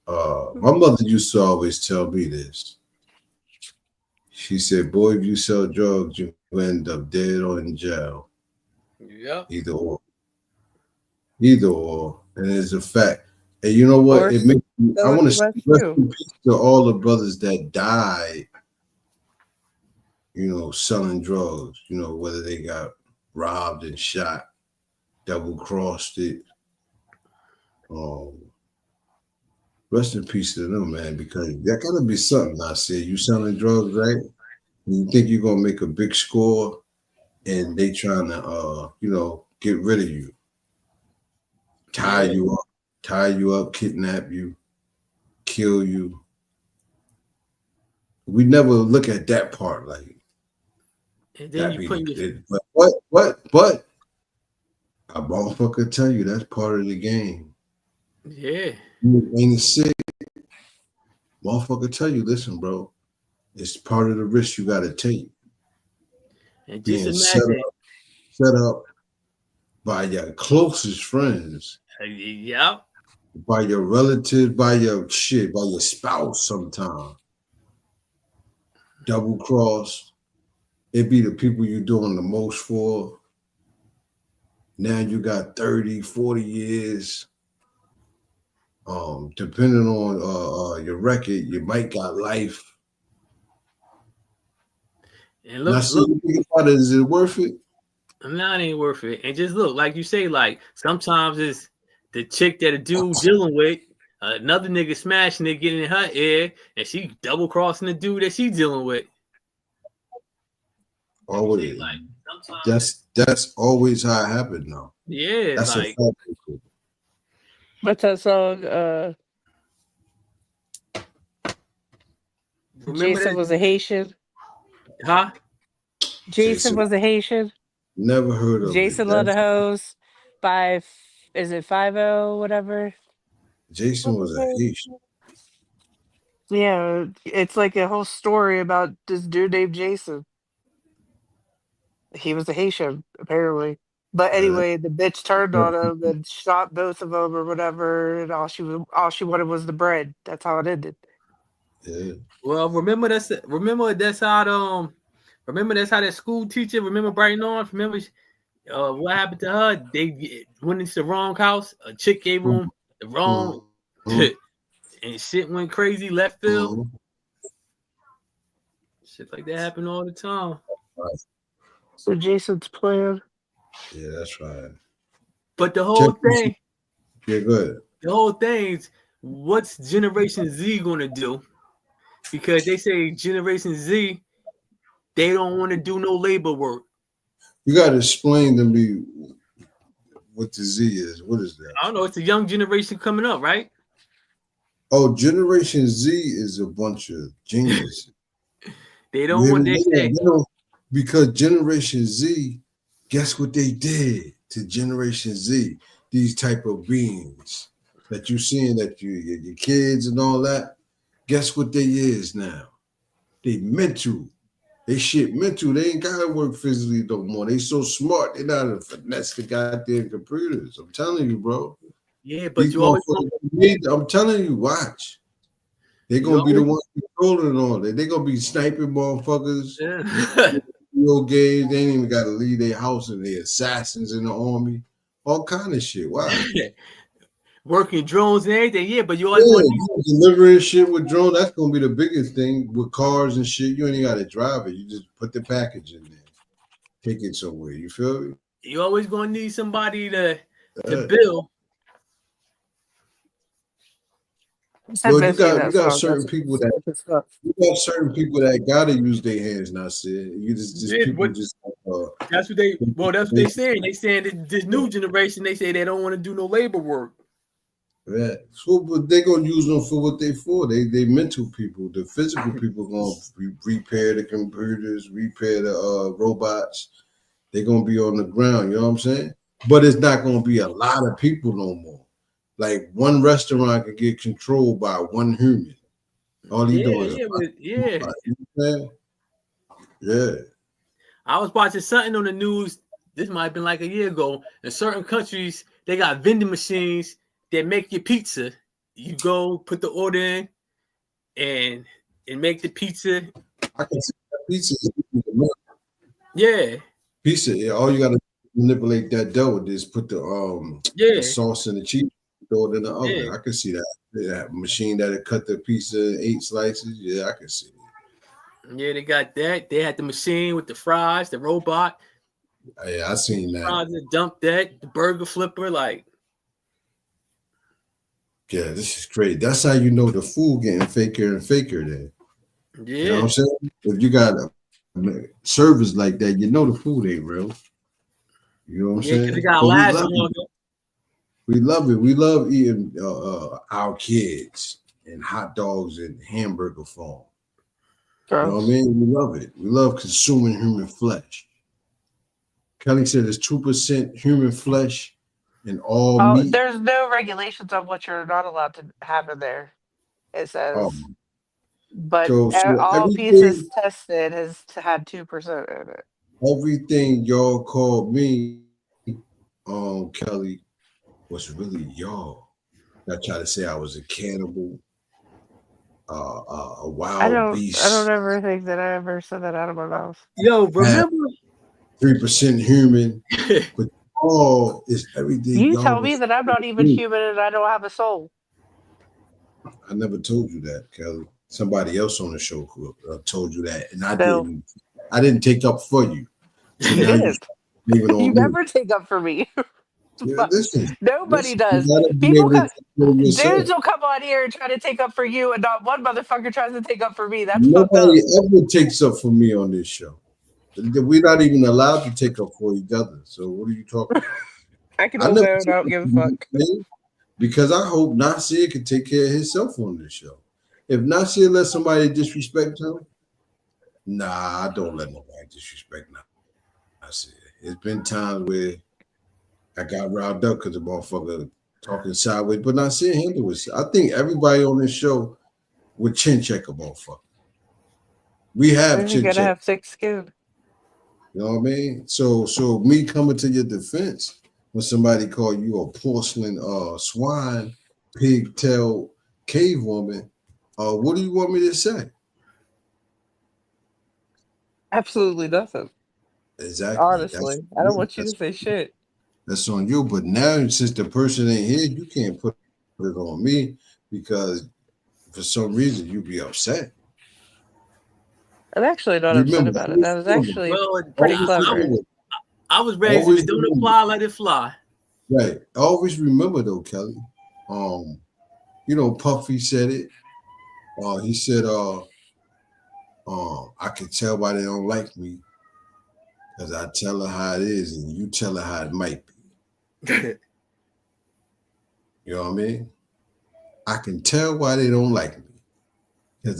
My mother used to always tell me this. She said, boy, if you sell drugs, you end up dead or in jail. Yeah. Either or. And it's a fact. And you know what? It makes me, I want to say rest in peace to all the brothers that died, you know, selling drugs, you know, whether they got robbed and shot, double-crossed it. Rest in peace to them, man, because that gotta be something. I said, you selling drugs, right? You think you're gonna make a big score, and they trying to, you know, get rid of you, tie you up, kidnap you, kill you. We never look at that part, like. And then you put your... But a motherfucker tell you that's part of the game. Yeah. You ain't sick. Motherfucker tell you, listen, bro, it's part of the risk you gotta take. And being just set up by your closest friends. Yeah. By your relatives, by your spouse sometimes. Double cross. It be the people you're doing the most for. Now you got 30, 40 years. Depending on your record, you might got life. And look, is it worth it? No, it ain't worth it. And just look, like you say, like sometimes it's the chick that a dude dealing with, another nigga smashing it, getting in her ear, and she double crossing the dude that she dealing with. Always. Like, that's always how it happened now. Yeah, that's like, a fact. What's that song? Jason was a Haitian. Huh? Jason was a Haitian. Never heard of Jason it. Love the Hose by, is it 5-0, whatever? Jason was a Haitian. Yeah, it's like a whole story about this dude named Jason. He was a Haitian, apparently. But anyway, the bitch turned on him and shot both of them or whatever, and all she wanted was the bread. That's how it ended. Yeah. Well, remember that's how that school teacher, remember Brighton Orange, remember what happened to her? They went into the wrong house. A chick gave them the wrong and shit went crazy left field. Shit like that happen all the time. So Jason's plan. Yeah, that's right. But the whole thing. Yeah, good. The whole thing is, what's Generation Z gonna do? Because they say Generation Z, they don't want to do no labor work. You got to explain to me what the Z is. What is that? I don't know. It's a young generation coming up, right? Oh, Generation Z is a bunch of geniuses. They don't want they say. Because Generation Z, guess what they did to Generation Z? These type of beings that you seeing, that your kids and all that. Guess what they is now? They mental. They shit mental. They ain't gotta work physically no more. They so smart. They know how to finesse the goddamn computers. I'm telling you, bro. Yeah, but you always. I'm telling you, watch. They're gonna be the ones controlling all that. They're gonna be sniping motherfuckers. Yeah. Video games. They ain't even gotta leave their house, and they assassins in the army. All kind of shit. Wow. Working drones and everything, yeah, but you always want delivering shit with drone. That's gonna be the biggest thing with cars and shit. You ain't even gotta drive it. You just put the package in there, take it somewhere. You feel me? You always gonna need somebody to build. Well, you got certain people that gotta use their hands. Not saying you just people just. That's what they saying. They saying that this new generation. They say they don't want to do no labor work. Yeah, so but they gonna use them for what they for. They mental people. The physical people gonna repair the computers, repair the robots. They gonna be on the ground. You know what I'm saying? But it's not gonna be a lot of people no more. Like one restaurant can get controlled by one human. All he doing is yeah. I was watching something on the news. This might have been like a year ago. In certain countries, they got vending machines. They make your pizza. You go put the order in and make the pizza. I can see that pizza. Yeah. Pizza. Yeah, all you gotta manipulate that dough with is put the sauce and the cheese, throw it in the oven. Yeah. I can see that. That machine that'll cut the pizza in 8 slices. Yeah, I can see it. Yeah, they got that. They had the machine with the fries, the robot. Yeah, I seen that. Fries that dump that, the burger flipper, like. Yeah, this is great. That's how you know the food getting faker and faker there. Yeah. You know what I'm saying? If you got a service like that, you know the food ain't real. You know what I'm saying? It got last longer. We love it. We love eating our kids and hot dogs in hamburger form. You know what I mean? We love it. We love consuming human flesh. Kelly said it's 2% human flesh in all meat. There's no regulations on what you're not allowed to have in there. It says, but all pieces tested has had 2% in it. Everything y'all called me, Kelly, was really y'all. I try to say I was a cannibal, a wild beast. I don't ever think that I ever said that out of my mouth. Yo, remember 3% human, but all is everything. You tell me that I'm not even human and I don't have a soul. I never told you that, Kelly. Somebody else on the show told you that, and I didn't take up for you. So you never take up for me. Yeah, listen, nobody does. Dudes will come on here and try to take up for you, and not one motherfucker tries to take up for me. That's nobody ever takes up for me on this show. We're not even allowed to take up for each other. So what are you talking about? I can hold down. I don't give a fuck. Because I hope Nasir can take care of himself on this show. If Nasir lets somebody disrespect him, Nah, I don't let nobody disrespect now. I said it's been times where I got riled up because the motherfucker talking sideways, but not saying handle it. I think everybody on this show would chin check a motherfucker. We have You chin gotta check. have thick skin. You know what I mean? So me coming to your defense when somebody call you a porcelain swine, pigtail cave woman, what do you want me to say? Absolutely nothing. Exactly. Honestly, I don't want you to say shit. That's on you. But now, since the person ain't here, you can't put it on me because for some reason you be upset. I'm actually not upset about it. That was actually pretty clever. I was raised if it don't apply, let it fly. Right. Always remember though, Kelly. You know, Puffy said it. He said, I can tell why they don't like me. Because I tell her how it is and you tell her how it might be. You know what I mean? I can tell why they don't like me. He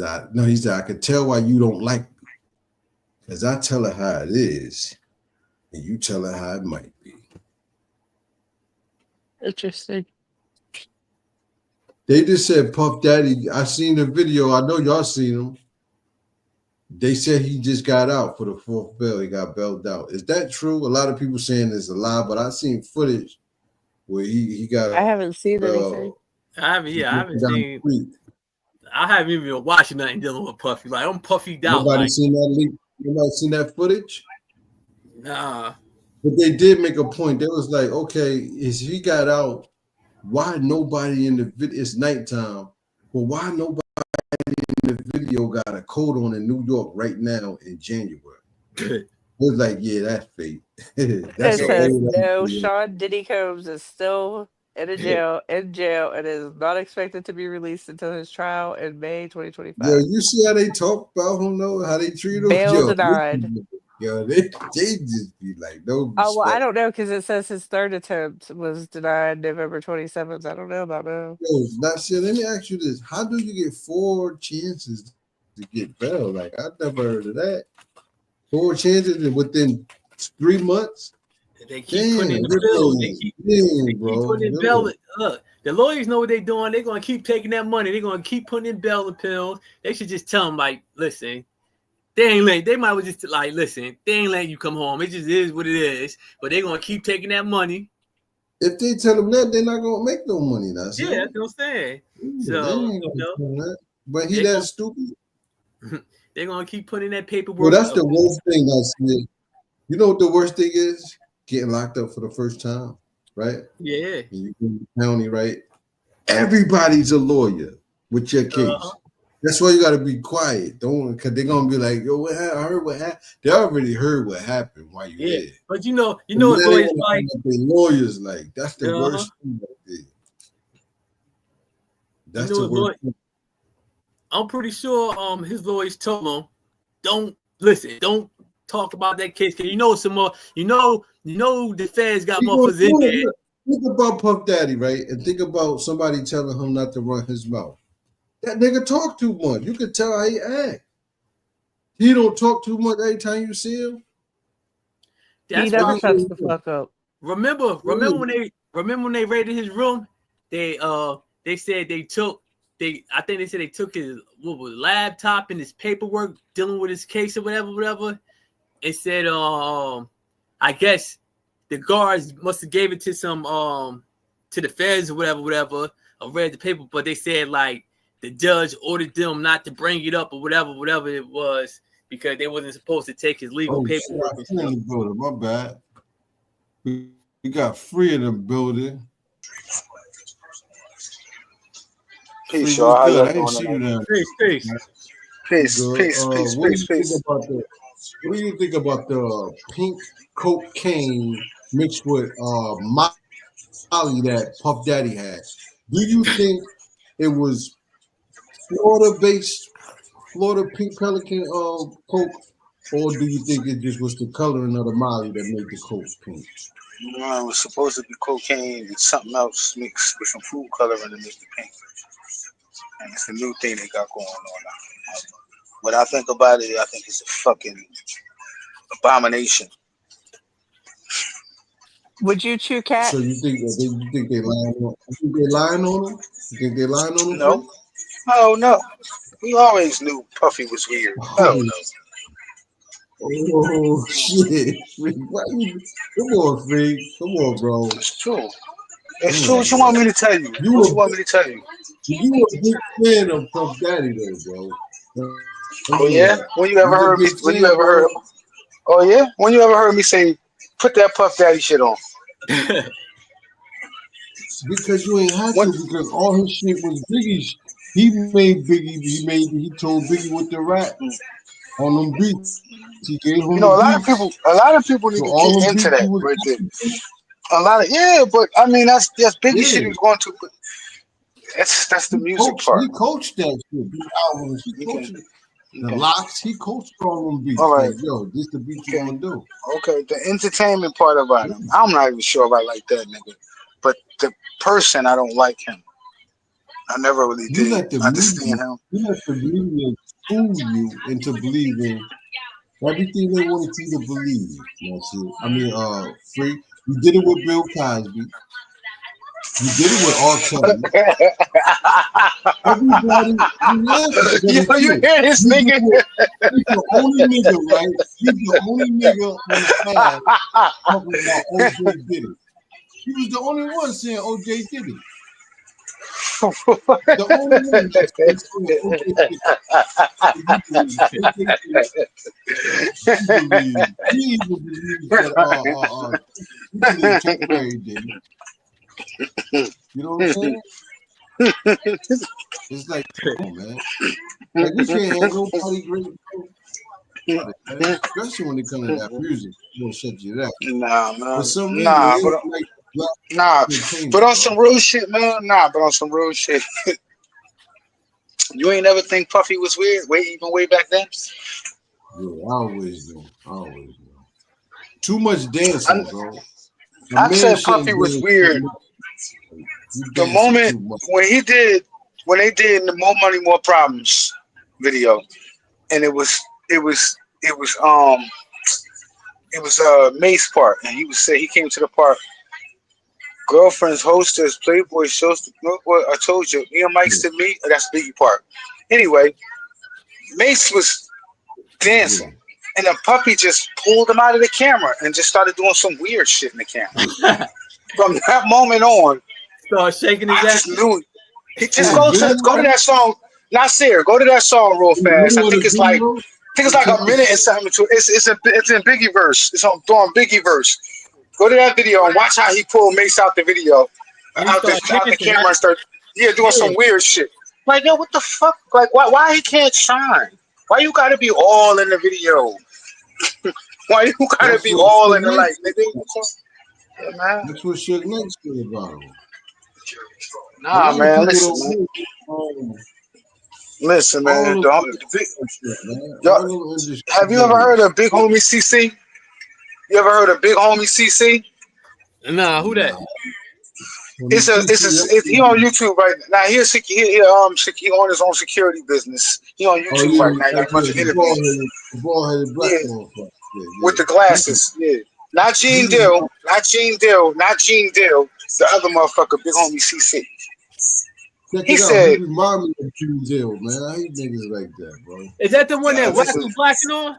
said, I can tell why you don't like me. Because I tell her how it is and you tell her how it might be. Interesting. They just said Puff Daddy. I seen the video. I know y'all seen him. They said he just got out for the 4th bail. He got bailed out. Is that true? A lot of people saying it's a lie, but I seen footage where he got. I haven't seen anything. I haven't seen. I haven't even been watching nothing dealing with Puffy. Like I'm Puffy'd out. Nobody seen that leak? Nobody seen that footage? Nah. But they did make a point. They was like, okay, is he got out? Why nobody in the video? It's nighttime. Well, why nobody in the video got a coat on in New York right now in January? It was like, yeah, that's fake. It says no. Sean Diddy Combs is still in jail, and is not expected to be released until his trial in May 2025. Yo, you see how they talk about him though? How they treat him? Bail denied. Yo, they just be like, no. Oh well, I don't know because it says his 3rd attempt was denied November 27th. I don't know about now. Yo, not shit. Let me ask you this: how do you get 4 chances to get bail? Like I've never heard of that. 4 chances within 3 months. They keep putting in the bill. They keep putting in bail. Look, the lawyers know what they're doing. They're gonna keep taking that money. They're gonna keep putting in bail appeals. They should just tell them, like, listen, they ain't letting. They might as well just like, listen, they ain't letting you come home. It just is what it is. But they're gonna keep taking that money. If they tell them that, they're not gonna make no money. That's yeah, that's what I'm saying. So, but he that stupid. They're gonna keep putting that paperwork. Well, that's the worst thing I see. You know what the worst thing is? Getting locked up for the first time, right? Yeah. And you go to the county, right? Everybody's a lawyer with your case. That's why you got to be quiet. Don't, because they're gonna be like, "Yo, what happened? I heard what happened." They already heard what happened while you there. But you know, lawyers like lawyers like that's the worst thing right there. That's the worst thing. I'm pretty sure his lawyers told him, don't talk about that case, because you know some more, you know the feds got motherfuckers in there. Think about Puff Daddy, right? And think about somebody telling him not to run his mouth. That nigga talk too much. You can tell how he act. He don't talk too much every time you see him. He never shuts the fuck up. Remember when they raided his room? They said they took his laptop and his paperwork dealing with his case or whatever. It said I guess the guards must have gave it to some to the feds or whatever. I read the paper, but they said like the judge ordered them not to bring it up or whatever it was, because they wasn't supposed to take his legal paperwork. My bad. We got Free in the building. Peace, y'all. How y'all doing? Peace. What do you think about the pink cocaine mixed with Molly that Puff Daddy had? Do you think it was Florida-based, Florida pink pelican coke, or do you think it just was the coloring of the Molly that made the coke pink? No, it was supposed to be cocaine and something else mixed with some food coloring to make it pink. And it's a new thing they got going on now. When I think about it, I think it's a fucking abomination. Would you chew cat? So you think they lying on? You think they lying on him? You think they lying on him? No. Oh no. We always knew Puffy was weird. Oh no. Oh shit! Come on, Freak. Come on, bro. It's true. It's true. What you want me to tell you? What you want me to tell you? You a big fan of Puff Daddy, though, bro. Oh yeah. When you ever heard me? When you ever heard? Oh yeah. When you ever heard me say, "Put that Puff Daddy shit on"? Because you ain't had to. Because all his shit was Biggie's. He made Biggie. He told Biggie what to rap on them beats. He gave him. You know, a lot of people need to get into that right there. A lot of but I mean that's Biggie shit he was going to. But that's the music part. He coached that shit. The albums. He coached the locks. He coached all them beats. All right, like, yo, this the beat you want to do. Okay, the entertainment part about him, I'm not even sure if I like that nigga. But the person, I don't like him. I never really did understand him. You let the media fool you into believing everything they wanted you to believe. That's it. I mean, Freak, you did it with Bill Cosby. You did it with R. Kelly. Everybody, you hear this nigga? He's the only nigga, right? He's the only nigga on the side talking about OJ did it. He was the only one saying OJ did it. The only one that's saying OJ did it. He even believes that Chuck Berry did it. You know what I'm saying? It's like, come on, man. Like, you can't have nobody great, especially when it comes to that music. You don't shut you down. Nah, man. For some reason, but on some real shit, man. But on some real shit. You ain't never think Puffy was weird, way back then? Yeah, I always do. Too much dancing, bro. I said Puffy was weird. The moment when they did the More Money, More Problems video, and it was Mace part, and he came to the part. Girlfriends, hostess, Playboy shows. I told you, me and Mike to me. That's Biggie part. Anyway, Mace was dancing, and the Puppy just pulled him out of the camera and just started doing some weird shit in the camera. From that moment on, start shaking his ass. Just knew it. Just go to that song. Nasir, go to that song real fast. I think it's like a minute and something. It's in Biggie verse. It's on Biggie verse. Go to that video and watch how he pulled Mace out the video, out the camera, and start doing some weird shit. Like, yo, what the fuck? Like, why he can't shine? Why you gotta be all in the video? Why you gotta be all in the light, nigga? Yeah, man. That's what Suge Knight said about him. Nah, man, listen. Listen, man. Have you ever heard of Big Homie CC? You ever heard of Big Homie CC? Nah, who that? It's he on YouTube right now. He on his own security business. He on YouTube right now. Got a bunch of interviews. With the glasses, Not Gene Dill, not Gene Dill. The other motherfucker, Big Homie CC. He said, "He remind me of Gene Dill, man. I hate niggas like that, bro." Is that the one that West was blacking on?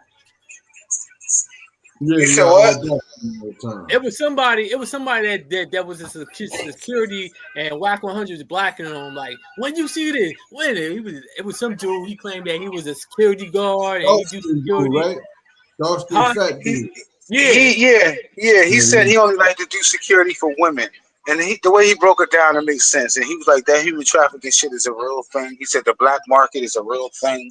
Yeah, you said what? It was somebody that was a security and Whack 100 was blacking on him. Like, when you see this, it was some dude. He claimed that he was a security guard and he do security. Right? Fat dude. He said he only like to do security for women. And the way he broke it down, it makes sense. And he was like, that human trafficking shit is a real thing. He said the black market is a real thing.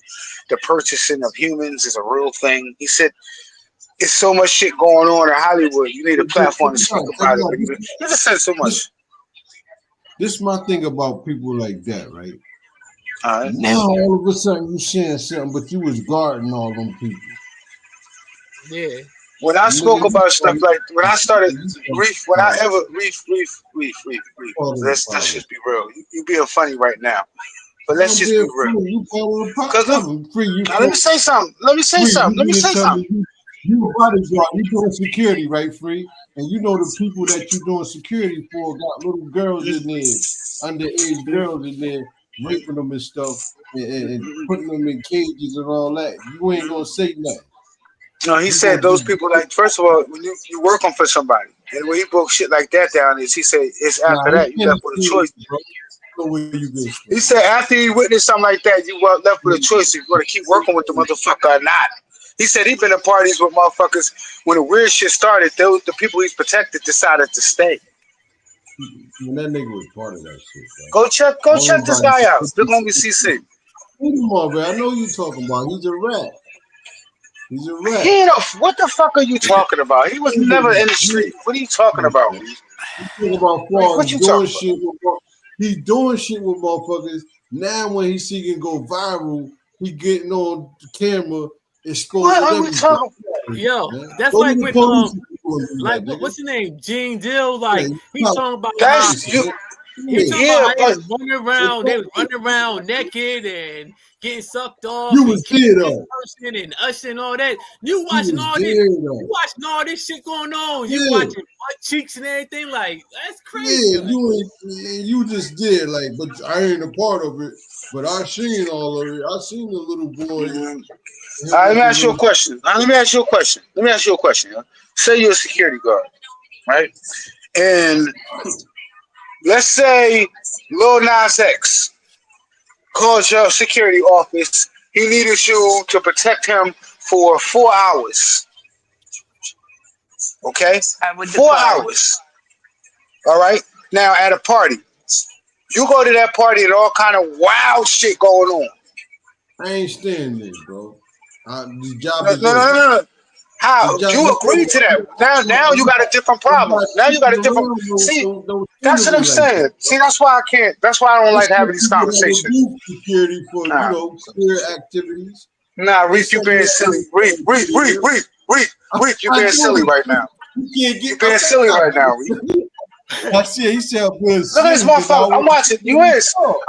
The purchasing of humans is a real thing. He said, it's so much shit going on in Hollywood. You need a platform to speak about it. You just said so much. This is my thing about people like that, right? Now all of a sudden you saying something, but you was guarding all them people. Yeah. When I spoke about stuff like when I started Reef, Let's just be real. You being funny right now. But let's just be real. Because now let me say something. Let me say something. You a bodyguard. You doing security, right, Free? And you know the people that you doing security for got little girls in there, underage girls in there, raping them and stuff, and putting them in cages and all that. You ain't gonna say nothing. No, he said those people, like, first of all, when you working for somebody, and when he broke shit like that down, he said it's after that you left with a choice. He said after he witnessed something like that, you were left with a choice if you want to keep working with the motherfucker or not. He said he been at parties with motherfuckers when the weird shit started. The people he's protected decided to stay. When that nigga was part of that shit, bro. Go check this guy out. Look on me, CC. Come on, man. I know you talking about. He's a rat. He's a rat. What the fuck are you talking about? He was never in the street. What are you talking about? He's talking about what you doing shit with. He's doing shit with motherfuckers. Now when he see can go viral, he getting on the camera. What are we talking about? Yo, that's like with what's his name? Gene Dill. Like he's talking about that's you. He's talking about how they was running around naked and getting sucked off. You was there though. And Usher and all that. You watching all this. You watching all this shit going on. You watching butt cheeks and everything. Like that's crazy. Yeah, you just did like, but I ain't a part of it. But I seen all of it. I seen the little boy. All right, let me ask you a question. Yo. Say you're a security guard, right? And let's say Lil Nas X calls your security office. He needed you to protect him for 4 hours. Okay? 4 hours. All right? Now, at a party, you go to that party and all kind of wild shit going on. I ain't staying there, bro. The job No. How? You agreed to that. Now you got a different problem. Now you got a different. See, that's what I'm saying. See, that's why I can't. That's why I don't like having these conversations. Security for career activities. Nah, Reef, you being silly. Reef, you being silly right now. You being silly right now, Reef. I see. He said, "Look at this motherfucker. I'm watching.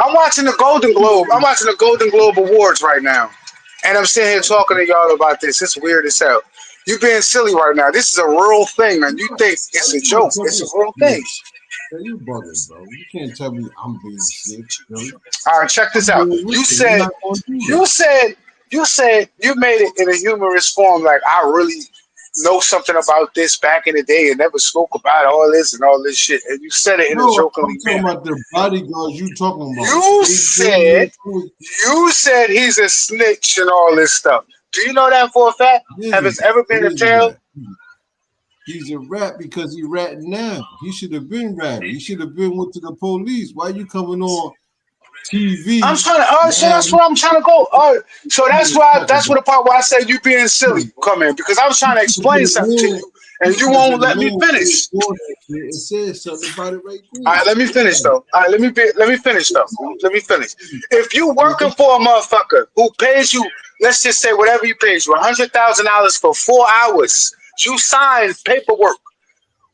I'm watching the Golden Globe. I'm watching the Golden Globe Awards right now, and I'm sitting here talking to y'all about this. It's weird as hell. You being silly right now. This is a real thing, man. You think it's a joke? It's a real thing. You bugging, bro. You can't tell me I'm being sick. All right, check this out. You said you made it in a humorous form. Like I really know something about this back in the day and never spoke about all this and all this shit. And you said it in a jokingly manner. I'm talking about the bodyguards you talking about. You said he's a snitch and all this stuff. Do you know that for a fact? Yeah, Have it ever been in jail? He's a rat because he ratting now. He should have been ratting. He should have been went to the police. Why you coming on TV? I'm trying to. So that's where I'm trying to go. So that's where the part where I said you being silly come in because I was trying to explain something to you and you won't let me finish. It says something about it right there. All right, let me finish though. Let me finish. If you working for a motherfucker who pays you, let's just say whatever he pays you, $100,000 for 4 hours, you sign paperwork.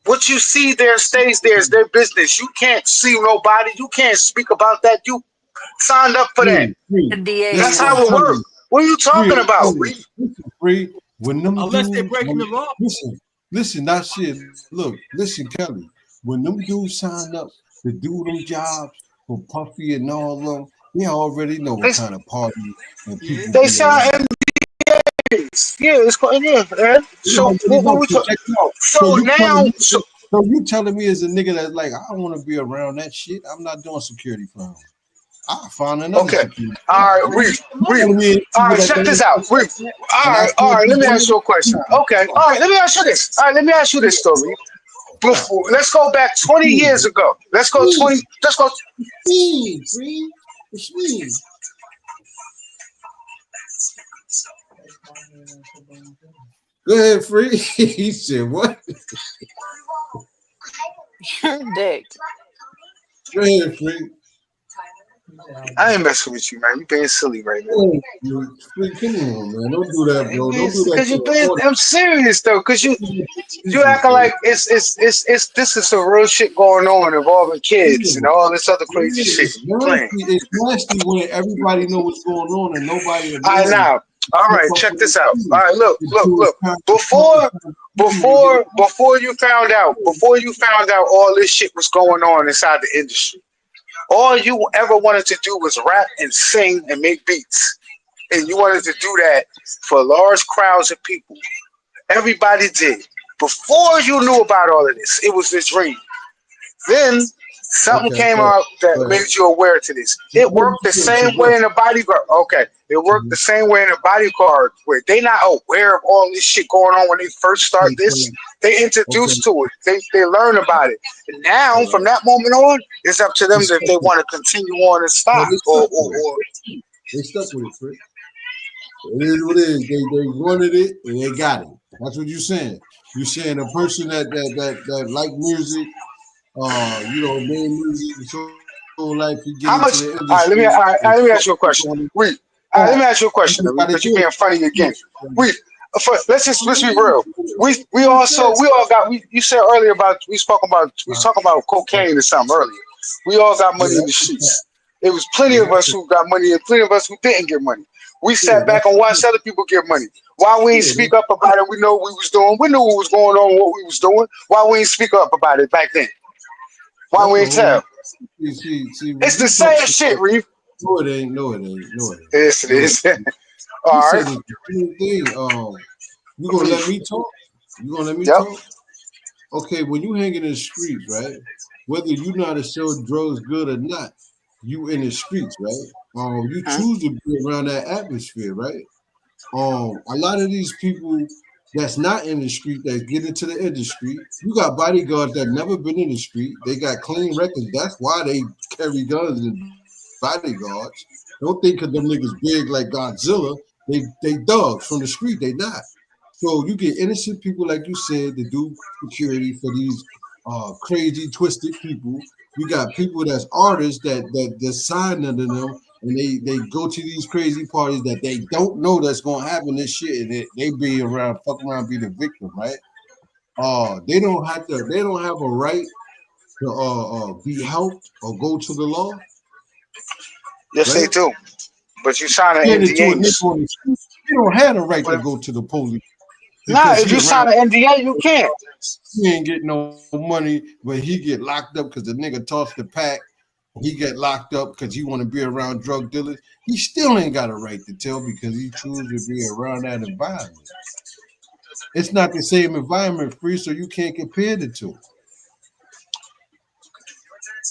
What you see there stays there. Is their business. You can't see nobody. You can't speak about that. You signed up for that. That's how it works. What are you talking about? Free. Unless they're breaking the law. Listen, that shit. Look, listen, Kelly. When them dudes sign up to do them jobs for Puffy and all of them, they already know what kind of party and people. They sign NDAs. Yeah, it's called man. So what we talking? So you telling me as a nigga that like I don't want to be around that shit? I'm not doing security for him. I found another. Okay. All right, Reef. All right, check this out. Reef. All right. Let me ask you a question. Okay. All right. Let me ask you this story. Before, let's go back 20 years ago. Let's go 20. Let's go. Go ahead, Free. He said what? Dick. Go ahead, Free. I ain't messing with you, man. You being silly right now. Come on, man. Don't do that, bro. Don't do that. Because you being, I'm serious though. Because you acting like it's this is some real shit going on involving kids and all this other crazy shit. It's nasty when everybody know what's going on and nobody. I know. All right, check this out. All right, look. Before you found out all this shit was going on inside the industry, all you ever wanted to do was rap and sing and make beats, and you wanted to do that for large crowds of people. Everybody did. Before you knew about all of this, it was this dream. Then something came out that made you aware to this. It worked the same way in the bodyguard. Okay, it worked the same way in the bodyguard where they not aware of all this shit going on when they first start this. They introduced to it. They learn about it. And now, from that moment on, it's up to them if they want to continue on and stop or they stuck with it, Fred. It is what it is. They wanted it and they got it. That's what you're saying. You're saying a person that like music. Main music, so like you get into the industry. Let me ask you a question. Let me ask you a question because you're being funny again. Let's be real. You said earlier about we was talking about cocaine or something earlier. We all got money in the streets. It was plenty of us who got money and plenty of us who didn't get money. We sat back and watched other people get money. Why we ain't speak up about it? We know what we was doing. We knew what was going on, what we was doing. Why we ain't speak up about it back then? Why we ain't tell? It's the same shit, Reef. No, it ain't. Yes, it is. All right. You gonna let me talk? Okay, when you hang in the streets, right? Whether you know how to sell drugs good or not, you in the streets, right? You choose to be around that atmosphere, right? A lot of these people that's not in the street that get into the industry, you got bodyguards that never been in the street. They got clean records. That's why they carry guns and bodyguards. Don't think because them niggas big like Godzilla. They thugs from the street. They not. So you get innocent people, like you said, to do security for these crazy, twisted people. You got people that's artists that sign under them, and they go to these crazy parties that they don't know that's gonna happen this shit, and they be around, fuck around, be the victim, right? They don't have a right to be helped or go to the law. Yes, right? They do. But you sign an NDA. You don't have the right to go to the police. Nah, if you sign an NDA, you can't. He ain't getting no money, but he get locked up because the nigga tossed the pack. He get locked up because he want to be around drug dealers. He still ain't got a right to tell because he chooses to be around that environment. It's not the same environment, Free, so you can't compare the two.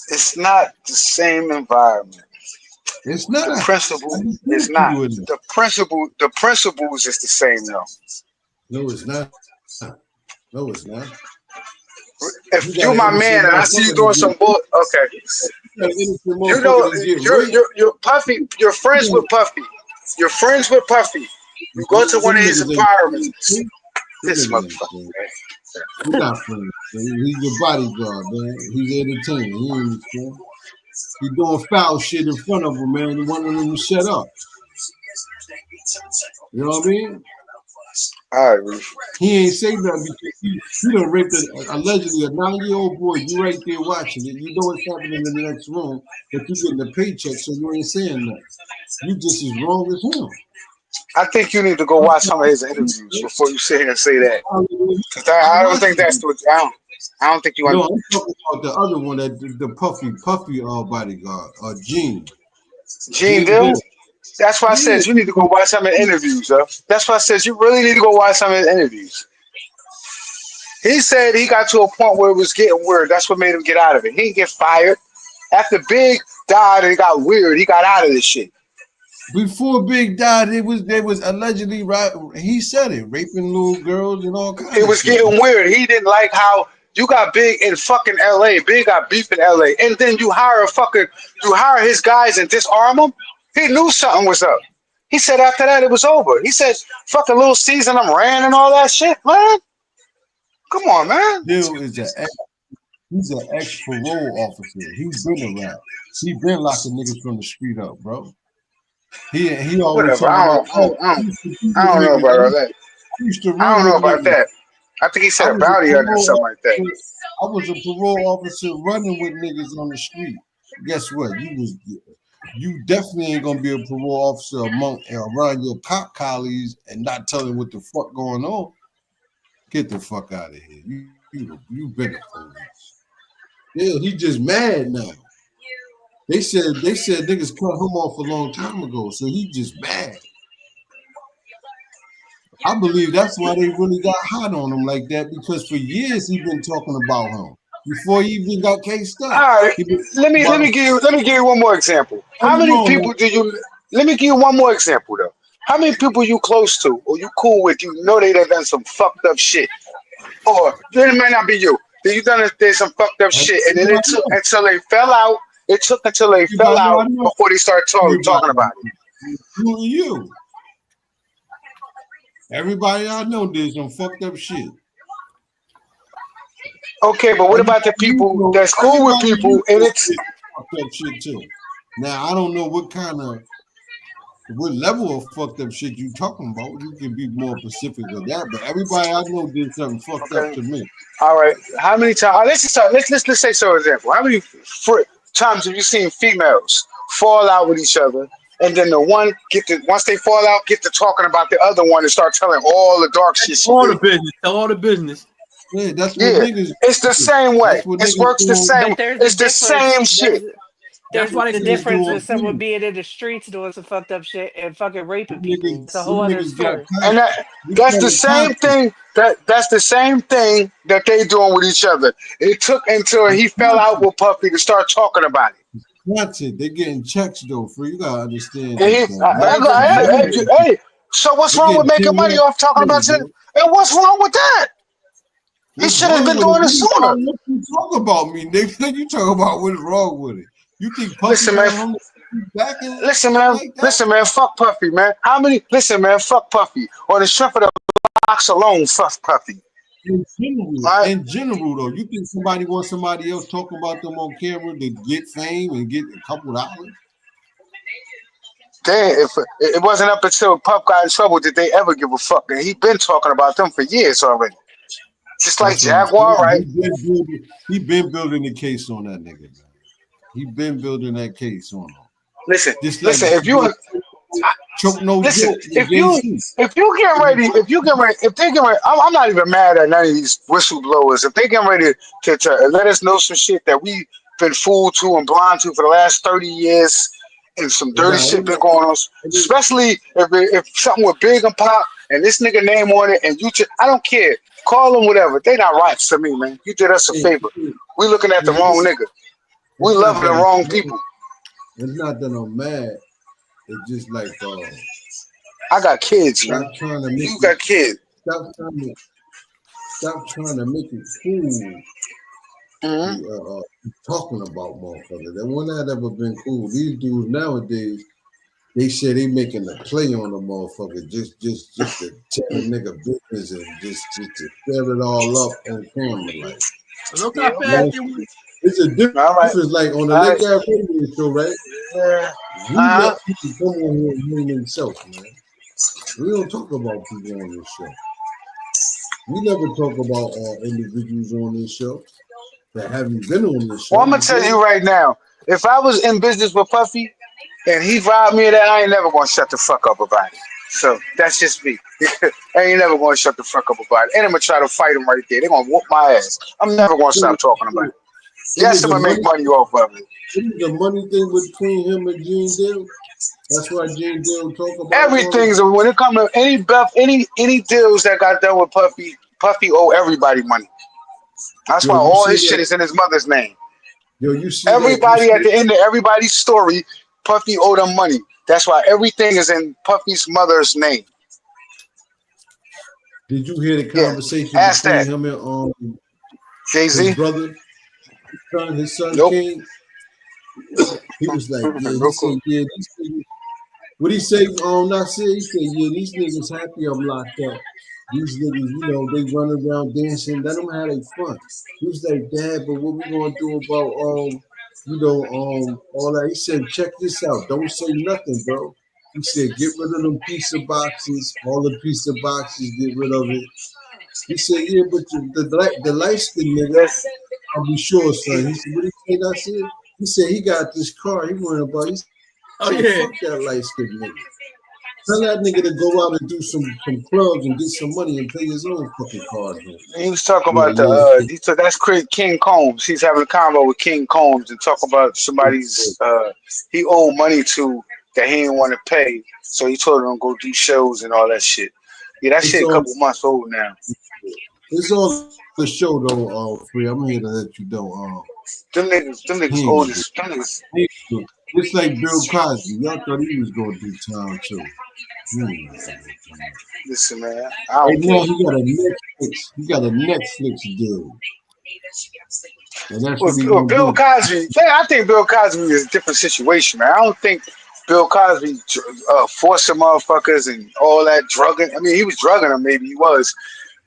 It's not the same environment. It's not. The principle is not. The principles is the same though. No, it's not. No, it's not. If you're my man and I see you doing some bull, okay. You know, you're Puffy. You're friends with Puffy. You're friends with Puffy. You go to one of his environments. This motherfucker. He's not friends. He's your bodyguard, man. He's entertaining. He ain't friend. He's doing foul shit in front of him, man. And one of them to shut up. You know what I mean? All right, Reef. He ain't say nothing because you done raped allegedly a 9-year-old boy. You right there watching it. You know what's happening in the next room, but you getting a paycheck, so you ain't saying nothing. You just as wrong as him. I think you need to go watch some of his interviews before you sit here and say that. Cause I don't think that's what I don't think you want. No, I'm talking about the other one, that the puffy bodyguard, Gene. Gene Dill? That's why I said you need to go watch some of the interviews, though. That's why I said you really need to go watch some of the interviews. He said he got to a point where it was getting weird. That's what made him get out of it. He didn't get fired. After Big died and it got weird, he got out of this shit. Before Big died, they was allegedly, right? He said it, raping little girls and all kinds. It was getting weird. He didn't like how you got Big in fucking LA. Big got beef in LA, and then you hire his guys and disarm them. He knew something was up. He said after that it was over. He said, "Fucking Little Caesar, I'm ran and all that shit, man. Come on, man." Dill is an He's an ex-parole officer. He's been around. He been locking niggas from the street up, bro. He always Whatever. I don't know about all that. I don't know about that. I think he said a bounty hunter or something like that. I was a parole officer running with niggas on the street. Guess what? You definitely ain't gonna be a parole officer around your cop colleagues and not telling what the fuck going on. Get the fuck out of here. You been a police. Yeah, he just mad now. They said niggas cut him off a long time ago, so he just mad. I believe that's why they really got hot on him like that, because for years he been talking about him before he even got cased up. All right, let me give you one more example. How many people do you? Let me give you one more example though. How many people you close to or you cool with? You know they done some fucked up shit, or it might not be you. You done some fucked up shit, and then it took until they fell out. It took until they fell out before they started talking about it. You. Everybody I know did some fucked up shit. Okay, but what about the people that's cool with people and it's fucked up shit too? Now I don't know what level of fucked up shit you talking about. You can be more specific than that, but everybody I know did something fucked up to me. All right, how many times? Let's say, for example, how many times have you seen females fall out with each other? And then the one once they fall out, get to talking about the other one and start telling all the dark shit. All the business. Tell all the business. Yeah, that's what niggas. It's the same way. It works the same. It's the same shit. There's a difference with someone being in the streets doing some fucked up shit and fucking raping people. It's a whole other story. And that's the same thing. That's the same thing that they doing with each other. It took until he fell out with Puffy to start talking about it. That's it. They're getting checks though, you gotta understand. Hey, so what's wrong with making money off talking about it? And what's wrong with that? He should have been doing it sooner. You talk about me, nigga. You talk about what's wrong with it. You think Puffy listen, man, fuck Puffy, man. Fuck Puffy. On the strength of the box alone, fuck Puffy. In general, though, you think somebody wants somebody else talking about them on camera to get fame and get a couple dollars? Damn, if it wasn't up until Puff got in trouble did they ever give a fuck. And he been talking about them for years already. Just like Jaguar, right? He been building the case on that nigga, man. He been building that case on him. Listen, if you get ready, I'm not even mad at none of these whistleblowers. If they get ready to let us know some shit that we've been fooled to and blind to for the last 30 years, and some dirty shit been going on, especially if something with Big and Pop and this nigga name on it, and I don't care. Call them whatever. They not right to me, man. You did us a favor. We looking at the wrong nigga. We loving the wrong people. It's not that I'm mad. It's just like I got kids, man. You got kids. Stop trying to make it cool. Talking about motherfuckers. That one that ever been cool. These dudes nowadays, they say they making a play on the motherfucker just to tell a nigga business and just to set it all up on camera like. Look how fast it was. It's a difference, like on the Lake Ave radio show, right? Yeah. We let people come on here and name themselves, man. We don't talk about people on this show. We never talk about individuals on this show that haven't been on this show. Well, I'm gonna tell you right now, if I was in business with Puffy and he robbed me of that, I ain't never gonna shut the fuck up about it. So that's just me. I ain't never gonna shut the fuck up about it. And I'm gonna try to fight him right there. They're gonna whoop my ass. I'm never gonna stop talking about it. Yes, I'm gonna make money off of it. The money thing between him and Gene Deal. That's why Gene Deal talk about everything's when it comes to any deals that got done with Puffy. Puffy owe everybody money. That's why all his shit is in his mother's name. Yo, you see everybody at the end of everybody's story, Puffy owed them money. That's why everything is in Puffy's mother's name. Did you hear the conversation between him and Jay-Z? His brother? His son King. He was like, what he say? Nasir, he said, these niggas happy I'm locked up. These niggas, you know, they run around dancing. Let them have their fun. He was like, Dad, but what we gonna do about all that? He said, check this out. Don't say nothing, bro. He said, get rid of them pizza boxes. All the pizza boxes, get rid of it. He said, yeah, but the light skinned nigga, I'll be sure, son. He said, what did he say? I said, he said he got this car. He went about. He said, fuck that light skinned nigga. Tell that nigga to go out and do some clubs and get some money and pay his own fucking card. He was talking about that's King Combs. He's having a convo with King Combs and talking about somebody's he owed money to that he didn't want to pay, so he told him to go do shows and all that shit. Yeah, that shit a couple months old now. It's all the show though, Free. I'm here to let you know. Them niggas old as them niggas. It's like Bill Cosby. Y'all thought he was gonna do time too. Listen, man. Right now he got a Netflix deal. And that's what Bill Cosby. I think Bill Cosby is a different situation, man. I don't think Bill Cosby forcing motherfuckers and all that drugging. I mean, he was drugging them, maybe he was.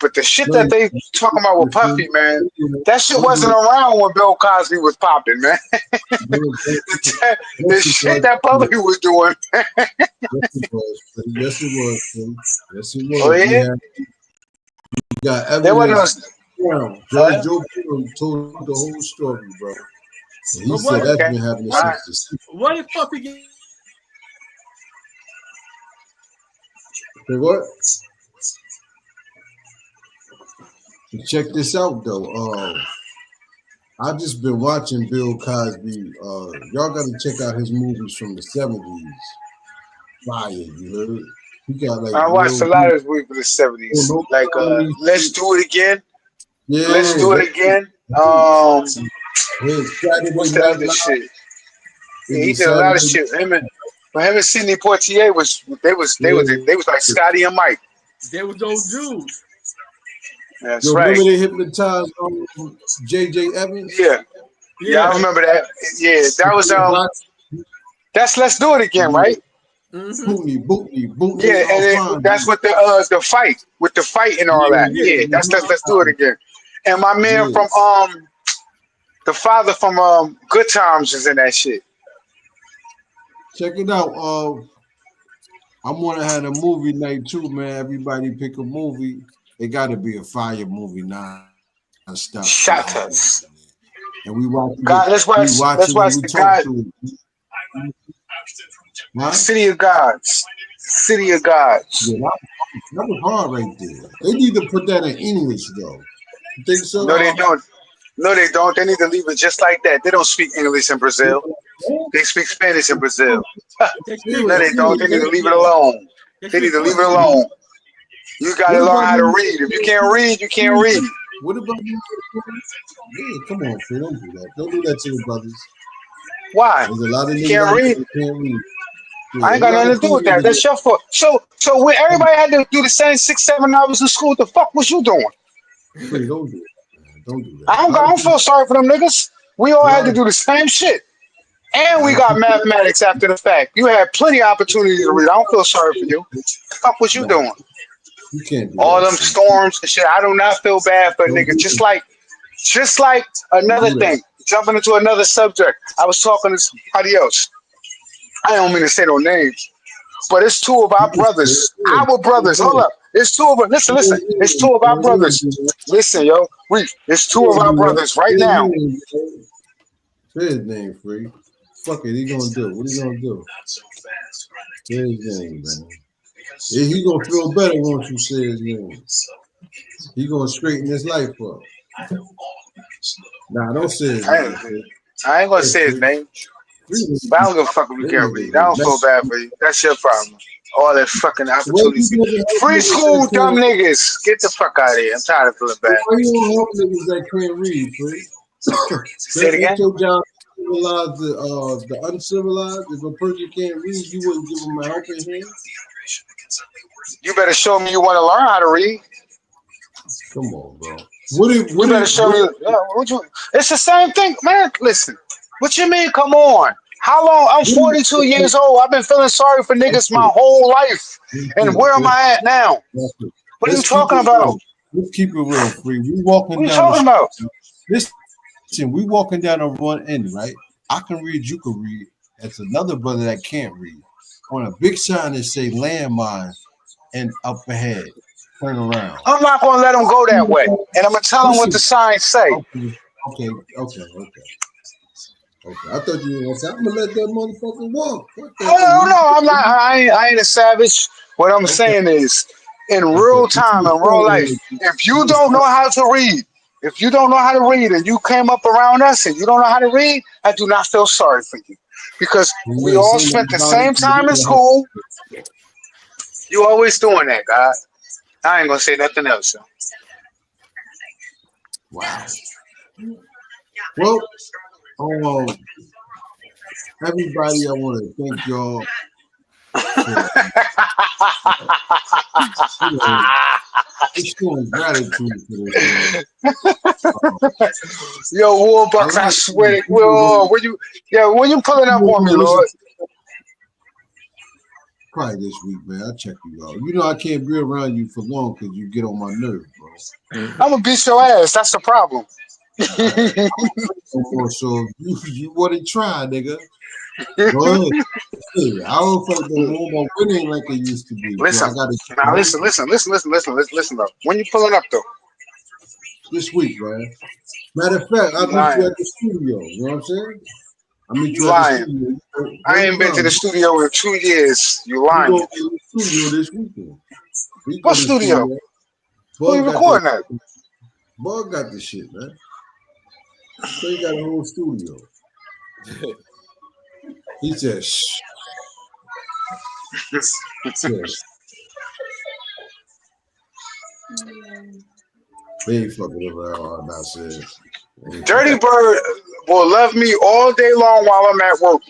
But the shit that they talking about with Puffy, man, that shit wasn't around when Bill Cosby was popping, man. the shit that Puffy was doing. Yes, it was. Yes, it was. Oh, yeah? You got evidence. Joe Pino told the whole story, bro. And he said that's been happening since the What the fuck again? what? Check this out though. I've just been watching Bill Cosby. Y'all got to check out his movies from the 70s. Fire, you heard? He got like. I watched a lot of his movies from the 70s, like Let's Do It Again. Yeah, Let's Do It Again. What's the other shit? Yeah, he did a lot of shit. Him and Sidney Poitier was like Scotty and Mike. They was those dudes. That's right. Remember they hypnotized J.J. Evans? Yeah, I remember that. Yeah, that was that's Let's Do It Again, right? Boot me. Yeah, and then that's what the fight with the fight and all that. Yeah, that's Let's Do It Again. And my man from the father from Good Times is in that shit. Check it out. I'm gonna have a movie night too, man. Everybody pick a movie. It got to be a fire movie now. Shut us. And we watch. God, let's watch the God. Huh? City of Gods. City of Gods. Yeah, that was hard right there. They need to put that in English though. You think so? No, they don't. No, they don't. They need to leave it just like that. They don't speak English in Brazil. They speak Spanish in Brazil. No, they don't. They need to leave it alone. They need to leave it alone. You gotta learn how to read. If you can't read, you can't read. What about you? Yeah, come on, Fred. Don't do that. Don't do that to your brothers. Why? There's a lot of you can't read. Can't read. Yeah, I ain't got nothing to do with that. That's your fault. So when everybody had to do the same 6-7 hours in school, what the fuck was you doing? Fred, don't do that. Don't do that. I don't feel sorry for them niggas. We all had to do the same shit. And we got mathematics after the fact. You had plenty of opportunity to read. I don't feel sorry for you. The fuck was you doing? You can't do all that, them storms and shit. I do not feel bad for niggas. Just like another thing. Jumping into another subject. I was talking to somebody else. I don't mean to say no names, but it's two of our brothers. Our brothers. Hold up. It's two of us. Listen. It's two of our brothers. Listen, yo. It's two of our brothers right now. Say his name, Free. Fuck it. He gonna do. What he gonna do? Say his name, man. Yeah, he gonna feel better once you say his name. He gonna straighten his life up. Nah, don't say his name. I ain't gonna say his name. But I don't give a fuck if you can't read. I don't feel bad for you. That's your problem. All that fucking opportunities. Free school, dumb niggas. Get the fuck out of here. I'm tired of feeling bad. Why you don't help niggas that can't read, Free? Say it again? Your job civilize the uncivilized. If a person can't read, you wouldn't give them a helping hand. You better show me you want to learn how to read. Come on, bro. You better show me. It's the same thing, man. Listen, what you mean? Come on. How long? I'm 42 years old. I've been feeling sorry for niggas my whole life. And where am I at now? What are you Let's talking keep it about? real. Let's keep it real, Free. We walking What are you down talking the about? Listen, we walking down on one end, right? I can read, you can read. That's another brother that can't read. On a big sign that say landmine and up ahead. Turn around. I'm not gonna let him go that way, and I'm gonna tell him what the signs say. Okay. I thought you were gonna say, I'm gonna let that motherfucker walk. Oh no, I'm not. I ain't a savage. What I'm saying is, in real time, in real life, if you don't know how to read, and you came up around us and you don't know how to read, I do not feel sorry for you, because we all spent the same time in school. You always doing that, God. I ain't gonna say nothing else. So. Wow. Well, everybody, I want to thank y'all for showing gratitude for this. Yo, Warbucks, I swear, when you pulling up on me, Lord? Probably this week, man. I'll check you out. You know I can't be around you for long because you get on my nerves, bro. I'm gonna beat your ass. That's the problem. So you want to try, nigga? Go ahead. Hey, I don't feel like the home winning like it used to be. Listen, listen though. When you pulling up though? This week, man. Matter of fact, I'll meet you at the studio. You know what I'm saying? I meet you at the studio. I ain't been to the studio in 2 years. You lying? We go to the studio this weekend. What studio? Who you recording at? Bug got the shit, man. So he got a whole studio. He said, shh. They ain't fucking around. I said, Dirty Bird will love me all day long while I'm at work.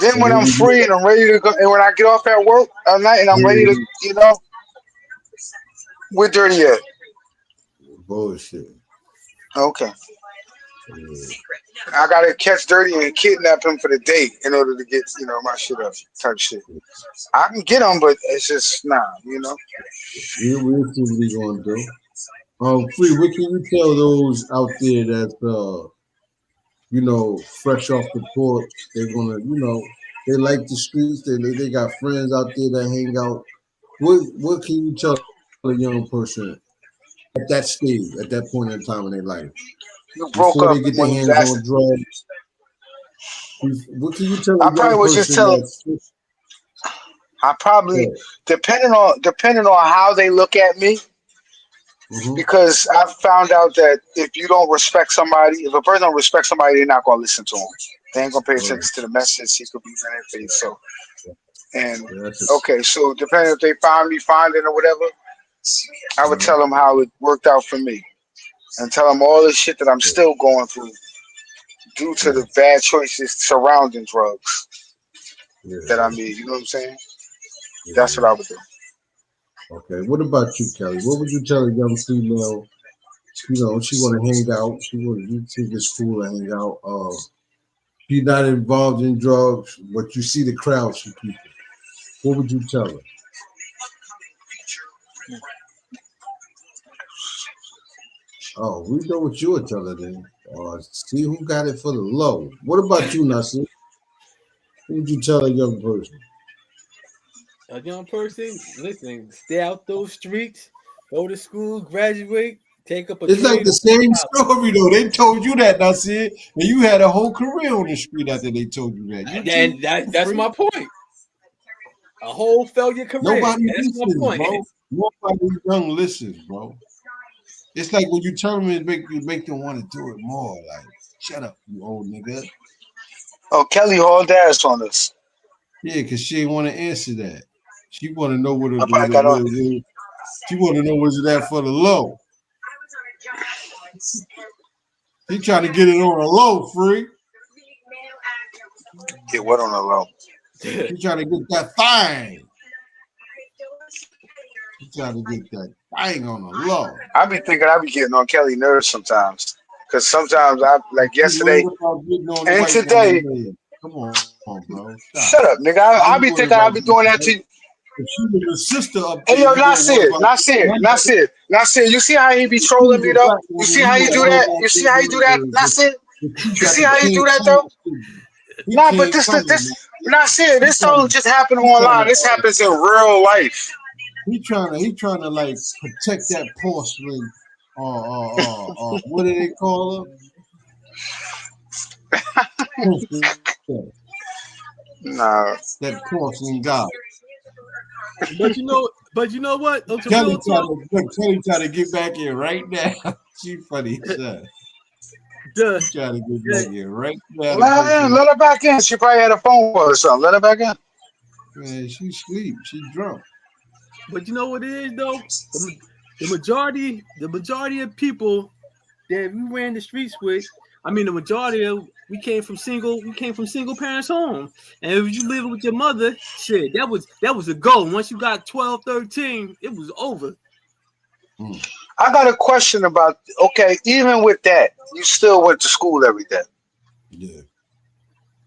Then when I'm free and I'm ready to go, and when I get off at work at night and I'm ready to, where Dirty at? Bullshit. Okay. I gotta catch Dirty and kidnap him for the date in order to get, my shit up, type shit. I can get him, but it's just we'll see what we gonna do. Free, what can you tell those out there that fresh off the porch? They're gonna, they like the streets. They got friends out there that hang out. What can you tell a young person at that stage, at that point in time in their life? You broke before up they get their hands on drugs. What can you tell? I probably would just tell them. I probably depending on how they look at me, because I've found out that if you don't respect somebody, if a person don't respect somebody, they're not gonna listen to them. They ain't gonna pay attention to the message. He could be in their face. So, so depending if they find me finding or whatever, I would tell them how it worked out for me. And tell them all the shit that I'm still going through due to the bad choices surrounding drugs that I made. You know what I'm saying? That's what I would do. Okay. What about you, Kelly? What would you tell a young female? She want to hang out. You think it's cool to hang out. She's not involved in drugs, but you see the crowd she keeps. What would you tell her? Oh, we know what you would tell her then. See who got it for the low. What about you, Nasir? What would you tell a young person? A young person, listen, stay out those streets, go to school, graduate, take up a It's like the same story, though. They told you that, Nasir, and you had a whole career on the street after they told you that. That's my point. A whole failure career. Nobody That's listens, my point. bro. Nobody young listens, bro. It's like when you tell them, it make them want to do it more. Like, shut up, you old nigga. Oh, Kelly hauled ass on us. Yeah, because she didn't want to answer that. She want to know what it is. She want to know what's that for the low. He trying to get it on the low, Free. Get what on the low? He trying to get that thing. He trying to get that thing on the low. I be thinking I be getting on Kelly nerves sometimes. Because sometimes I, like yesterday and today. Come on, bro. Shut up, nigga. I be thinking I be doing that to you. If she was a sister up Hey there, yo, you gonna Nasir. You see how he be trolling me though? You see how you do that? You see how you do that, Nasir? You see how you do that though? Nah, but this Nasir, this don't just happen online. This happens in real life. He trying to like protect that porcelain. What do they call her? Nah, that porcelain god. But you know what? Kelly trying to get back in right now. She funny, son. She trying to get back in right now. Let her back in. She probably had a phone call or something. Let her back in. Man, she sleep. She drunk. But you know what it is though? The majority of people that we ran the streets with, I mean, the majority of we came from single parents home. And if you living with your mother, shit, that was a goal. Once you got 12, 13, it was over. I got a question about, okay, even with that, you still went to school every day. Yeah.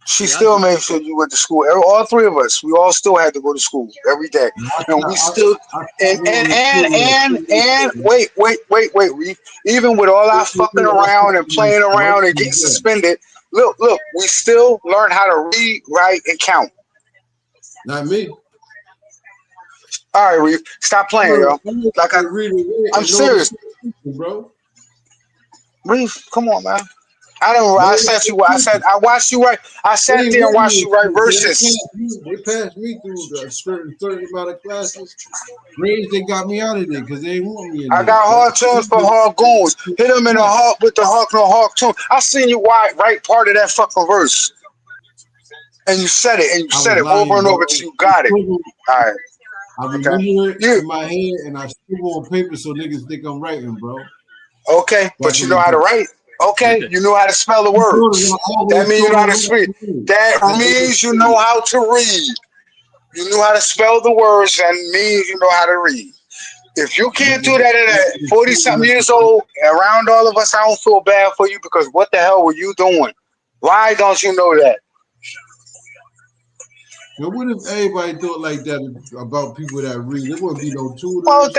She still made sure you went to school. All three of us, we all still had to go to school every day. And we still and wait, Reef. Even with all our fucking around and playing around and getting suspended, look, we still learn how to read, write, and count. Not me. All right, Reef, stop playing, yo. Like I'm serious, bro. Reef, come on, man. I watched you write. I sat there and watched you write verses. They passed me through a certain amount of classes. Grades, they got me out of there because they didn't want me in there. I got hard tunes for hard goons. Hit them in the heart with the hawk no hawk tune. I seen you write part of that fucking verse. And you said it, over and over till you got it. All right. I remember it in my head and I scribble on paper so niggas think I'm writing, bro. Okay, but you know how to write. Okay, you know how to spell the words. That means you know how to speak. That means you know how to read. You know how to spell the words and means you know how to read. If you can't do that at 40-something years old, around all of us, I don't feel bad for you because what the hell were you doing? Why don't you know that? Now, what if everybody thought like that about people that read? There wouldn't be no tutors. Well,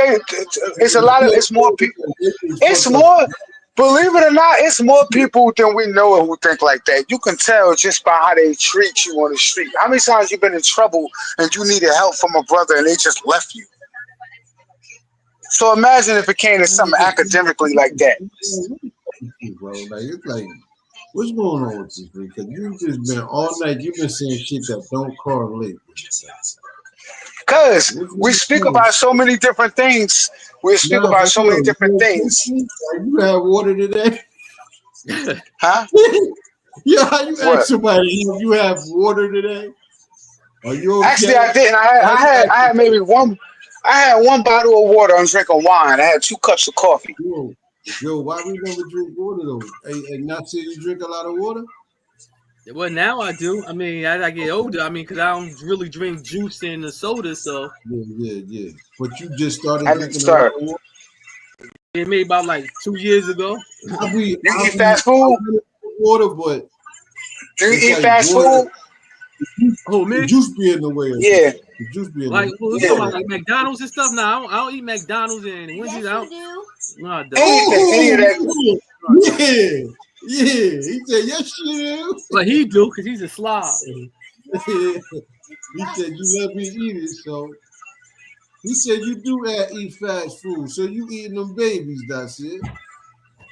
it's more people. It's more. Believe it or not, it's more people than we know who think like that. You can tell just by how they treat you on the street. How many times you been in trouble and you needed help from a brother and they just left you? So imagine if it came to something academically like that. Bro, like it's like, what's going on with this? Because you just been all night. You've been saying shit that don't correlate. Because we speak about so many different things. We speak about so many different things. You had water today? Huh? Yeah, how you ask somebody if you have water today? Are you okay? Actually, I didn't. I had maybe one. I had one bottle of water. I'm drinking wine. I had 2 cups of coffee. Yo, why we never drink water though? Hey, not say you drink a lot of water? Well, now I do. I mean, as I get older, I mean, because I don't really drink juice and the soda, so. Yeah. But you just started drinking a lot of water? It made about like 2 years ago. You eat fast food? Water, but. Do you eat fast food? Oh, man. The juice be in the way. Yeah. The juice be in like, the way. Talking about like McDonald's and stuff. Now, I don't eat McDonald's and Wendy's. Yes, you do. No, I don't. Any of that. Yeah, he said yes you do. But he do because he's a slob. He said you let me eat it, so he said you do eat fast food, so you eating them babies. That's it.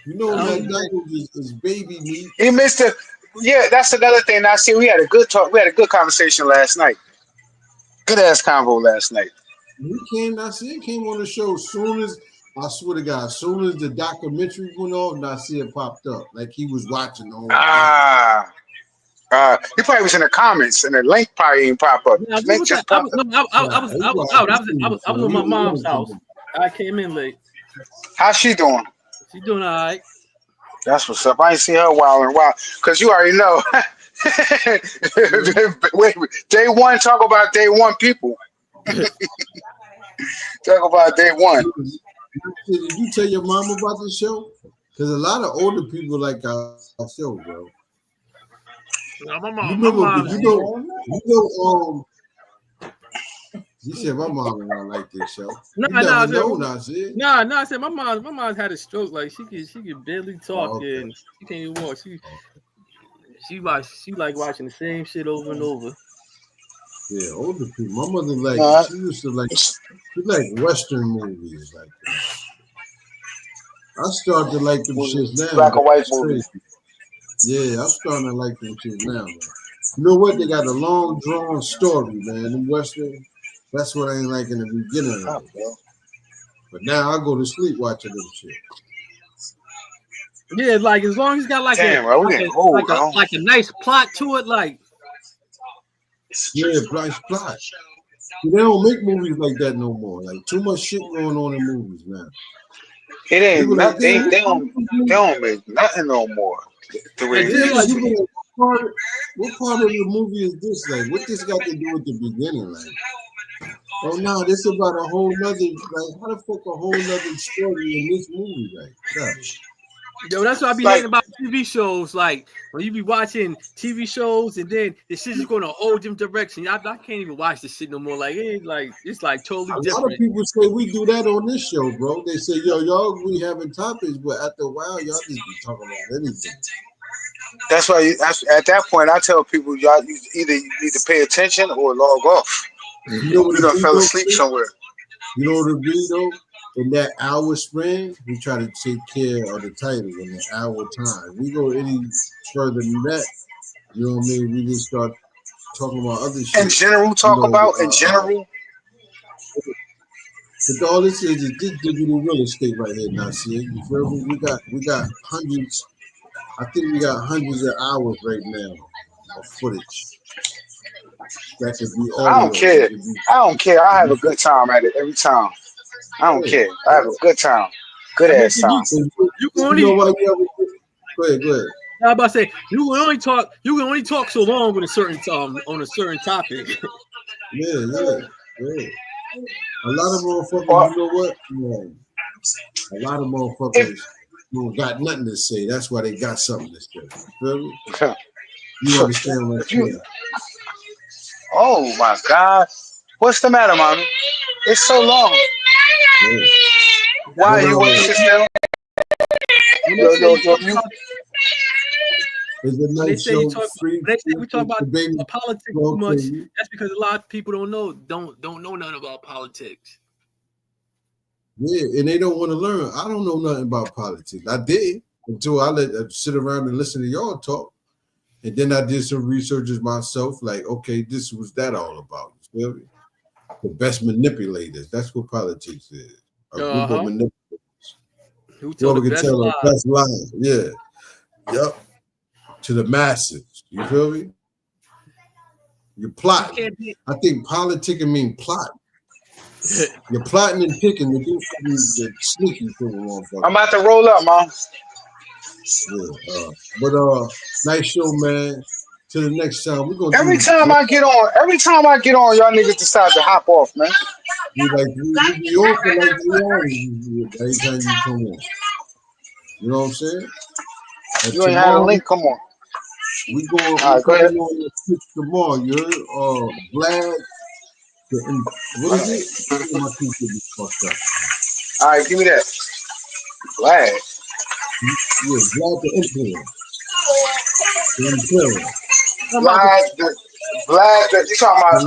You know McDonald's is baby meat. He missed it. Yeah, that's another thing. I see. We had a good talk. We had a good conversation last night. Good ass convo last night. He came. Nasir came on the show as soon as. I swear to God, as soon as the documentary went off, Nasir popped up like he was watching the whole thing. He probably was in the comments, and the link probably didn't pop up. I was out. I was at my mom's house. I came in late. How's she doing? She's doing all right. That's what's up. I ain't seen her a while because you already know. Wait, day one. Talk about day one people. Talk about day one. Did you tell your mom about the show? Because a lot of older people like our show, bro. You said my mom and I like this show. No, you never know, Nasir. No. I said my mom's had a stroke. Like she can barely talk and she can't even walk. She like watching the same shit over and over. Yeah, older people. My mother she used to she liked Western movies like that. I started to like them shits now. Black and white movies. Yeah, I'm starting to like them shits now, man. You know what? They got a long drawn story, man. In Western, that's what I ain't like in the beginning of it. But now I go to sleep watching them shit. Yeah, like as long as it's got like a nice plot to it, like nice plot. See, they don't make movies like that no more. Like too much shit going on in movies now. It ain't nothing. They don't make nothing no more. The way what part of the movie is this? Like, what this got to do with the beginning? Like, oh no, this is about a whole nother. Like, how the fuck a whole nother story in this movie? Like, yo, that's what I be hating about TV shows. Like when you be watching TV shows and then the shit is going a whole different direction. I can't even watch this shit no more. Like it's like totally different. A lot of people say we do that on this show, bro. They say, yo, y'all we having topics, but after a while, y'all just be talking about anything. That's why at that point I tell people y'all either you need to pay attention or log off. You done fell asleep somewhere. You know what it be though? In that hour span, we try to take care of the title in the hour time. We go any further than that, you know what I mean? We just start talking about other shit. In general, in general. But all this is this digital real estate right here, Nasir. You feel me? We got hundreds. I think we got hundreds of hours right now of footage. That could be audio. I don't care. I have a good time at it every time. I don't care. I have a good time. Good ass time. You can only go ahead. I was about to say you can only talk so long on a certain topic. Yeah. A lot of motherfuckers, you know what? Yeah. A lot of motherfuckers don't got nothing to say. That's why they got something to say. Feel me? You understand what I'm saying? Oh my God. What's the matter, mommy? It's so long. Yeah. Why you want to sit down? Yo, you. It's a nice show. We talk about politics too much. That's because a lot of people don't know nothing about politics. Yeah, and they don't want to learn. I don't know nothing about politics. I did until I sit around and listen to y'all talk. And then I did some researches myself, like, okay, this was that all about. You feel me? The best manipulators. That's what politics is. A group of manipulators. Whoever can tell the best lies. Yeah. Yep. To the masses. You feel me? You're plotting. I think politicking means plot. You're plotting and picking to do something that sneaky for the motherfucker. I'm about to roll up, Mom. Yeah, but nice show, man. Till the next time, we're gonna. Every time I get on, y'all niggas decide to hop off, man. We be on for like 3 hours every time you come on. You know what I'm saying? You ain't had a link. Come on. We go. All right, go ahead. Tomorrow, you're Vlad. What is it? My people be fucked up. All right, give me that. Vlad. Yeah, Vlad the Imperial. Vlad, you talking about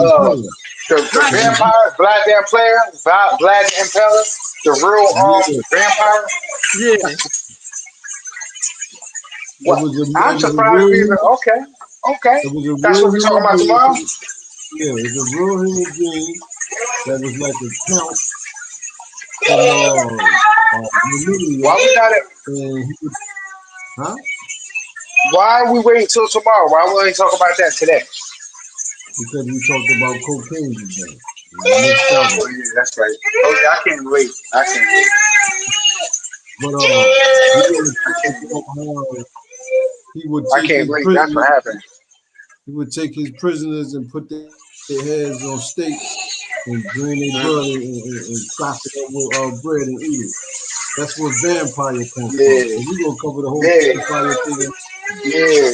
the vampire, Vlad the Player, Vlad the Impaler, the real vampire? Yeah. Well, I'm surprised people. Okay. That's what we're talking about tomorrow? Yeah, it's a real human being that was like a count. Why we got it? Huh? Why are we waiting till tomorrow? Why won't we talk about that today? Because we talked about cocaine today. Oh, yeah, that's right. Okay, I can't wait. But he would I can't wait. That's what happened. He would take his prisoners and put their heads on stakes and drain their blood and chop it up with bread and eat it. That's what vampire comes from. We're gonna cover the whole vampire thing. Yeah.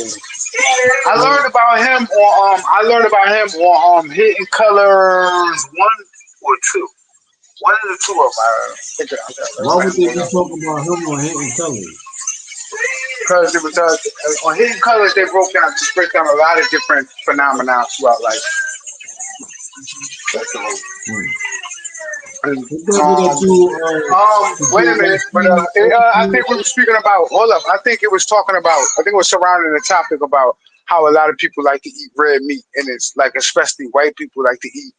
I learned about him on Hidden Colors 1 or two. One of the two of them. Why would they be talking about him on Hidden Colors? Because it was on Hidden Colors, they break down a lot of different phenomena throughout life. Wait a minute, but I think we were speaking about. Hold up, I think it was surrounding the topic about how a lot of people like to eat red meat, and it's like especially white people like to eat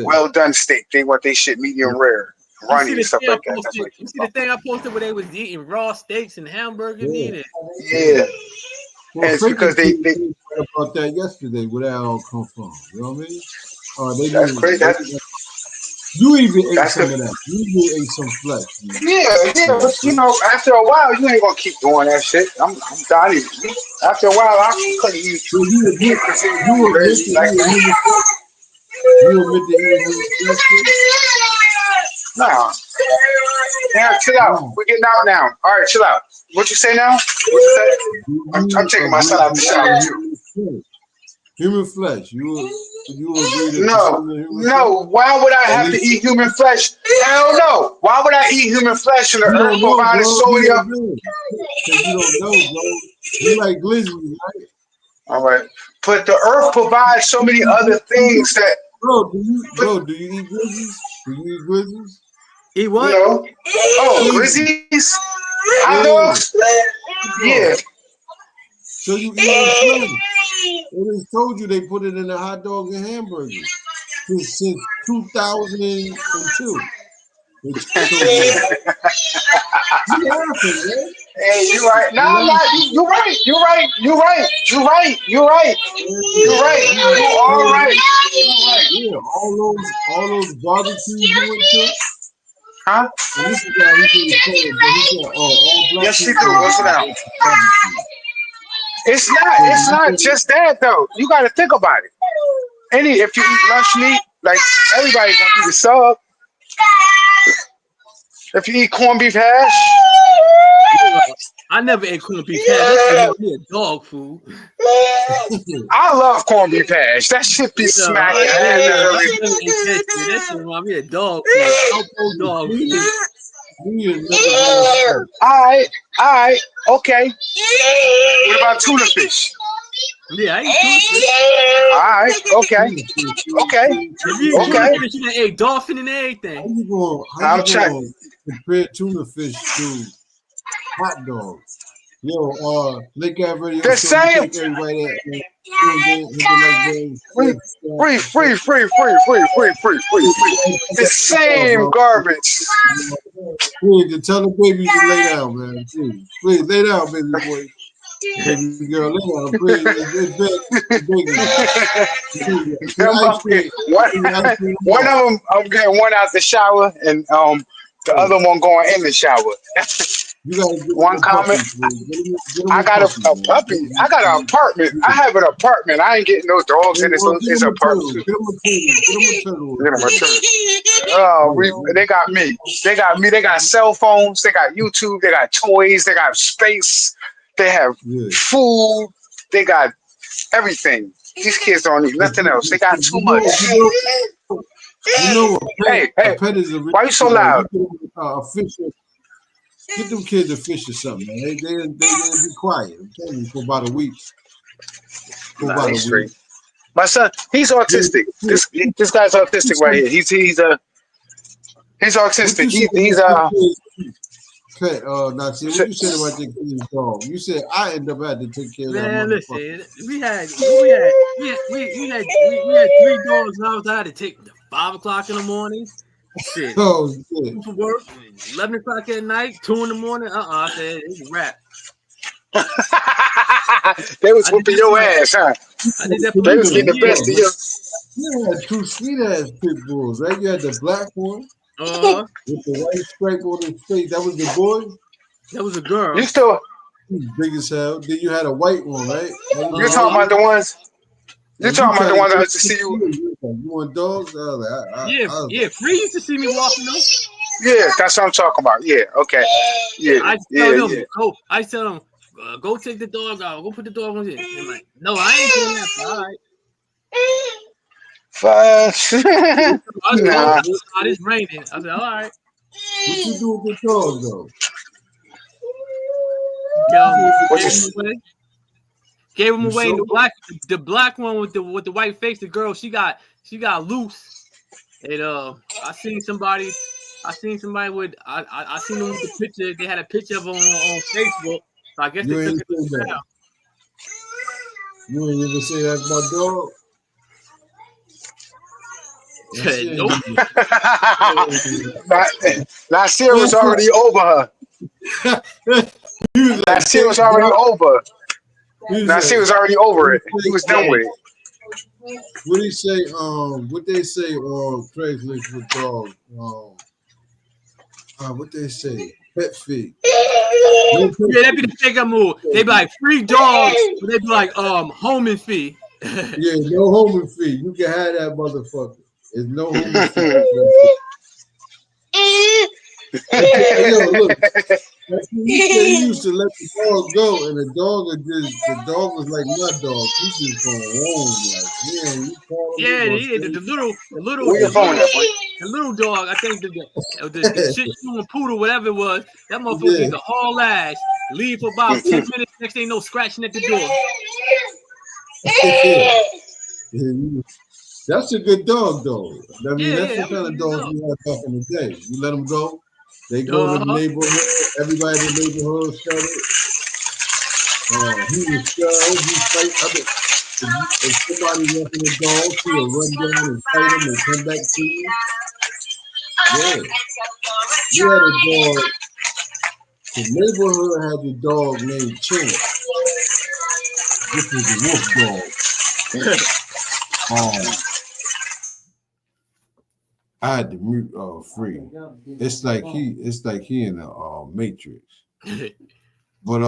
well done steak. They want their shit medium rare, runny and stuff like that. You see the thing I posted where they was eating raw steaks and hamburger meat? Yeah. Well, and it's because they about that yesterday. Where that all come from? You know what I mean? That's crazy. You even ate some of that. You even ate some flesh. Yeah, but after a while, you ain't gonna keep doing that shit. I'm dying. After a while, I couldn't eat. You admit to Nah. Now, chill out. We're getting out now. All right, chill out. What you say now? What you say? I'm taking my son out the shower too. Human flesh. You agree to No. Why would I have to eat human flesh? Hell no. Why would I eat human flesh in the earth provided sodium? You don't know, bro. You like glizzy, right? All right. But the earth provides so many other things that. Bro, do you eat glizzies? Do you eat glizzies? Eat what? No. Oh, glizzies? Hot dogs? Yeah. So you eat flesh. They just told you they put it in the hot dogs and hamburgers since 2002. Hey, you right. No, I'm not. You're right. You're right. You're right. You're right. You're right. You're right. You're all right. Yeah, all those barbecues you went to. Huh? And this is how he said, all black. Yes, you do. Listen out. It's not just that though. You got to think about it. If you eat lunch meat, like everybody's gonna eat a sub. If you eat corned beef hash, I never ate corned beef hash. That's me a dog food. I love corned beef hash. That shit be smacking. That shit remind me of dog food. Dog food. All right, okay. What about tuna fish? Yeah, I eat tuna fish. All right, okay. If you eat tuna fish, you can eat dolphin and everything. How you gonna compare tuna fish to hot dogs? Yo, Lake Ave Radio. The same. Free. The same garbage. Please, tell the baby to lay down, man. Please, lay down, baby boy. Baby girl, lay down. Please, one of them, I'm getting one out the shower, and the other one going in the shower. One comment. I got a puppy. I got an apartment. I have an apartment. I ain't getting no dogs in this apartment. Get them a turtle. They got me. They got cell phones. They got YouTube. They got toys. They got space. They have food. They got everything. These kids don't need nothing else. They got too much. You know, hey, why you so loud? Get them kids a fish or something, man. They didn't be quiet. I'm telling you, for about a week. My son, he's autistic. This guy's autistic right here. He's autistic. Okay, Nazi, what you said about your kid's dog? You said I end up having to take care of that. Man, listen, we had 3 dogs. And I had to take 5 o'clock in the morning. Shit. Oh, shit. For work, 11 o'clock at night, 2 in the morning. I said it's a wrap. They was whooping your ass, huh? They was getting the best of you. You had 2 sweet ass pit bulls, right? You had the black one with the white stripe on his face. That was the boy? That was a girl. You still big as hell. Then you had a white one, right? You're talking about the ones. You're talking about the ones I used to see you. You want dogs? Yeah. Free used to see me walking them. Yeah, that's what I'm talking about. Yeah, okay. Yeah, I tell them, go take the dog out. Go put the dog on it. Like, no, I ain't doing that. All right. Nah. It's raining. I said, all right. What you do with the dog though? Gave him away. The black one with the white face, the girl, she got loose. And I seen somebody with I seen them with the picture. They had a picture of them on Facebook. So I guess they took it down. You ain't even say that's my dog. Nasir was already over her. Nasir was already over. Nasir was already over it. He was done with it. What do you say? What they say on Craigslist with dogs? What they say? Pet fee. Yeah, that'd be the pickup move. They be like free dogs, but they be like homing fee. Yeah, no homing fee. You can have that motherfucker. There's no homing fee. Hey, yo, look. He used to let the dog go, and the dog was like my dog. He just going home, like, The little dog. I think the Shih Tzu and Poodle, whatever it was, that motherfucker used to haul ass, leave for about 10 minutes. Next thing you know, scratching at the door. That's a good dog, though. I mean, that's the kind of dogs we had back in the day. You let them go. They go to the neighborhood. Everybody in the neighborhood started. He was scared. He fight. If somebody walking a dog, he'll run down and fight him and come back to you. Yeah. You had a dog. The neighborhood had the dog named Chin. This was a wolf dog. I had to mute Free. It's like he in the Matrix. But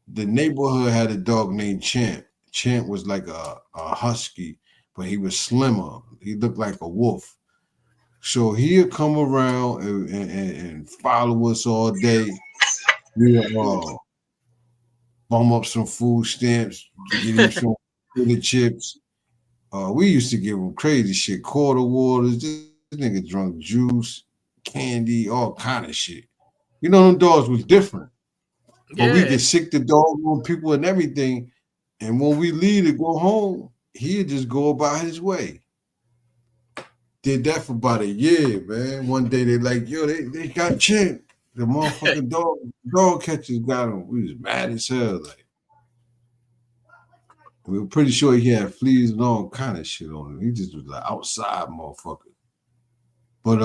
the neighborhood had a dog named Champ. Champ was like a husky, but he was slimmer. He looked like a wolf. So he'd come around and follow us all day. We'll bum up some food stamps, give him some potato chips. We used to give him crazy shit, quarter waters. This nigga drunk juice, candy, all kind of shit. You know, them dogs was different. But we could sick the dog on people and everything. And when we leave to go home, he'd just go about his way. Did that for about a year, man. One day they like, yo, they got Champ. The motherfucking dog catchers got him. We was mad as hell. Like, we were pretty sure he had fleas and all kind of shit on him. He just was like outside motherfucker. But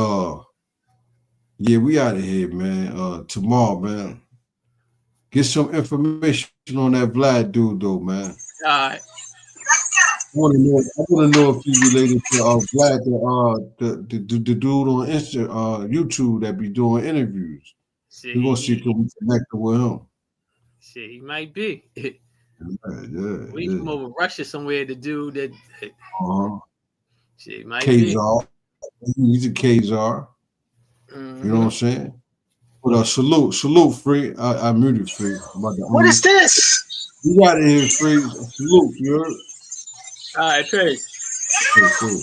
yeah, we out of here, man. Tomorrow, man. Get some information on that Vlad dude, though, man. All right. I want to know if he's related to Vlad, the dude on YouTube that be doing interviews. We're gonna see if we connect with him. Shit, he might be. We Yeah. come over Russia somewhere to do that. Shit, might Kazar. He's a Kazar. be. You know what I'm saying? But salute, Free. I muted Free. What is this? You got it here, Free. Salute, you heard? All right, peace. Cool.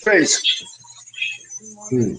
Peace. Cool.